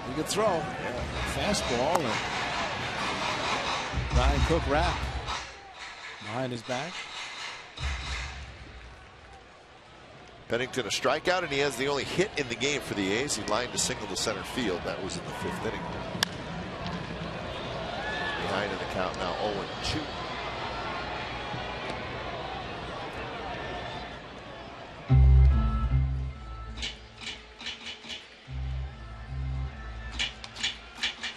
He could throw. Yeah. Fastball. And Ryan Cook wrapped behind his back. Pennington a strikeout, and he has the only hit in the game for the A's. He lined a single to center field. That was in the 5th inning. Behind in the count now, 0-2.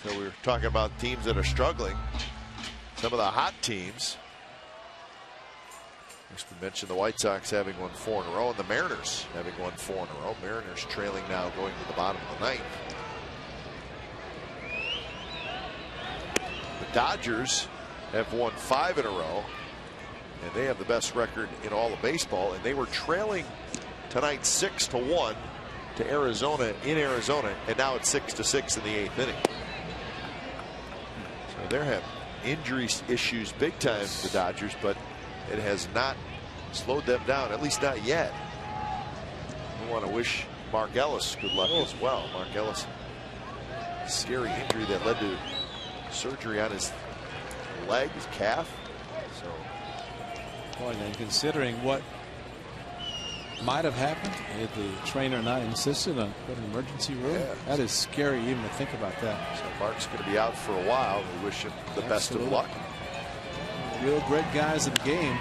So we were talking about teams that are struggling. Some of the hot teams. As we mentioned, the White Sox having won 4 in a row, and the Mariners having won 4 in a row. Mariners trailing now going to the bottom of the 9th. The Dodgers have won 5 in a row, and they have the best record in all of baseball, and they were trailing tonight 6-1 to Arizona in Arizona, and now it's 6-6 in the 8th inning. So they're having injury issues big time, the Dodgers, but it has not slowed them down, at least not yet. We want to wish Mark Ellis good luck as well. Mark Ellis, scary injury that led to surgery on his leg, his calf. So, boy, and considering what might have happened had the trainer not insisted on putting an emergency room, that is scary even to think about that. So Mark's going to be out for a while. We wish him the best of luck. Real great guys in the game.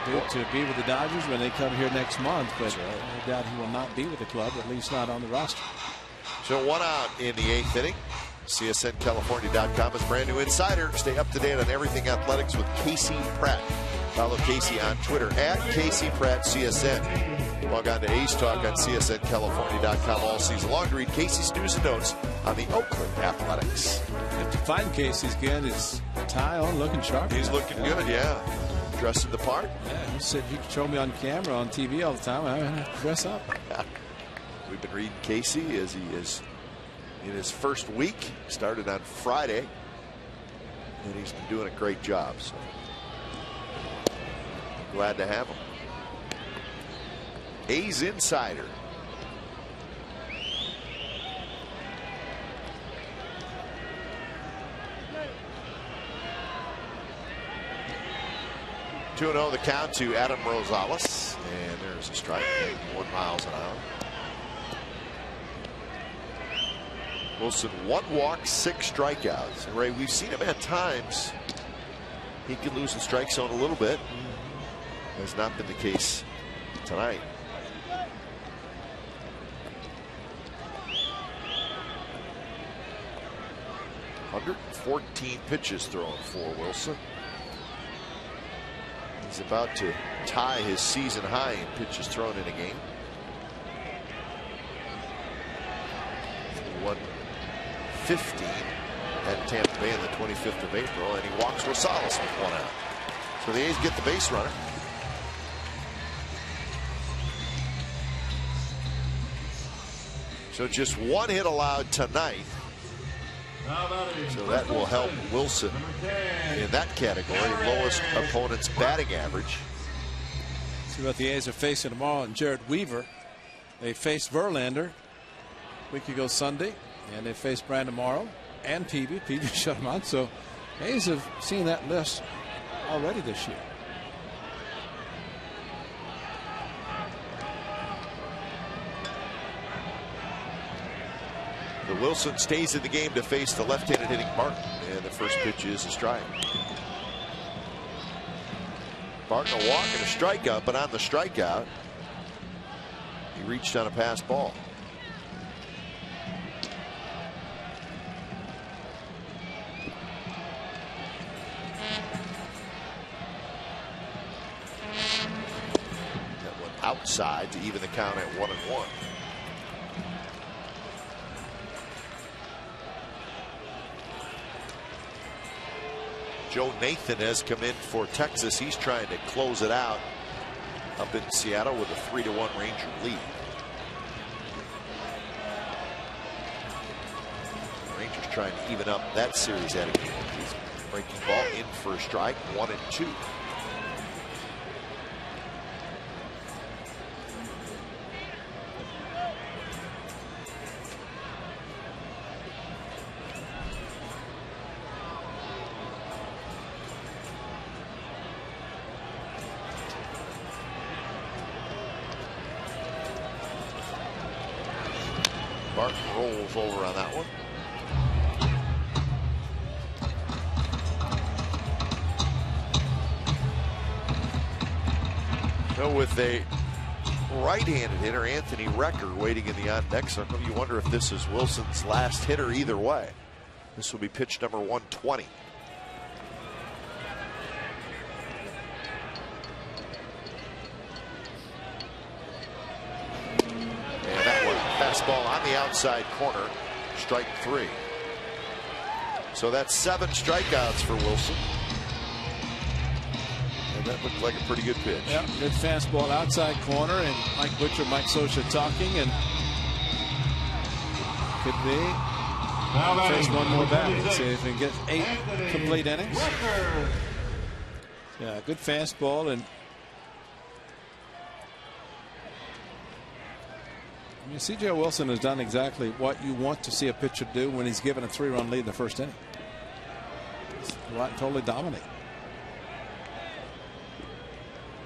Due to be with the Dodgers when they come here next month, but no doubt he will not be with the club, at least not on the roster. So 1 out in the 8th inning. CSNCalifornia.com is brand new insider. Stay up to date on everything athletics with Casey Pratt. Follow Casey on Twitter at Casey Pratt CSN. Log on to A's Talk on CSNCalifornia.com all season long to read Casey's news and notes on the Oakland Athletics. And to find Casey's again, his tie on, looking sharp. He's looking good, yeah. Dressing the part. Yeah, you said you could show me on camera, on TV all the time. I have to dress up. We've been reading Casey as he is in his first week. Started on Friday, and he's been doing a great job. So glad to have him. A's Insider. Two 2-0 the count to Adam Rosales, and there's a strike, 1 miles an hour. Wilson 1 walk, 6 strikeouts. And Ray, we've seen him at times. He can lose the strike zone a little bit. Has not been the case tonight. .114 pitches thrown for Wilson. He's about to tie his season high in pitches thrown in a game. He won 15 at Tampa Bay on the 25th of April, and he walks Rosales with 1 out. So the A's get the base runner. So just 1 hit allowed tonight. So that will help Wilson in that category, lowest opponent's batting average. See what the A's are facing tomorrow. And Jared Weaver, they faced Verlander a week ago Sunday, and they faced Brandon Morrow and Peavy. Peavy shut him out. So A's have seen that list already this year. The Wilson stays in the game to face the left-handed hitting Barton, and the first pitch is a strike. Barton a walk and a strikeout, but on the strikeout, he reached on a pass ball. outside to even the count at 1-1. Joe Nathan has come in for Texas. He's trying to close it out up in Seattle with a 3-1 Ranger lead. Rangers trying to even up that series at a game. He's breaking ball in for a strike, 1-2. Barton rolls over on that one. So with a right-handed hitter, Anthony Recker, waiting in the on-deck circle, you wonder if this is Wilson's last hitter either way. This will be pitch number 120. Fastball on the outside corner, strike 3. So that's 7 strikeouts for Wilson. And that looked like a pretty good pitch. Yeah, good fastball outside corner, and Mike Butcher, Mike Scioscia talking, and could be face one more batter. Let's see if he can get 8 complete innings. Yeah, good fastball, and C.J. Wilson has done exactly what you want to see a pitcher do when he's given a 3-run lead in the first inning. Right, totally dominate.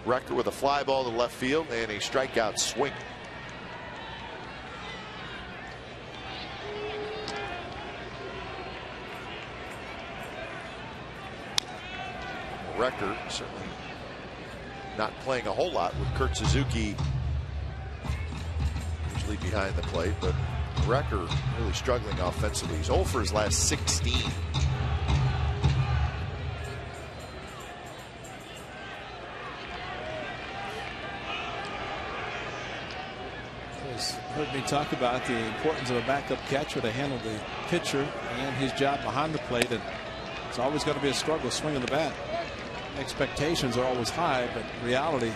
Recker with a fly ball to left field and a strikeout swing. Recker certainly not playing a whole lot with Kurt Suzuki behind the plate, but Recker really struggling offensively. He's 0 for his last 16. He's heard me talk about the importance of a backup catcher to handle the pitcher and his job behind the plate, and it's always going to be a struggle swinging the bat. Expectations are always high, but reality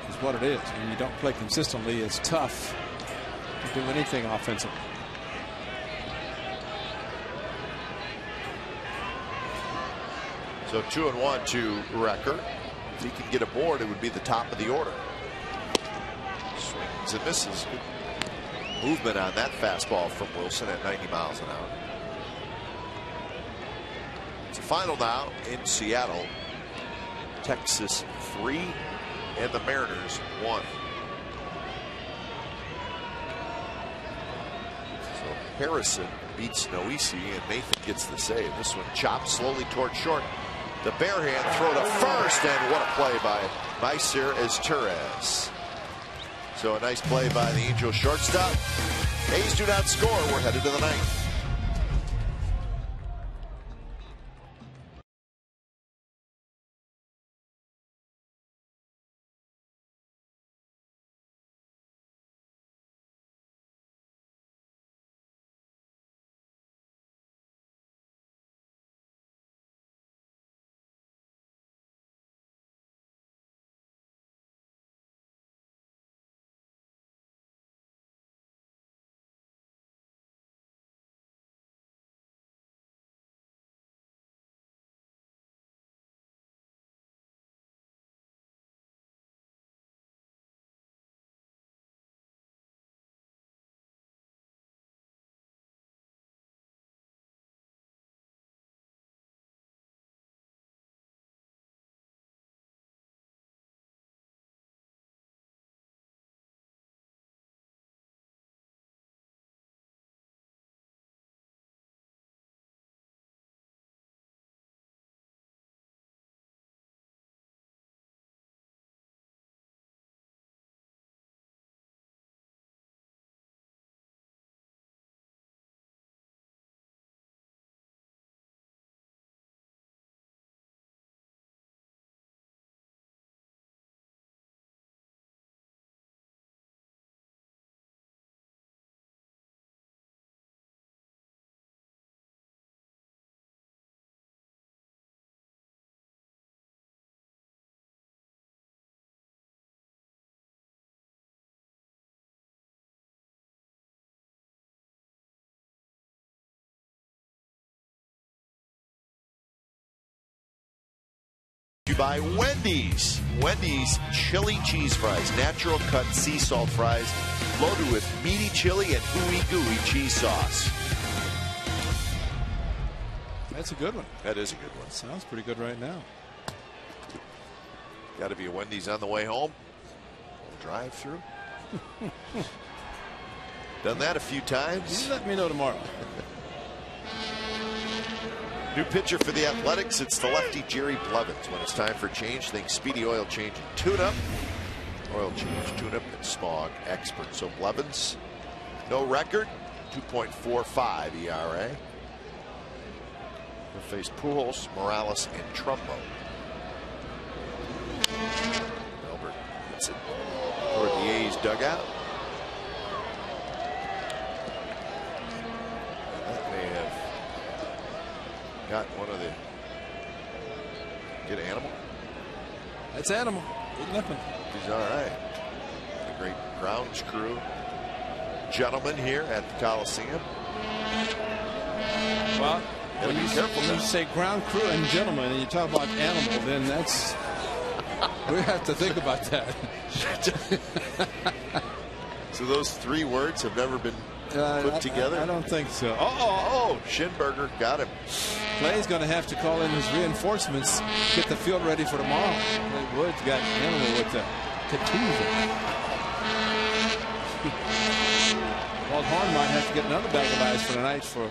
is what it is. When you don't play consistently, it's tough to do anything offensively. So 2-1 to Recker. If he can get aboard, it would be the top of the order. Swings and misses. Good movement on that fastball from Wilson at 90 miles an hour. It's a final now in Seattle. Texas 3 and the Mariners 1. Harrison beats Noisi, and Nathan gets the save. This one chopped slowly toward short. The bare hand throw to first, and what a play by Maicer Izturis. So a nice play by the Angels shortstop. A's do not score. We're headed to the 9th. by Wendy's. Wendy's chili cheese fries, natural cut sea salt fries, loaded with meaty chili and ooey gooey cheese sauce. That's a good one. That is a good one. Sounds pretty good right now. Got to be a Wendy's on the way home. Drive through. Done that a few times. You let me know tomorrow. New pitcher for the Athletics. It's the lefty Jerry Blevins. When it's time for change, think Speedy Oil Change and Tune-Up. Oil change, tune-up, and smog expert. So Blevins, no record, 2.45 ERA. He'll face Pujols, Morales, and Trumbo. Albert hits it toward the A's dugout. That may have got one of the. Get Animal? That's Animal. Good nothing. He's all right. The great grounds crew gentlemen here at the Coliseum. Well, when you say ground crew and gentlemen and you talk about Animal, then that's we have to think about that. So those three words have never been put together? I don't think so. Oh, Schinberger got him. Clay's going to have to call in his reinforcements, get the field ready for tomorrow. Clay Woods got Animal with the contusion. Walt Horn might have to get another bag of eyes for tonight for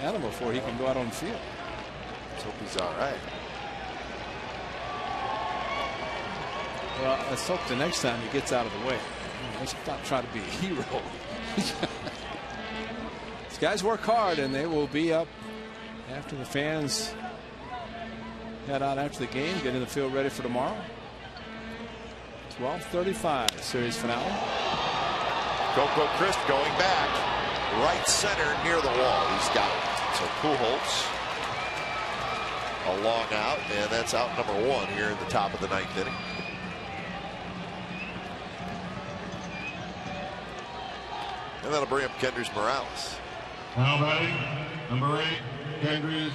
Animal before he can go out on the field. Let's hope he's all right. Well, let's hope the next time he gets out of the way. Let's not try to be a hero. These guys work hard, and they will be up after the fans head out after the game, getting the field ready for tomorrow. 12:35 series finale. Coco Crisp going back, right center near the wall. He's got it. So Pujols, a long out, and that's out number one here in the top of the ninth inning. And that'll bring up Kendrys Morales. Now batting, number 8, Kendrys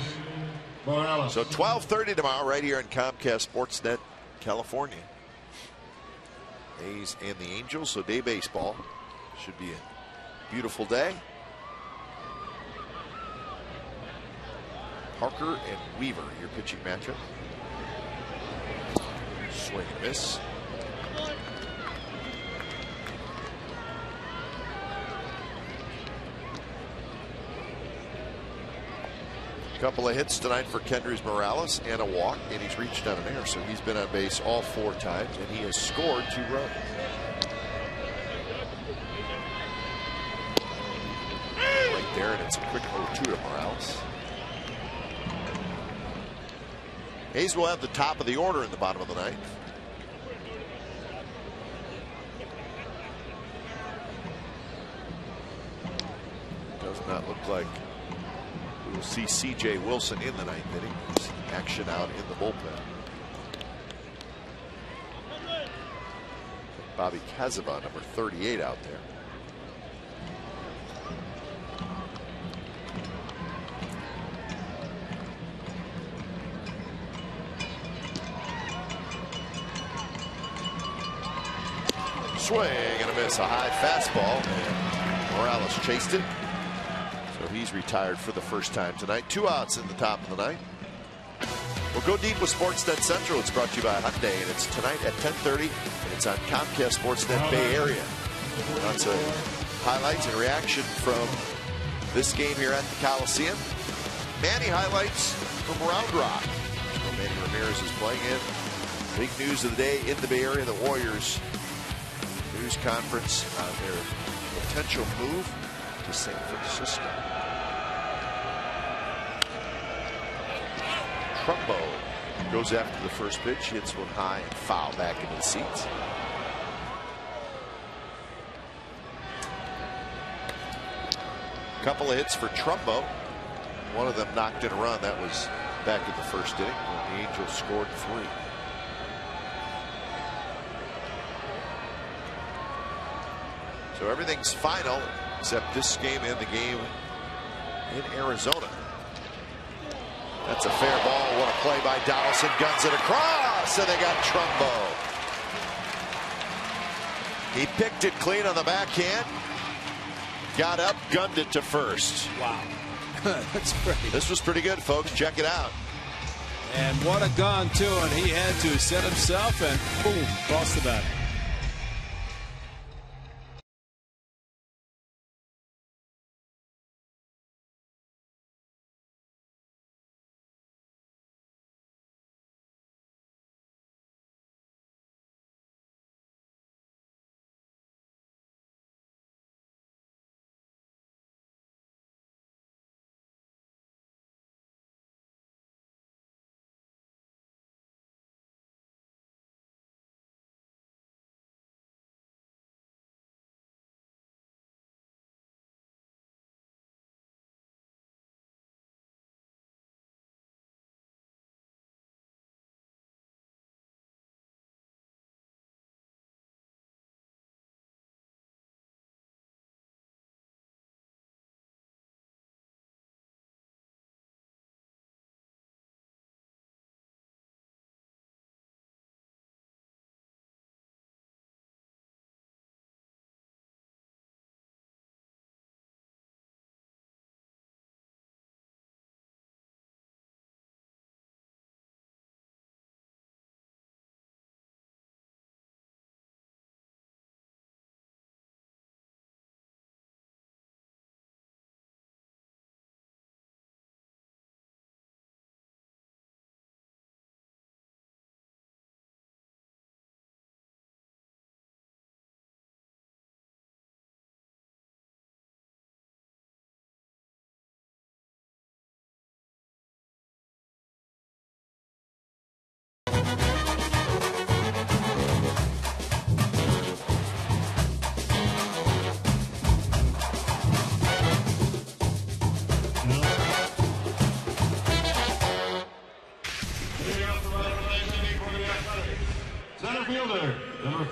Morales. So 12:30 tomorrow, right here on Comcast Sportsnet, California. A's and the Angels, so day baseball. Should be a beautiful day. Parker and Weaver, your pitching matchup. Swing and miss. Couple of hits tonight for Kendrys Morales and a walk, and he's reached on an error, so he's been on base all 4 times, and he has scored 2 runs. Right there, and it's a quick 0-2 to Morales. A's will have the top of the order in the bottom of the ninth. Does not look like we'll see C.J. Wilson in the ninth inning. There's action out in the bullpen. Bobby Cazavan, number 38, out there. Swing and a miss, a high fastball, and Morales chased it. So he's retired for the first time tonight. 2 outs in the top of the ninth. We'll go deep with Sportsnet Central. It's brought to you by Hyundai, and it's tonight at 10:30, and it's on Comcast Sportsnet Bay Area. Lots of highlights and reaction from this game here at the Coliseum. Manny highlights from Round Rock. So Manny Ramirez is playing in. Big news of the day in the Bay Area. The Warriors news conference on their potential move to San Francisco. Trumbo goes after the first pitch, hits one high and foul back into the seats. Couple of hits for Trumbo. One of them knocked in a run. That was back in the first inning when the Angels scored 3. So everything's final except this game and the game in Arizona. That's a fair ball. What a play by Donaldson. Guns it across, and they got Trumbo. He picked it clean on the backhand. Got up, gunned it to first. Wow. That's great. This was pretty good, folks. Check it out. And what a gun, too. And he had to set himself and boom, cross the bat.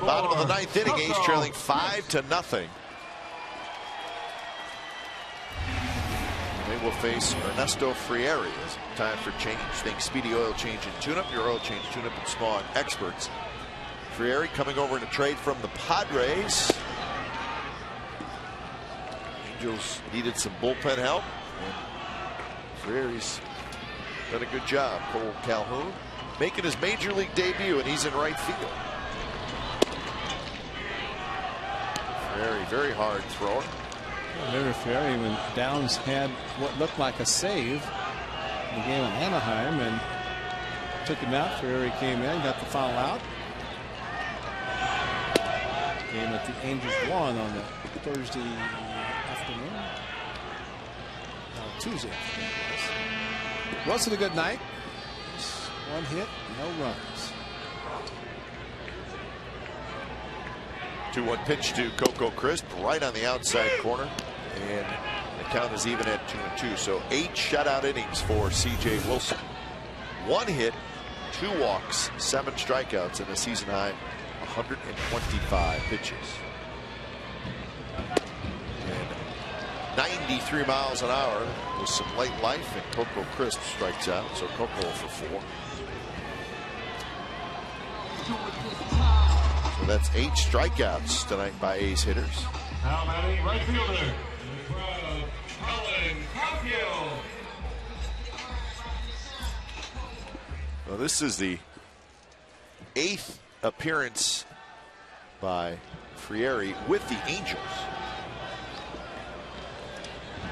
Bottom of the ninth inning, A's trailing 5-0. They will face Ernesto Frieri. It's time for change. Think Speedy Oil Change and Tune-Up. Your oil change, tune-up, and smog experts. Frieri coming over in a trade from the Padres. Angels needed some bullpen help. And Frieri's done a good job. Cole Calhoun making his major league debut, and he's in right field. Very hard thrower. Very Frieri, when Downs had what looked like a save in the game in Anaheim and took him out. Frieri came in, got the foul out. Game that the Angels won on the Thursday afternoon. Tuesday afternoon it was. Wasn't a good night. Just one hit, no runs. 2-1 pitch to Coco Crisp right on the outside corner, and the count is even at 2-2. So 8 shutout innings for C.J. Wilson. 1 hit, 2 walks, 7 strikeouts, and a season high 125 pitches. And 93 miles an hour with some late life, and Coco Crisp strikes out. So Coco for 4. So that's 8 strikeouts tonight by A's hitters. Now batting right fielder, Colin Caufield. Well, this is the 8th appearance by Frieri with the Angels.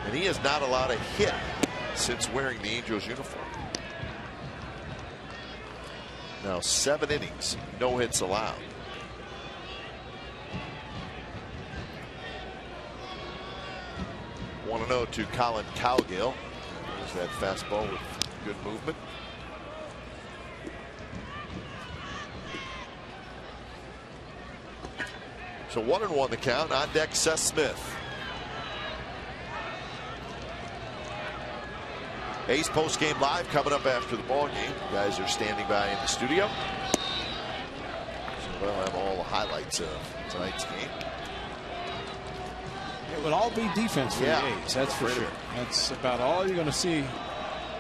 And he has not allowed a hit since wearing the Angels uniform. Now 7 innings, no hits allowed. 1-0 to Colin Cowgill. There's that fastball with good movement. So 1-1 the count. On deck, Seth Smith. A's post-game live coming up after the ball game. You guys are standing by in the studio. So we'll have all the highlights of tonight's game. It would all be defense for the A's, that's for sure. That's about all you're going to see,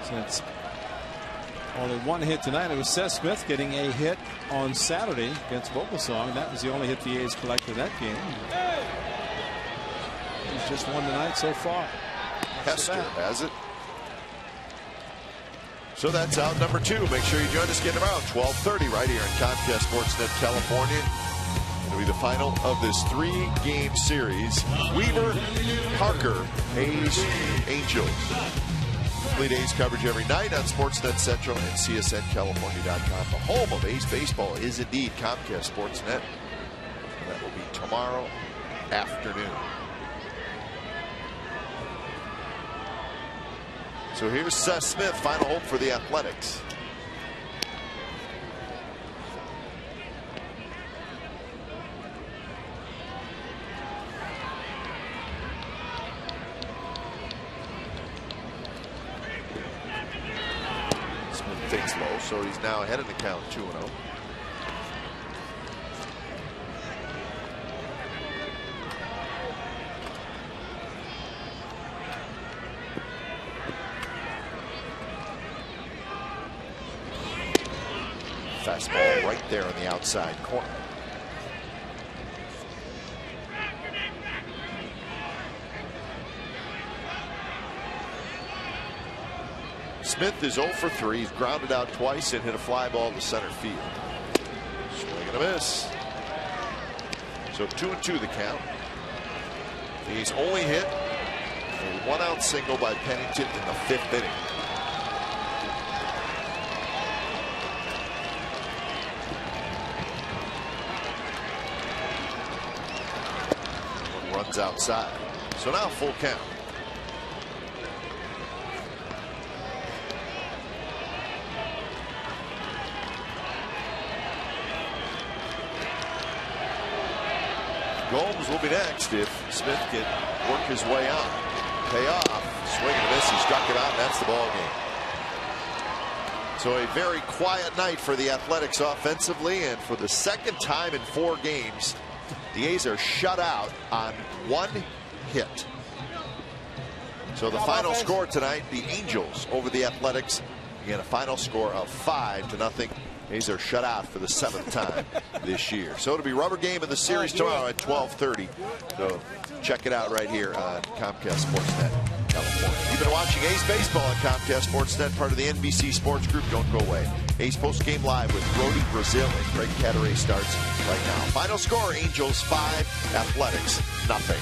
since Only one hit tonight. It was Seth Smith getting a hit on Saturday against Vogelsong. That was the only hit the A's collected that game. He's just won tonight so far. Hester has it. So that's out number 2. Make sure you join us again tomorrow, 12:30, right here in Comcast Sportsnet California. It'll be the final of this 3-game series. Weaver, Parker, A's, Angels. Complete A's coverage every night on Sportsnet Central and CSNCalifornia.com. The home of A's baseball is indeed Comcast Sportsnet. That will be tomorrow afternoon. So here's Seth Smith, final hope for the Athletics. Smith fakes low, so he's now ahead in the count, 2-0. Fastball right there on the outside corner. Smith is 0 for 3. He's grounded out twice and hit a fly ball to center field. Swing and a miss. So 2-2 the count. He's only hit a 1-out single by Pennington in the 5th inning. Runs outside. So now full count. Gomes will be next if Smith can work his way on. Pay off. Swing and a miss. He struck it out, and that's the ball game. So a very quiet night for the Athletics offensively, and for the second time in 4 games, the A's are shut out on 1 hit. So the final score tonight, the Angels over the Athletics. Again, a final score of 5-0. A's are shut out for the 7th time this year. So it'll be rubber game in the series tomorrow at 12:30. So check it out right here on Comcast Sportsnet California. You've been watching A's Baseball on Comcast Sportsnet, part of the NBC Sports Group. Don't go away. A's Post Game Live with Brody Brazil and Craig Catteray starts right now. Final score, Angels 5, Athletics 0.